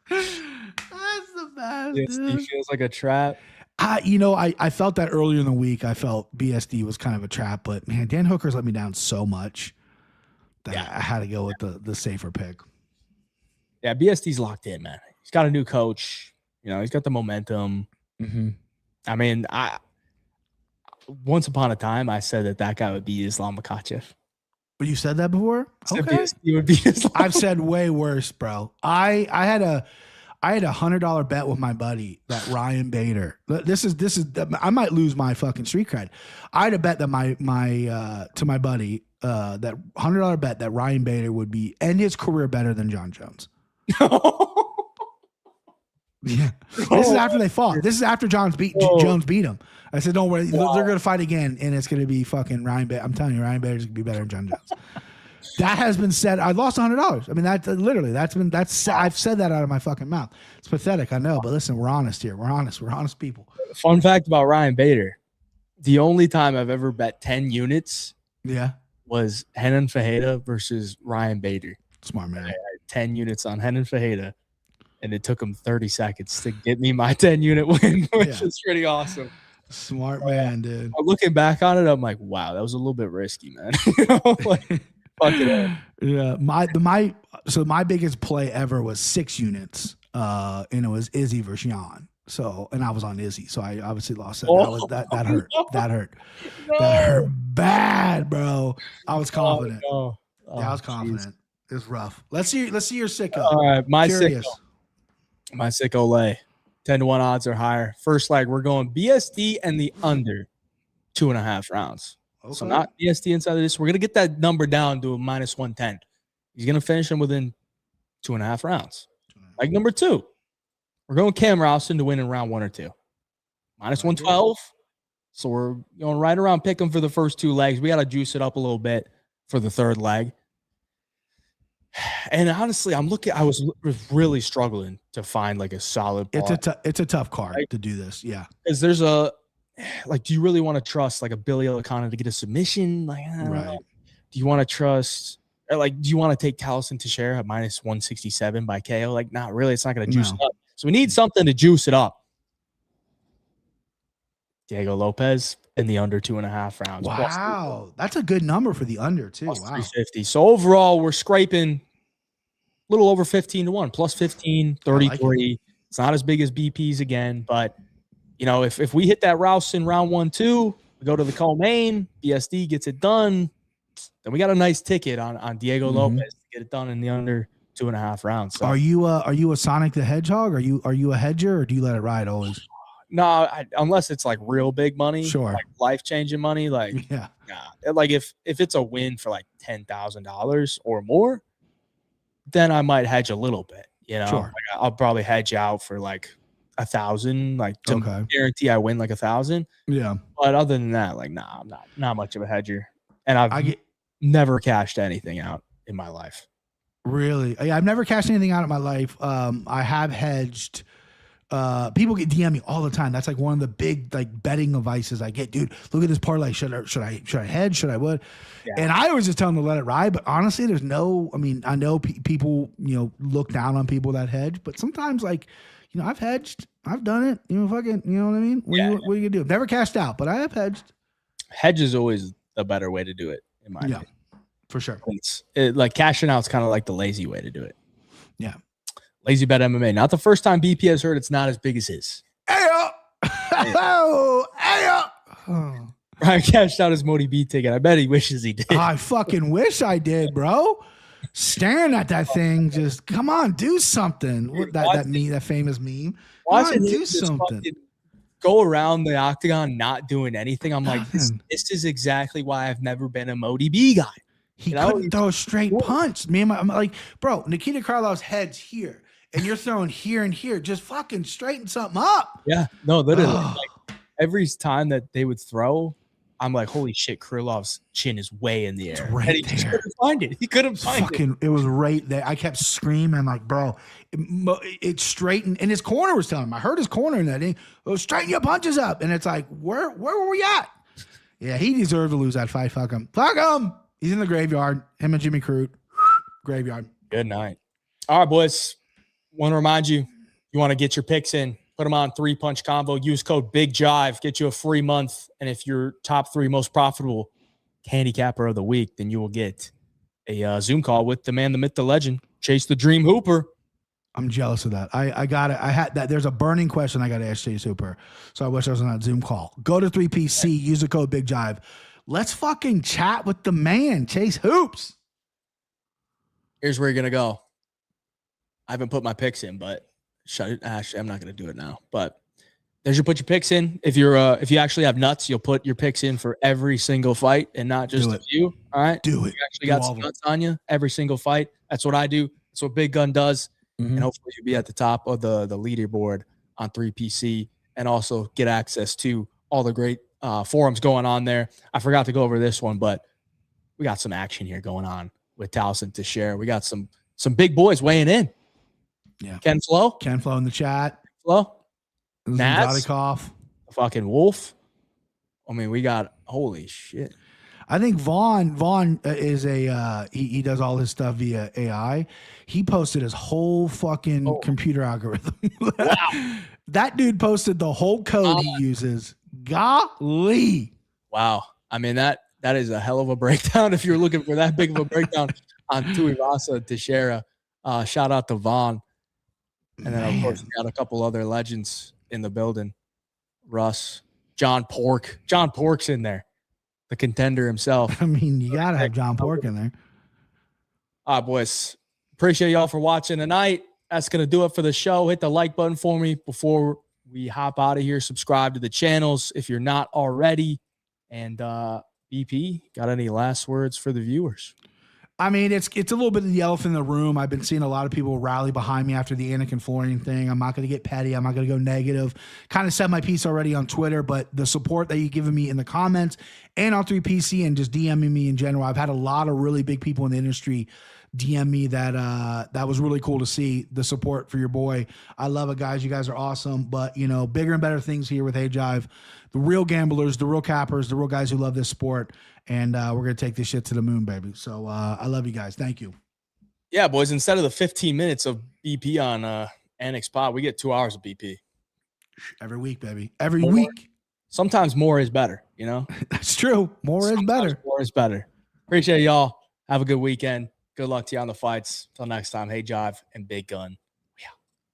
the best. It feels like a trap. I felt that earlier in the week. I felt BSD was kind of a trap, but man, Dan Hooker's let me down so much that I had to go with the safer pick. Yeah, BSD's locked in, man. He's got a new coach. He's got the momentum. Mm-hmm. I mean, once upon a time, I said that guy would be Islam Micallef. But you said that before? Okay. BSD would be Islam. I've said way worse, bro. I had a $100 bet with my buddy that Ryan Bader. This is. I might lose my fucking street cred. I had a bet that my to my buddy that $100 bet that Ryan Bader would end his career better than John Jones. Yeah, this is after they fought. This is after Jones beat him. I said, don't worry, they're going to fight again, and it's going to be fucking Ryan Bader. I'm telling you, Ryan Bader's going to be better than John Jones. That has been said. I lost $100. I mean, I've said that out of my fucking mouth. It's pathetic, I know, but listen, we're honest here. We're honest people. Fun fact about Ryan Bader: the only time I've ever bet 10 units, was Renan Fajeda versus Ryan Bader. Smart man. I had 10 units on Renan Fajeda, and it took him 30 seconds to get me my 10-unit win, which is pretty awesome. Smart man, dude. Looking back on it, I'm like, wow, that was a little bit risky, man. Fuck it. Yeah, my biggest play ever was 6 units, and it was Izzy versus Jan. So, and I was on Izzy, so I obviously lost that. That hurt. That hurt. No. That hurt bad, bro. I was confident. Oh, I was confident. Geez. It was rough. Let's see your sicko. All right, my sicko lay. 10-1 odds or higher. First leg, we're going BSD and the under 2.5 rounds. Okay. So not BSD inside of this. We're gonna get that number down to a -110. He's gonna finish him within 2.5 rounds. Leg number 2. We're going Cam Rousson to win in round 1 or 2. -112. So we're going right around pick him for the first 2 legs. We got to juice it up a little bit for the third leg. And honestly, I was really struggling to find like a solid ball. It's a tough card to do this. Yeah. Because there's do you really want to trust like a Billy Alakana to get a submission? Like, I don't know. Do you want to trust, do you want to take Taliesin Teixeira at -167 by KO? Like, not really. It's not going to juice it up. So we need something to juice it up. Diego Lopez in the under 2.5 rounds. Wow. That's a good number for the under too. Wow. 350. So overall, we're scraping a little over 15-1, +15, 33. It's not as big as BP's again, but if we hit that Rousson round 1-2, we go to the co-main, BSD gets it done, then we got a nice ticket on Diego Lopez to get it done in the under 2.5 rounds. So. Are you a Sonic the Hedgehog? Are you a hedger, or do you let it ride always? No, unless it's like real big money, sure, like life-changing money, like nah. Like if it's a win for like $10,000 or more, then I might hedge a little bit. Sure. Like I'll probably hedge out for like 1,000, like to guarantee I win like 1,000. Yeah, but other than that, like nah, I'm not much of a hedger, and I've never cashed anything out in my life. Really? Yeah, I've never cashed anything out in my life. I have hedged. People get DM me all the time. That's like one of the big like betting advices I get. Dude, look at this parlay. Should I hedge? Should I would? Yeah. And I always just tell them to let it ride. But honestly, there's no. I mean, I know people look down on people that hedge, but sometimes like I've hedged. I've done it. Fucking. You know what I mean? What are you gonna do? Never cashed out, but I have hedged. Hedge is always a better way to do it, in my opinion. For sure. Like cashing out is kind of like the lazy way to do it. Yeah. Lazy Bet MMA. Not the first time BP has heard it's not as big as his. Ayo! Ryan cashed out his Modi B ticket. I bet he wishes he did. I fucking wish I did, bro. Staring at that thing, just come on, do something. What that famous meme? Watching do something. Go around the octagon not doing anything. I'm like, this is exactly why I've never been a Modi B guy. He couldn't throw a straight punch. I'm like, bro, Nikita Krylов's head's here, and you're throwing here and here. Just fucking straighten something up. Yeah, no, literally. Like, every time that they would throw, I'm like, holy shit, Krylov's chin is way in the air. It's right and he there. Just couldn't find it. He couldn't find it. It was right there. I kept screaming like, bro, it's straightened. And his corner was telling him. I heard his corner in that thing. Oh, straighten your punches up. And it's like, where were we at? Yeah, he deserved to lose that fight. Fuck him. Fuck him. He's in the graveyard. Him and Jimmy Crute. Graveyard. Good night. All right, boys. Want to remind you want to get your picks in. Put them on 3-punch combo. Use code BIGJIVE. Get you a free month. And if you're top 3 most profitable handicapper of the week, then you will get a Zoom call with the man, the myth, the legend, Chase the Dream Hooper. I'm jealous of that. I got it. I had that. There's a burning question I got to ask Chase Hooper. So I wish I was on that Zoom call. Go to 3PC. Use the code BIGJIVE. Let's fucking chat with the man, Chase Hoops. Here's where you're going to go. I haven't put my picks in, but actually, I'm not going to do it now. But there's your put your picks in. If you actually have nuts, you'll put your picks in for every single fight and not just a few. All right? Do it. You actually got some nuts on you every single fight. That's what I do. That's what Big Gun does. Mm-hmm. And hopefully you'll be at the top of the leaderboard on 3PC and also get access to all the great forums going on there. I forgot to go over this one, but we got some action here going on with Towson to share. We got some big boys weighing in. Yeah. Ken Flo in the chat. Flo. Naz. Zadikov. Fucking Wolf. I mean, we got holy shit. I think Vaughn is he does all his stuff via AI. He posted his whole fucking computer algorithm. Wow. That dude posted the whole code he uses. Golly. Wow. I mean, that is a hell of a breakdown. If you're looking for that big of a breakdown on Tuivasa Teixeira, shout out to Vaughn. And then, of course, we got a couple other legends in the building. Russ, John Pork. John Pork's in there. The contender himself. I mean, you got to have John Pork in there. All right, boys. Appreciate y'all for watching tonight. That's going to do it for the show. Hit the like button for me before we hop out of here. Subscribe to the channels if you're not already. And BP, got any last words for the viewers? I mean, it's a little bit of the elephant in the room. I've been seeing a lot of people rally behind me after the Anakin Florian thing. I'm not going to get petty. I'm not going to go negative. Kind of said my piece already on Twitter, but the support that you've given me in the comments and on 3PC and just DMing me in general, I've had a lot of really big people in the industry DM me that was really cool to see the support for your boy. I love it, guys. You guys are awesome. But, bigger and better things here with Hayjive. The real gamblers, the real cappers, the real guys who love this sport. And we're going to take this shit to the moon, baby. So I love you guys. Thank you. Yeah, boys. Instead of the 15 minutes of BP on Annex Pod, we get 2 hours of BP. Every week, baby. Every week. Sometimes more is better, That's true. More is better. More is better. Appreciate y'all. Have a good weekend. Good luck to you on the fights. Till next time, Hayjive and Big Gun.